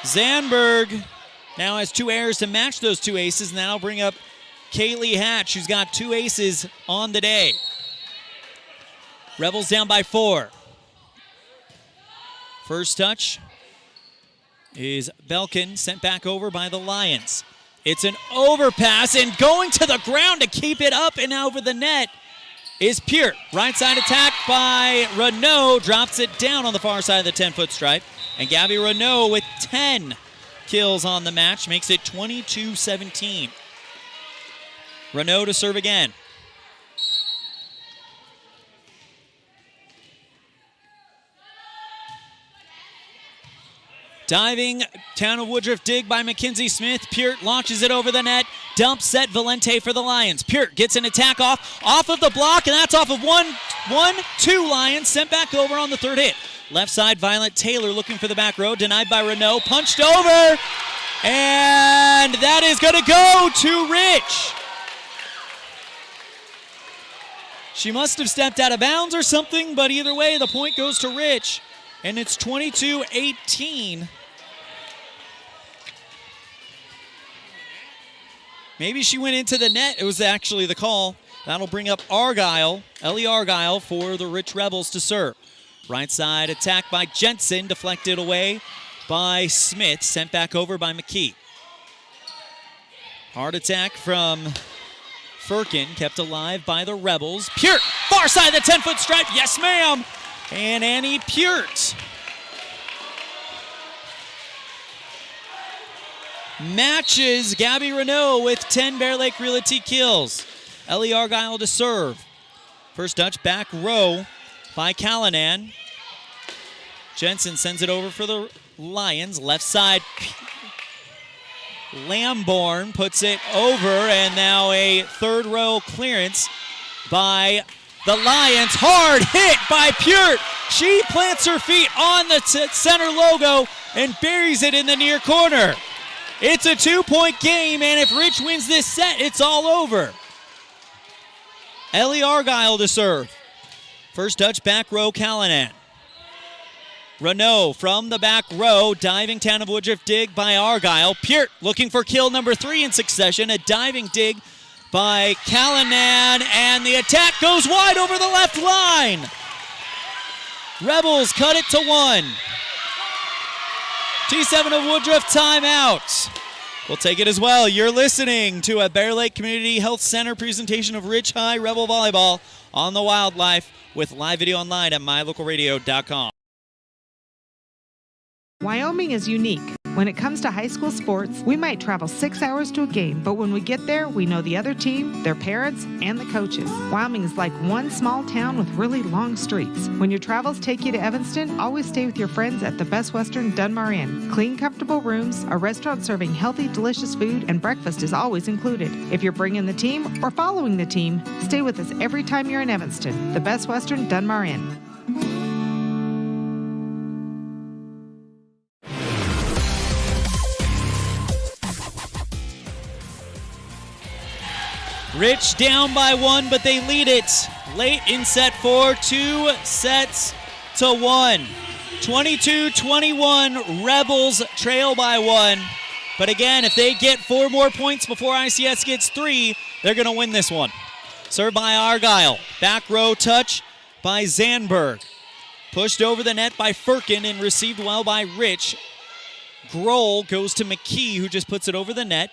Zandberg now has 2 errors to match those 2 aces, and that'll bring up Kaylee Hatch, who's got 2 aces on the day. Rebels down by 4. First touch is Belkin, sent back over by the Lions. It's an overpass, and going to the ground to keep it up and over the net is Peart. Right side attack by Renault, drops it down on the far side of the 10-foot stripe. And Gabby Renault with 10 kills on the match makes it 22-17. Renault to serve again. Diving, Town of Woodruff dig by Mackenzie Smith. Peart launches it over the net. Dump set Valente for the Lions. Peart gets an attack off of the block, and that's off of 1-2 Lions. Sent back over on the 3rd hit. Left side, Violet Taylor looking for the back row. Denied by Renault. Punched over. And that is going to go to Rich. She must have stepped out of bounds or something, but either way, the point goes to Rich. And it's 22-18. Maybe she went into the net. It was actually the call. That'll bring up Ellie Argyle for the Rich Rebels to serve. Right side attack by Jensen, deflected away by Smith, sent back over by McKee. Hard attack from Firkin, kept alive by the Rebels. Peart, far side of the 10-foot stripe, yes ma'am! And Annie Peart matches Gabby Renault with 10 Bear Lake Realty kills. Ellie Argyle to serve. First touch, back row by Callanan. Jensen sends it over for the Lions. Left side, Lamborn puts it over, and now a 3rd row clearance by the Lions. Hard hit by Peart. She plants her feet on the center logo and buries it in the near corner. It's a 2-point game, and if Rich wins this set, it's all over. Ellie Argyle to serve. First touch, back row, Callanan. Renault from the back row, diving Town of Woodruff dig by Argyle. Peart looking for kill number 3 in succession. A diving dig by Callanan, and the attack goes wide over the left line. Rebels cut it to 1. T7 of Woodruff timeout. We'll take it as well. You're listening to a Bear Lake Community Health Center presentation of Rich High Rebel Volleyball on the Wildlife with live video online at mylocalradio.com. Wyoming is unique. When it comes to high school sports, we might travel 6 hours to a game, but when we get there, we know the other team, their parents, and the coaches. Wyoming is like one small town with really long streets. When your travels take you to Evanston, always stay with your friends at the Best Western Dunmar Inn. Clean, comfortable rooms, a restaurant serving healthy, delicious food, and breakfast is always included. If you're bringing the team or following the team, stay with us every time you're in Evanston. The Best Western Dunmar Inn. Rich down by 1, but they lead it late in set 4, 2 sets to 1. 22-21, Rebels trail by 1. But again, if they get 4 more points before ICS gets 3, they're going to win this one. Served by Argyle. Back row touch by Zandberg. Pushed over the net by Firkin and received well by Rich. Grohl goes to McKee, who just puts it over the net.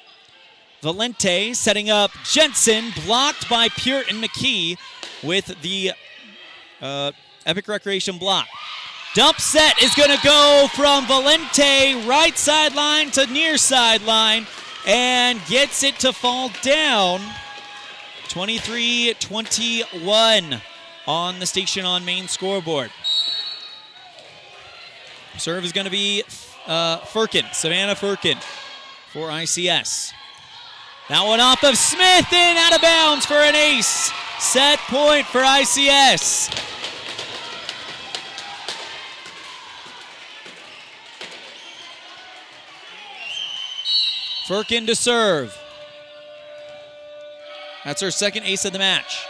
Valente setting up Jensen, blocked by Peart and McKee with the Epic Recreation block. Dump set is going to go from Valente, right sideline to near sideline, and gets it to fall down. 23-21 on the Station on Main scoreboard. Serve is going to be Savannah Firkin for ICS. That one off of Smith and out of bounds for an ace. Set point for ICS. Firkin to serve. That's her second ace of the match.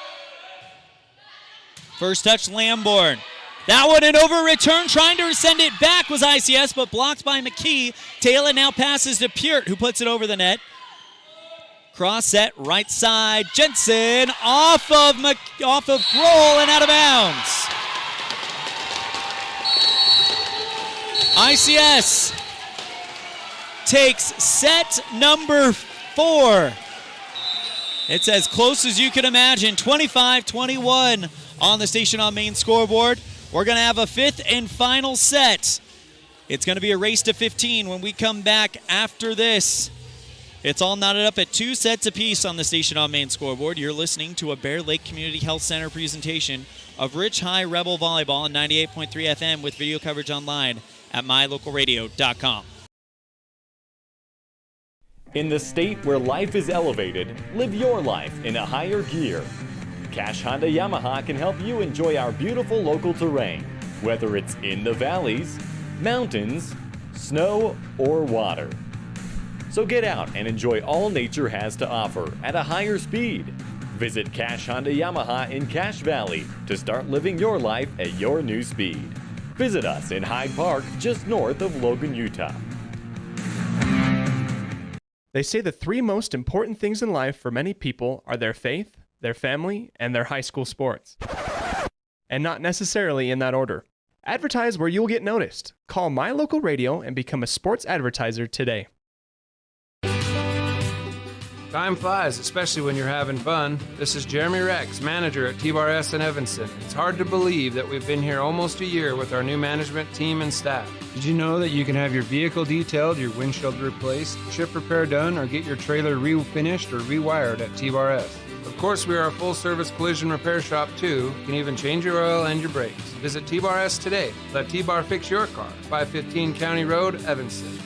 First touch, Lamborn. That one an over return, trying to send it back was ICS, but blocked by McKee. Taylor now passes to Peart, who puts it over the net. Cross set, right side, Jensen off of Grohl and out of bounds. ICS takes set number 4. It's as close as you can imagine, 25-21 on the Station on Main scoreboard. We're going to have a 5th and final set. It's going to be a race to 15 when we come back after this. It's all knotted up at 2 sets apiece on the Station on Main scoreboard. You're listening to a Bear Lake Community Health Center presentation of Rich High Rebel Volleyball on 98.3 FM with video coverage online at mylocalradio.com. In the state where life is elevated, live your life in a higher gear. Cash Honda Yamaha can help you enjoy our beautiful local terrain, whether it's in the valleys, mountains, snow, or water. So get out and enjoy all nature has to offer at a higher speed. Visit Cash Honda Yamaha in Cache Valley to start living your life at your new speed. Visit us in Hyde Park, just north of Logan, Utah. They say the 3 most important things in life for many people are their faith, their family, and their high school sports. And not necessarily in that order. Advertise where you'll get noticed. Call My Local Radio and become a sports advertiser today. Time flies, especially when you're having fun. This is Jeremy Rex, manager at T-Bar-S in Evanston. It's hard to believe that we've been here almost a year with our new management team and staff. Did you know that you can have your vehicle detailed, your windshield replaced, chip repair done, or get your trailer refinished or rewired at T-Bar-S? Of course, we are a full-service collision repair shop, too. You can even change your oil and your brakes. Visit T-Bar-S today. Let T-Bar fix your car. 515 County Road, Evanston.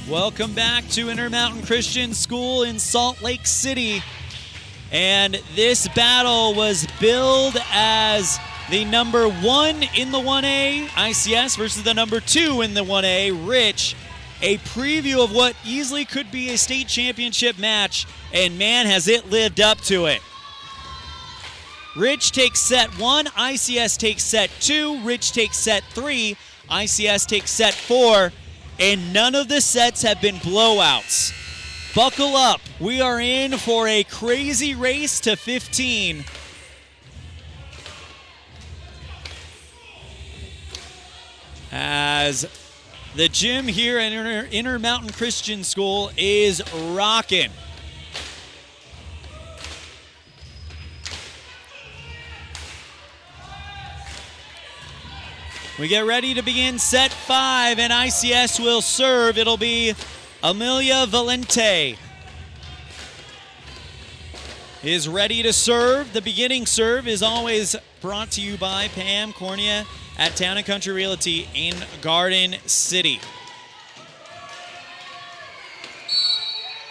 Welcome back to Intermountain Christian School in Salt Lake City. And this battle was billed as the number 1 in the 1A, ICS, versus the number 2 in the 1A, Rich. A preview of what easily could be a state championship match, and man, has it lived up to it. Rich takes set 1, ICS takes set 2, Rich takes set 3, ICS takes set 4, and none of the sets have been blowouts. Buckle up. We are in for a crazy race to 15. As the gym here at Intermountain Christian School is rocking. We get ready to begin set 5, and ICS will serve. It'll be Amelia Valente is ready to serve. The beginning serve is always brought to you by Pam Cornea at Town & Country Realty in Garden City.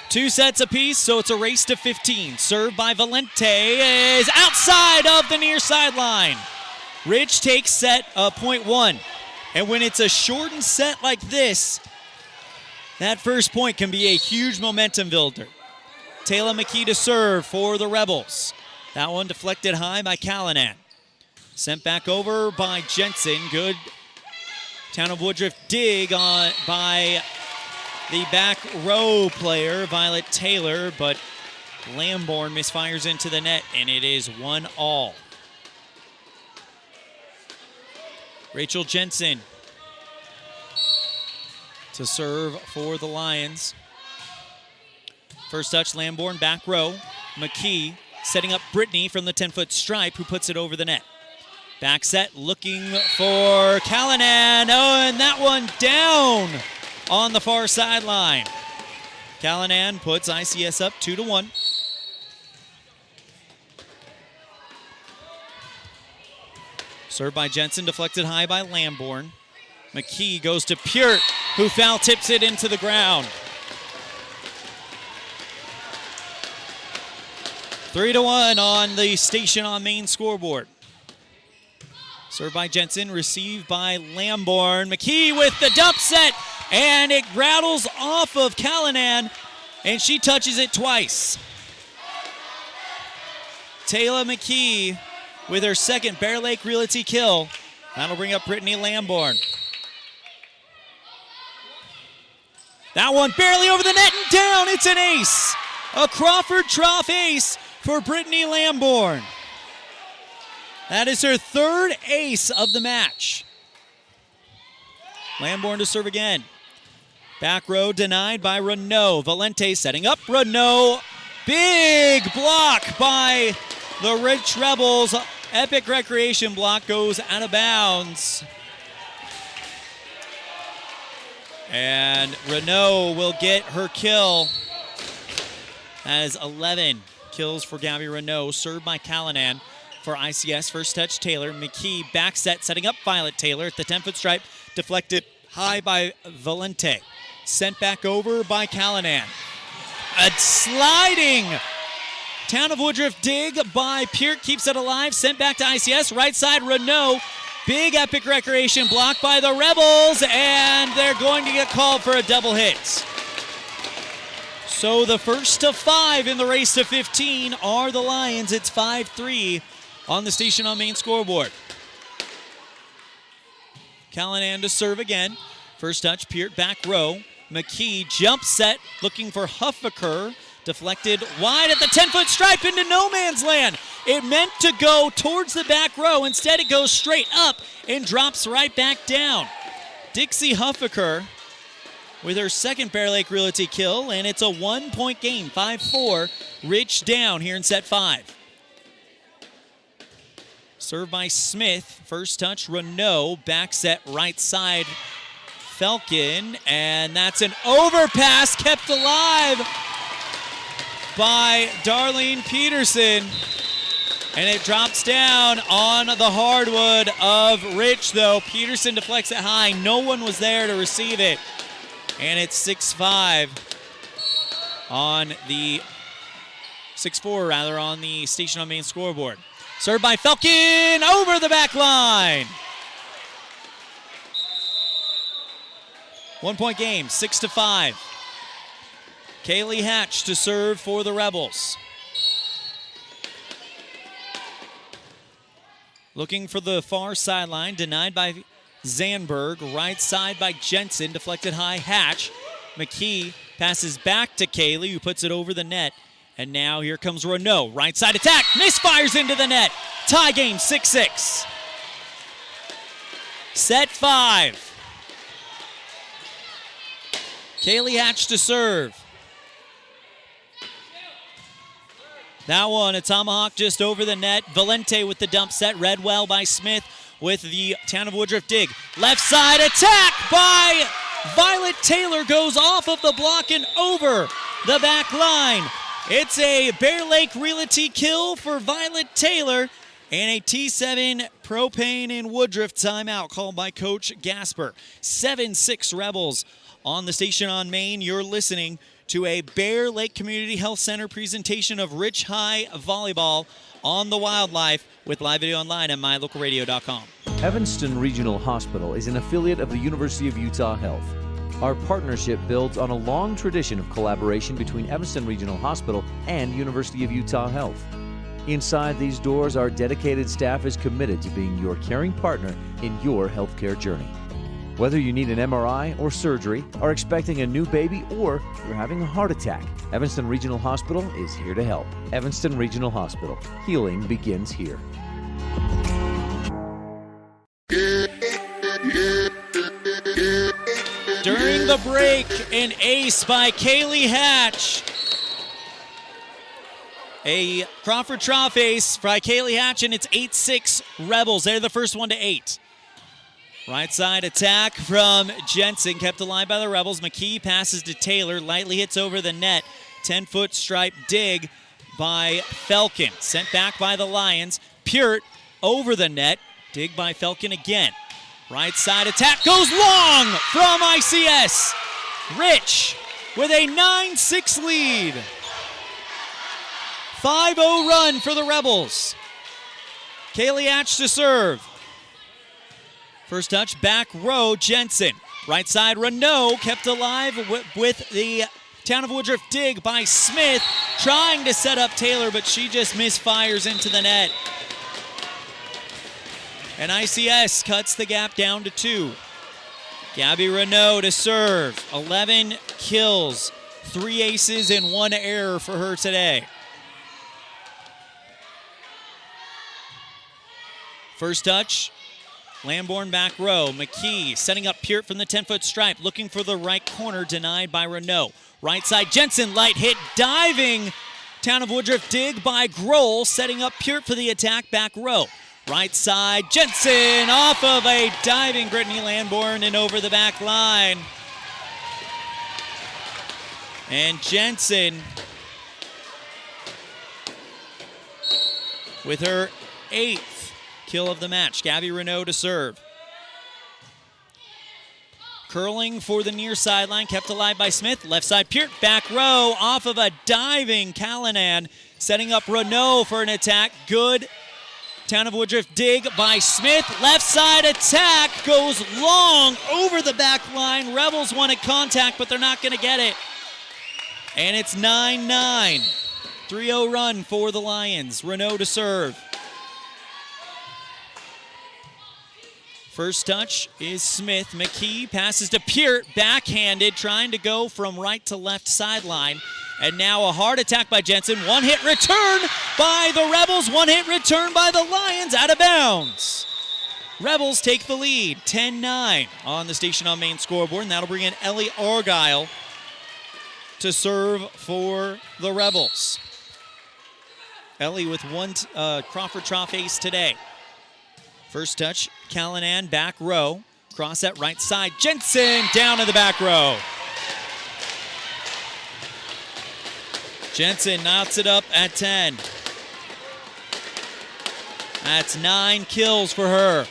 2 sets apiece, so it's a race to 15. Served by Valente is outside of the near sideline. Rich takes set point 1. And when it's a shortened set like this, that first point can be a huge momentum builder. Taylor McKee to serve for the Rebels. That one deflected high by Callanan. Sent back over by Jensen. Good Town of Woodruff dig on by the back row player, Violet Taylor, but Lamborn misfires into the net, and it is 1-all. Rachel Jensen to serve for the Lions. First touch, Lamborn, back row. McKee setting up Brittany from the 10-foot stripe, who puts it over the net. Back set, looking for Callanan. Oh, and that one down on the far sideline. Callanan puts ICS up 2-1. Served by Jensen, deflected high by Lamborn. McKee goes to Peart, who foul tips it into the ground. 3-1 on the Station on Main scoreboard. Served by Jensen, received by Lamborn. McKee with the dump set, and it rattles off of Callanan, and she touches it twice. Taylor McKee with her second Bear Lake Realty kill. That'll bring up Brittany Lamborn. That one barely over the net and down. It's an ace. A Crawford Trough ace for Brittany Lamborn. That is her third ace of the match. Lamborn to serve again. Back row denied by Renault. Valente setting up Renault. Big block by the Rich Rebels. Epic Recreation block goes out of bounds. And Renault will get her kill. That is 11 kills for Gabby Renault. Served by Callanan for ICS. First touch, Taylor. McKee back set, setting up Violet Taylor at the 10-foot stripe. Deflected high by Valente. Sent back over by Callanan. A sliding Town of Woodruff dig by Peart keeps it alive. Sent back to ICS. Right side, Renault. Big Epic Recreation block by the Rebels, and they're going to get called for a double hit. So the first to 5 in the race to 15 are the Lions. It's 5-3 on the Station on Main scoreboard. Callanan to serve again. First touch, Peart back row. McKee jump set, looking for Huffaker. Deflected wide at the 10-foot stripe into no man's land. It meant to go towards the back row. Instead, it goes straight up and drops right back down. Dixie Huffaker with her second Bear Lake Realty kill, and it's a 1-point game, 5-4. Rich down here in set 5. Served by Smith. First touch, Renault. Back set right side, Falcon, and that's an overpass kept alive by Darlene Peterson, and it drops down on the hardwood of Rich, though. Peterson deflects it high. No one was there to receive it, and it's 6-5 on the 6-4 rather on the Station on Main scoreboard. Served by Falcon over the back line. 1-point game, 6-5. Kaylee Hatch to serve for the Rebels. Looking for the far sideline, denied by Zandberg. Right side by Jensen, deflected high, Hatch. McKee passes back to Kaylee, who puts it over the net. And now here comes Renault. Right side attack, misfires into the net. Tie game, 6-6. Set 5. Kaylee Hatch to serve. That one, a tomahawk just over the net. Valente with the dump set. Read well by Smith with the Town of Woodruff dig. Left side attack by Violet Taylor goes off of the block and over the back line. It's a Bear Lake Realty kill for Violet Taylor and a T7 Propane in Woodruff timeout called by Coach Gasper. 7-6 Rebels on the Station on Main. You're listening to a Bear Lake Community Health Center presentation of Rich High Volleyball on the Wildlife with live video online at mylocalradio.com. Evanston Regional Hospital is an affiliate of the University of Utah Health. Our partnership builds on a long tradition of collaboration between Evanston Regional Hospital and University of Utah Health. Inside these doors, our dedicated staff is committed to being your caring partner in your healthcare journey. Whether you need an MRI or surgery, are expecting a new baby, or you're having a heart attack, Evanston Regional Hospital is here to help. Evanston Regional Hospital. Healing begins here. During the break, an ace by Kaylee Hatch. A Crawford Trough ace by Kaylee Hatch, and it's 8-6 Rebels. They're the first one to 8. Right side attack from Jensen, kept alive by the Rebels. McKee passes to Taylor, lightly hits over the net. 10-foot stripe dig by Falcon. Sent back by the Lions. Peart over the net. Dig by Falcon again. Right side attack goes long from ICS. Rich with a 9-6 lead. 5-0 run for the Rebels. Kaylee Atch to serve. First touch, back row, Jensen. Right side, Renault kept alive with the Town of Woodruff dig by Smith, trying to set up Taylor, but she just misfires into the net. And ICS cuts the gap down to 2. Gabby Renault to serve. 11 kills, 3 aces, and 1 error for her today. First touch, Lamborn back row. McKee setting up Peart from the 10-foot stripe, looking for the right corner, denied by Renault. Right side, Jensen, light hit, diving. Town of Woodruff dig by Grohl, setting up Peart for the attack back row. Right side, Jensen off of a diving Brittany Lamborn and over the back line. And Jensen with her 8th kill of the match. Gabby Renault to serve. Curling for the near sideline, kept alive by Smith. Left side, Peart, back row, off of a diving Callanan, setting up Renault for an attack. Good Town of Woodruff dig by Smith. Left side attack goes long over the back line. Rebels wanted contact, but they're not going to get it. And it's 9-9. 3-0 run for the Lions. Renault to serve. First touch is Smith. McKee passes to Peart, backhanded, trying to go from right to left sideline. And now a hard attack by Jensen. One hit return by the Rebels. One hit return by the Lions, out of bounds. Rebels take the lead, 10-9 on the Station on Main scoreboard. And that'll bring in Ellie Argyle to serve for the Rebels. Ellie with 1 Crawford Trough ace today. First touch, Callanan, back row. Cross at right side. Jensen down in the back row. Jensen knots it up at 10. That's 9 kills for her.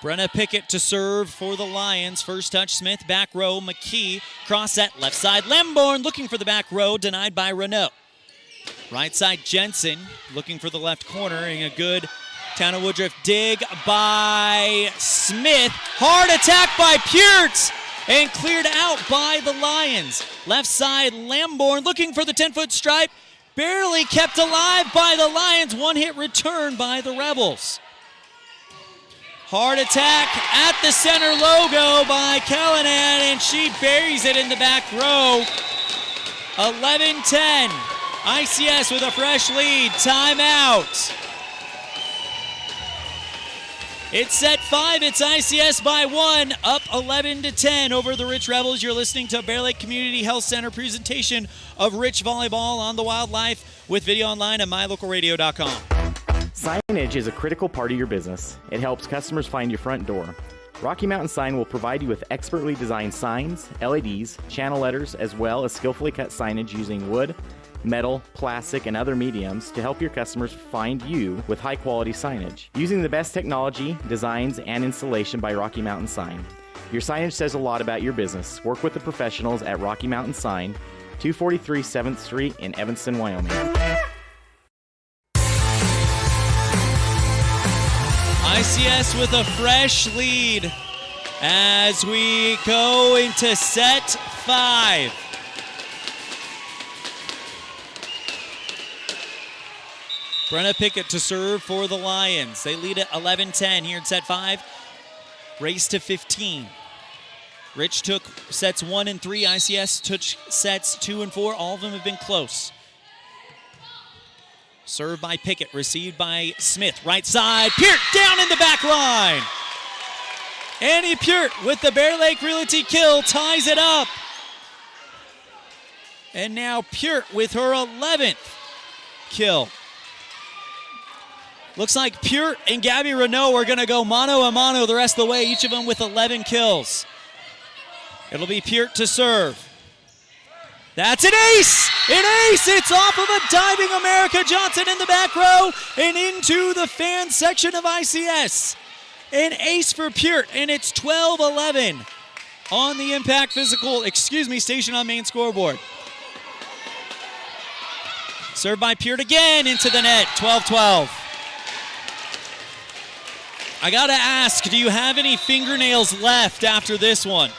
Brenna Pickett to serve for the Lions. First touch, Smith, back row, McKee. Cross at left side, Lamborn looking for the back row, denied by Renault. Right side, Jensen looking for the left corner, and a good Town of Woodruff dig by Smith. Hard attack by Peart and cleared out by the Lions. Left side, Lamborn looking for the 10-foot stripe. Barely kept alive by the Lions. One hit return by the Rebels. Hard attack at the center logo by Callanan, and she buries it in the back row. 11-10. ICS with a fresh lead. Timeout. It's set 5. It's ICS by 1. Up 11-10 over the Rich Rebels. You're listening to Bear Lake Community Health Center presentation of Rich Volleyball on the Wildlife with video online at mylocalradio.com. Signage is a critical part of your business. It helps customers find your front door. Rocky Mountain Sign will provide you with expertly designed signs, LEDs, channel letters, as well as skillfully cut signage using wood, metal, plastic, and other mediums to help your customers find you with high-quality signage. Using the best technology, designs, and installation by Rocky Mountain Sign. Your signage says a lot about your business. Work with the professionals at Rocky Mountain Sign, 243 7th Street in Evanston, Wyoming. ICS with a fresh lead as we go into set 5. Brenna Pickett to serve for the Lions. They lead at 11-10 here in set 5. Race to 15. Rich took sets 1 and 3. ICS took sets 2 and 4. All of them have been close. Served by Pickett, received by Smith. Right side, Peart down in the back line. Annie Peart with the Bear Lake Realty kill ties it up. And now Peart with her 11th kill. Looks like Peart and Gabby Renault are going to go mano a mano the rest of the way, each of them with 11 kills. It'll be Peart to serve. That's an ace! An ace! It's off of a diving America Johnson in the back row and into the fan section of ICS. An ace for Peart, and it's 12-11 on the Impact station on main scoreboard. Served by Peart again into the net, 12-12. I gotta ask, do you have any fingernails left after this one?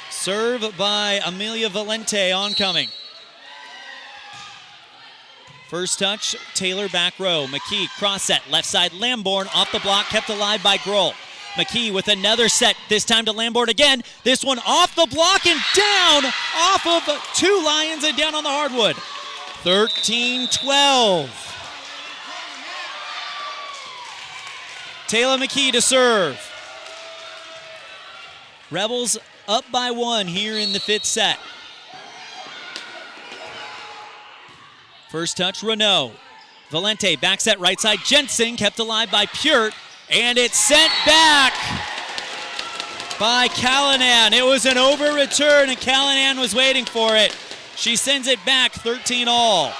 Serve by Amelia Valente oncoming. First touch, Taylor back row. McKee cross set, left side Lamborn off the block, kept alive by Grohl. McKee with another set, this time to Lamborn again. This one off the block and down off of two Lions and down on the hardwood. 13-12. Taylor McKee to serve. Rebels up by one here in the fifth set. First touch, Renault. Valente, back set, right side, Jensen, kept alive by Peart, and it's sent back by Callanan. It was an over return, and Callanan was waiting for it. She sends it back, 13-all.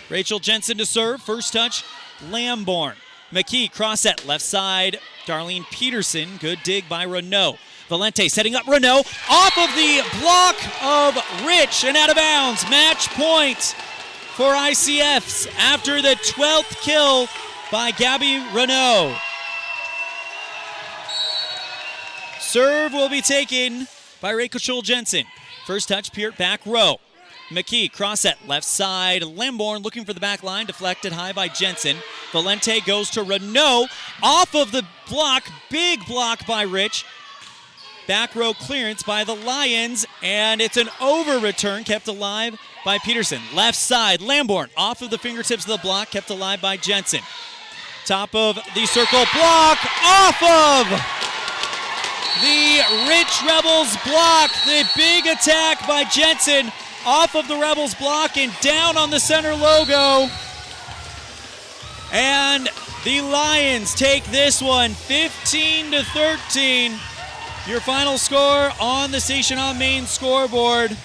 Rachel Jensen to serve, first touch, Lamborn. McKee, cross set, left side, Darlene Peterson, good dig by Renault. Valente setting up Renault, off of the block of Rich and out of bounds. Match point for ICFs after the 12th kill by Gabby Renault. Serve will be taken by Rachel Jensen. First touch, Peart back row. McKee, cross set, left side. Lamborn looking for the back line, deflected high by Jensen. Valente goes to Renault, off of the block, big block by Rich. Back row clearance by the Lions, and it's an over return kept alive by Peterson. Left side, Lamborn off of the fingertips of the block, kept alive by Jensen. Top of the circle, block off of the Rich Rebels block. The big attack by Jensen off of the Rebels block and down on the center logo. And the Lions take this one 15-13. Your final score on the Station on Main scoreboard.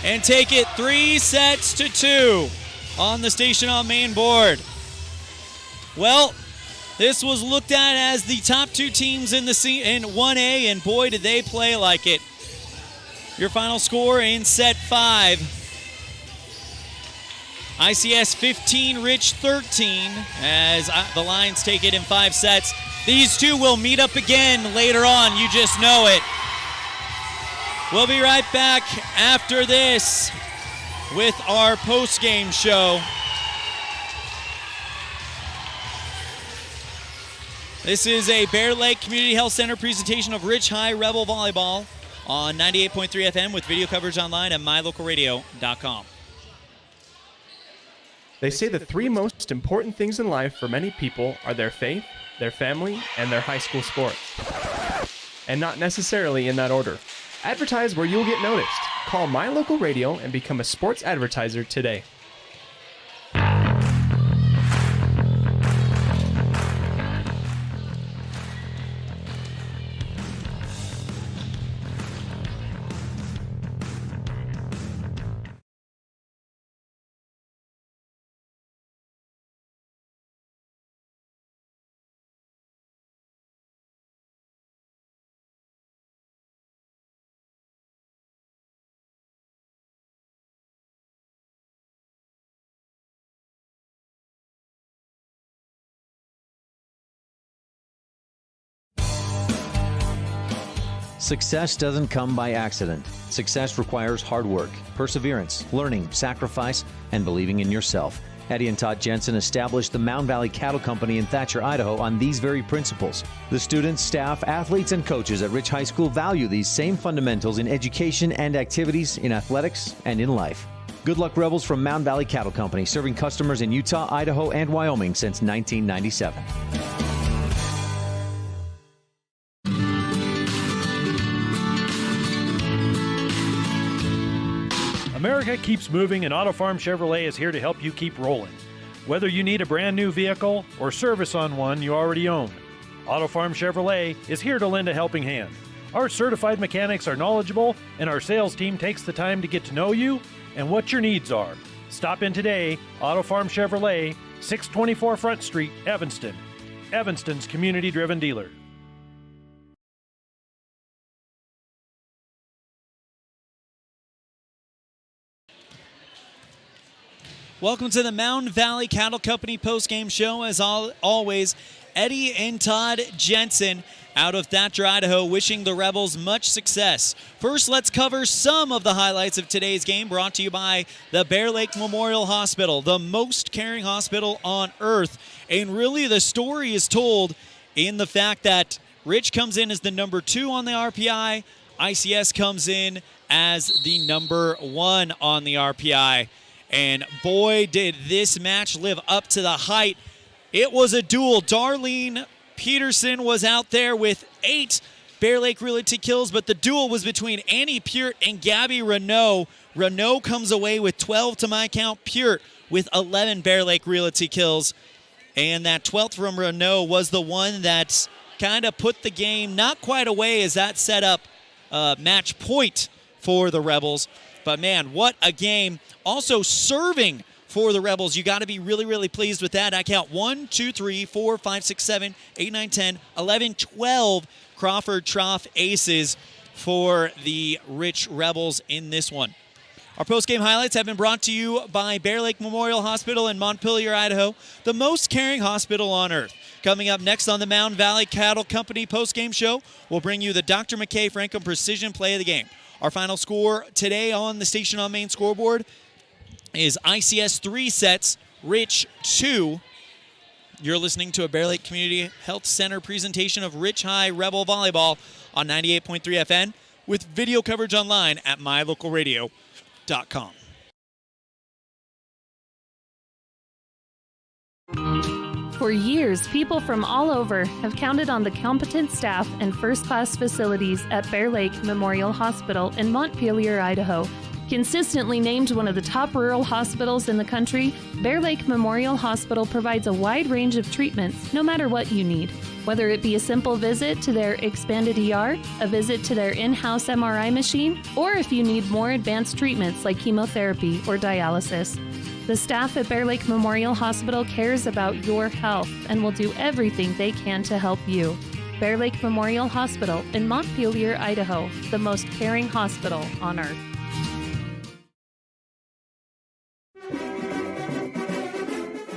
And take it 3-2 on the Station on Main board. Well, this was looked at as the top two teams in 1A, and boy, did they play like it. Your final score in set 5. ICS 15, Rich 13, as the Lions take it in 5 sets. These two will meet up again later on, you just know it. We'll be right back after this with our post-game show. This is a Bear Lake Community Health Center presentation of Rich High Rebel Volleyball on 98.3 FM with video coverage online at mylocalradio.com. They say the 3 most important things in life for many people are their faith, their family, and their high school sports. And not necessarily in that order. Advertise where you'll get noticed. Call My Local Radio and become a sports advertiser today. Success doesn't come by accident. Success requires hard work, perseverance, learning, sacrifice, and believing in yourself. Eddie and Todd Jensen established the Mound Valley Cattle Company in Thatcher, Idaho on these very principles. The students, staff, athletes, and coaches at Rich High School value these same fundamentals in education and activities, in athletics, and in life. Good luck, Rebels, from Mound Valley Cattle Company, serving customers in Utah, Idaho, and Wyoming since 1997. America keeps moving, and Auto Farm Chevrolet is here to help you keep rolling. Whether you need a brand new vehicle or service on one you already own, Auto Farm Chevrolet is here to lend a helping hand. Our certified mechanics are knowledgeable, and our sales team takes the time to get to know you and what your needs are. Stop in today, Auto Farm Chevrolet, 624 Front Street, Evanston. Evanston's community-driven dealer. Welcome to the Mountain Valley Cattle Company postgame show. As always, Eddie and Todd Jensen out of Thatcher, Idaho, wishing the Rebels much success. First, let's cover some of the highlights of today's game, brought to you by the Bear Lake Memorial Hospital, the most caring hospital on earth. And really, the story is told in the fact that Rich comes in as the number 2 on the RPI. ICS comes in as the number 1 on the RPI. And boy, did this match live up to the hype. It was a duel. Darlene Peterson was out there with 8 Bear Lake Realty kills, but the duel was between Annie Peart and Gabby Renault. Renault comes away with 12 to my count. Peart with 11 Bear Lake Realty kills. And that 12th from Renault was the one that kind of put the game not quite away, as that set up match point for the Rebels. But man, what a game. Also serving for the Rebels. You got to be really, really pleased with that. I count 1, 2, 3, 4, 5, 6, 7, 8, 9, 10, 11, 12 Crawford Trough aces for the Rich Rebels in this one. Our post-game highlights have been brought to you by Bear Lake Memorial Hospital in Montpelier, Idaho, the most caring hospital on earth. Coming up next on the Mountain Valley Cattle Company post-game show, we'll bring you the Dr. McKay Franklin Precision Play of the Game. Our final score today on the Station on Main scoreboard is ICS 3 sets, Rich 2. You're listening to a Bear Lake Community Health Center presentation of Rich High Rebel Volleyball on 98.3 FN with video coverage online at mylocalradio.com. For years, people from all over have counted on the competent staff and first-class facilities at Bear Lake Memorial Hospital in Montpelier, Idaho. Consistently named one of the top rural hospitals in the country, Bear Lake Memorial Hospital provides a wide range of treatments no matter what you need. Whether it be a simple visit to their expanded ER, a visit to their in-house MRI machine, or if you need more advanced treatments like chemotherapy or dialysis. The staff at Bear Lake Memorial Hospital cares about your health and will do everything they can to help you. Bear Lake Memorial Hospital in Montpelier, Idaho, the most caring hospital on earth.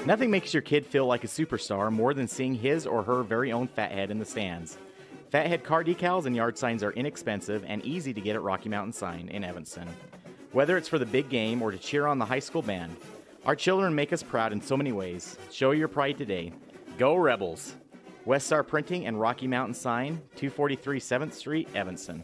Nothing makes your kid feel like a superstar more than seeing his or her very own Fathead in the stands. Fathead car decals and yard signs are inexpensive and easy to get at Rocky Mountain Sign in Evanston. Whether it's for the big game or to cheer on the high school band, our children make us proud in so many ways. Show your pride today. Go Rebels! West Star Printing and Rocky Mountain Sign, 243 7th Street, Evanston.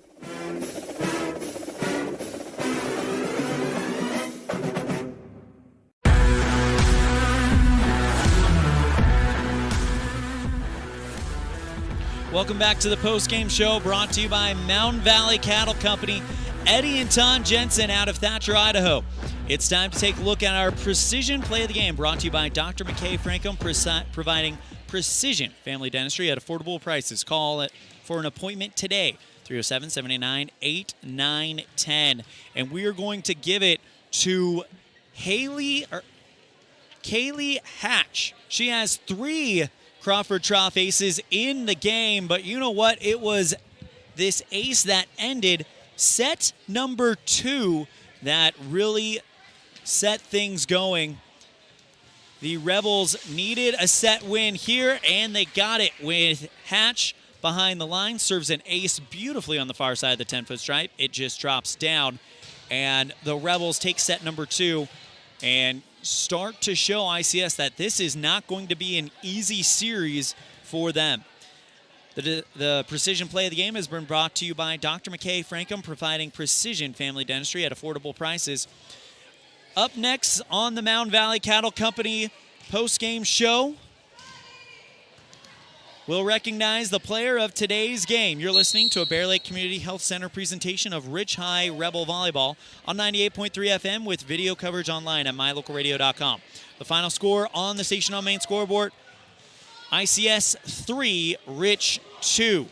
Welcome back to the post-game show, brought to you by Mountain Valley Cattle Company. Eddie and Todd Jensen out of Thatcher, Idaho. It's time to take a look at our precision play of the game, brought to you by Dr. McKay Franklin, providing precision family dentistry at affordable prices. Call it for an appointment today, 307-789-8910. And we are going to give it to Kaylee Hatch. She has 3 Crawford Trough aces in the game, but you know what? It was this ace that ended set number 2 that really set things going. The Rebels needed a set win here, and they got it with Hatch behind the line. Serves an ace beautifully on the far side of the 10-foot stripe. It just drops down, and the Rebels take set number 2 and start to show ICS that this is not going to be an easy series for them. The precision play of the game has been brought to you by Dr. McKay Franklin, providing precision family dentistry at affordable prices. Up next on the Mountain Valley Cattle Company post-game show, We'll recognize the player of today's game. You're listening to a Bear Lake Community Health Center presentation of Rich High Rebel Volleyball on 98.3 FM with video coverage online at mylocalradio.com. The final score on the Station on Main scoreboard, ICS 3, Rich 2.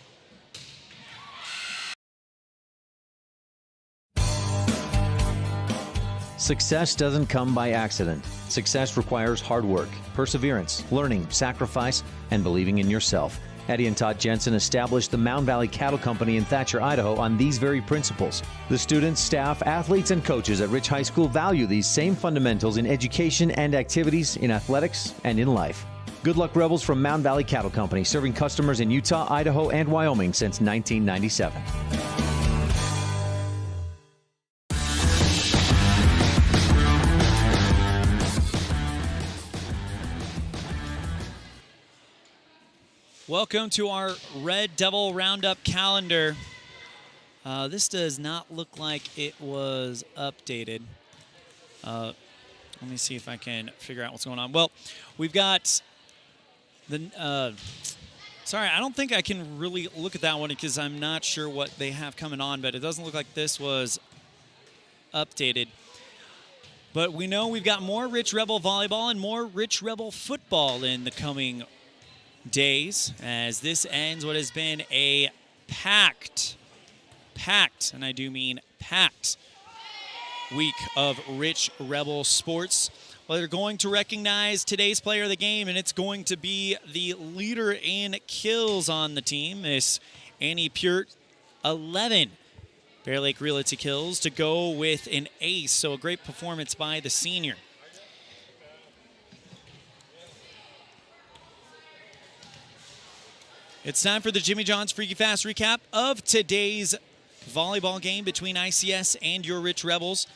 Success doesn't come by accident. Success requires hard work, perseverance, learning, sacrifice, and believing in yourself. Eddie and Todd Jensen established the Mound Valley Cattle Company in Thatcher, Idaho on these very principles. The students, staff, athletes, and coaches at Rich High School value these same fundamentals in education and activities, in athletics, and in life. Good luck, Rebels, from Mound Valley Cattle Company, serving customers in Utah, Idaho, and Wyoming since 1997. Welcome to our Red Devil Roundup calendar. This does not look like it was updated. Let me see if I can figure out what's going on. Well, we've got the... sorry, I don't think I can really look at that one because I'm not sure what they have coming on, but it doesn't look like this was updated. But we know we've got more Rich Rebel volleyball and more Rich Rebel football in the coming days as this ends what has been a packed, and I do mean packed, week of Rich Rebel sports. Well, they're going to recognize today's player of the game, and it's going to be the leader in kills on the team, Miss Annie Purt, 11 Bear Lake Realty kills to go with an ace, so a great performance by the senior. It's time for the Jimmy John's Freaky Fast recap of today's volleyball game between ICS and your Rich Rebels.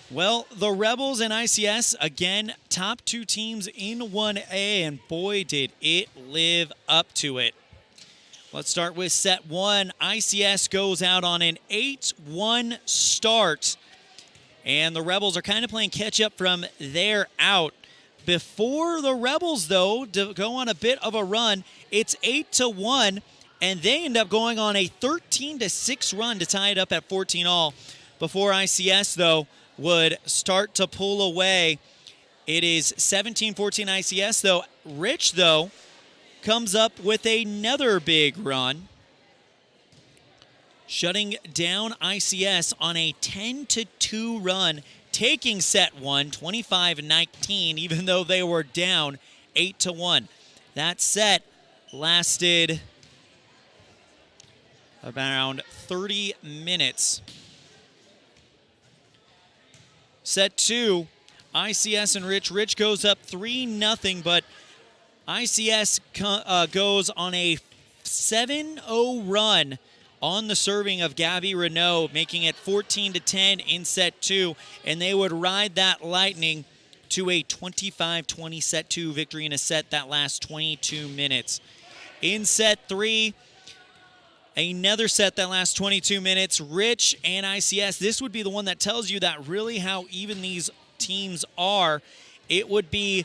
Well, the Rebels and ICS, again, top two teams in 1A, and boy, did it live up to it. Let's start with set one. ICS goes out on an 8-1 start, and the Rebels are kind of playing catch-up from there out. Before the Rebels, though, to go on a bit of a run, it's 8-1, and they end up going on a 13-6 run to tie it up at 14 all. Before ICS, though, would start to pull away. It is 17-14 ICS, though. Rich, though, comes up with another big run, shutting down ICS on a 10-2 run, taking set one, 25-19, even though they were down 8-1. That set lasted around 30 minutes. Set two, ICS and Rich. Rich goes up 3-0, but ICS goes on a 7-0 run on the serving of Gabby Renault, making it 14-10 in set two, and they would ride that lightning to a 25-20 set two victory in a set that lasts 22 minutes. In set three, another set that lasts 22 minutes. Rich and ICS, this would be the one that tells you that really how even these teams are. It would be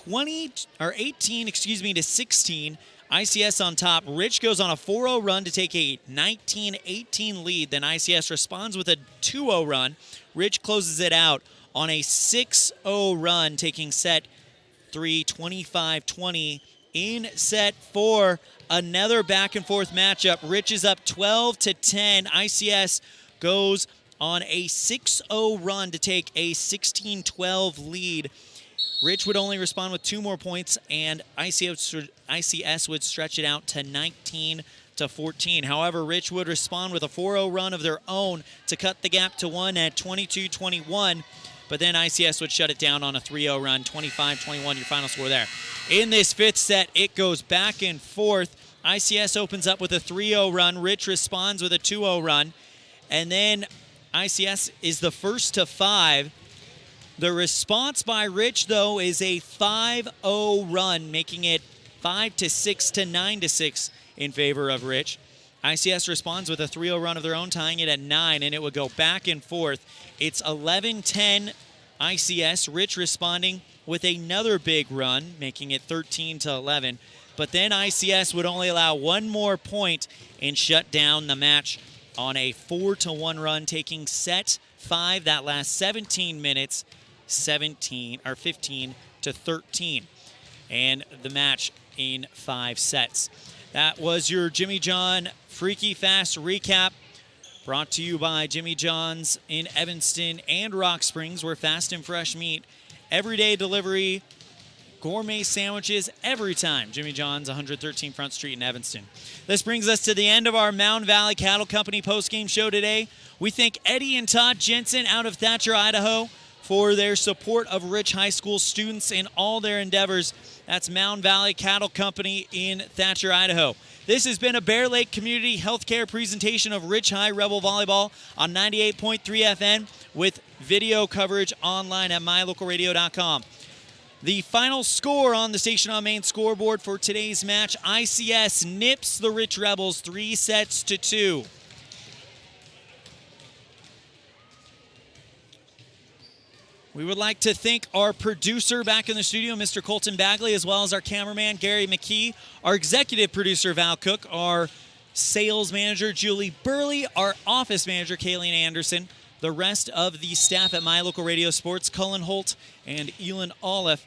18 to 16. ICS on top. Rich goes on a 4-0 run to take a 19-18 lead. Then ICS responds with a 2-0 run. Rich closes it out on a 6-0 run, taking set three, 25-20. In set four, another back-and-forth matchup. Rich is up 12-10. ICS goes on a 6-0 run to take a 16-12 lead. Rich would only respond with 2 more points, and ICS would stretch it out to 19-14. However, Rich would respond with a 4-0 run of their own to cut the gap to 1 at 22-21, but then ICS would shut it down on a 3-0 run, 25-21, your final score there. In this fifth set, it goes back and forth. ICS opens up with a 3-0 run. Rich responds with a 2-0 run, and then ICS is the first to 5. The response by Rich, though, is a 5-0 run, making it 5-6 to 9-6 in favor of Rich. ICS responds with a 3-0 run of their own, tying it at 9, and it would go back and forth. It's 11-10 ICS. Rich responding with another big run, making it 13-11. but then ICS would only allow one more point and shut down the match on a 4-1 run, taking set 5 that last 17 minutes, 15-13, and the match in 5 sets. That was your Jimmy John Freaky Fast recap, brought to you by Jimmy John's in Evanston and Rock Springs, where fast and fresh meat, everyday delivery, gourmet sandwiches every time. Jimmy John's, 113 Front Street in Evanston. This brings us to the end of our Mound Valley Cattle Company postgame show today. We thank Eddie and Todd Jensen out of Thatcher, Idaho, for their support of Rich High School students in all their endeavors. That's Mound Valley Cattle Company in Thatcher, Idaho. This has been a Bear Lake Community Healthcare presentation of Rich High Rebel Volleyball on 98.3 FM with video coverage online at mylocalradio.com. The final score on the Station on Main scoreboard for today's match, ICS nips the Rich Rebels 3-2. We would like to thank our producer back in the studio, Mr. Colton Bagley, as well as our cameraman, Gary McKee, our executive producer, Val Cook, our sales manager, Julie Burley, our office manager, Kayleen Anderson, the rest of the staff at My Local Radio Sports, Cullen Holt and Elon Olive.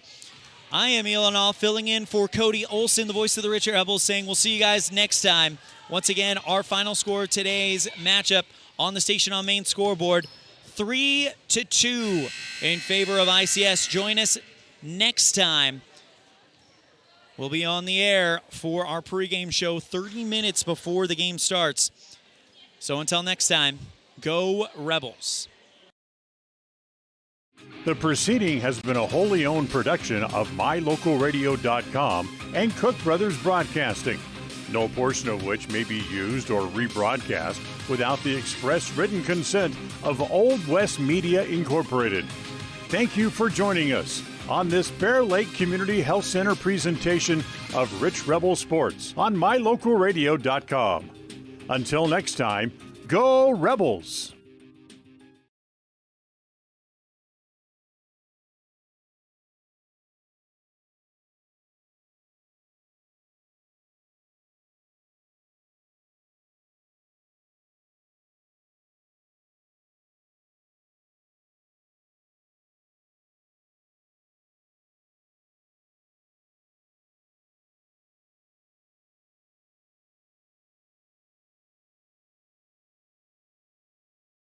I am Elon Olive, filling in for Cody Olson, the voice of the Rich Rebels, saying we'll see you guys next time. Once again, our final score of today's matchup on the Station on Main scoreboard, 3-2 in favor of ICS. Join us next time. We'll be on the air for our pregame show 30 minutes before the game starts. So until next time, go Rebels. The proceeding has been a wholly owned production of MyLocalRadio.com and Cook Brothers Broadcasting, no portion of which may be used or rebroadcast without the express written consent of Old West Media Incorporated. Thank you for joining us on this Bear Lake Community Health Center presentation of Rich Rebel Sports on MyLocalRadio.com. Until next time, go Rebels!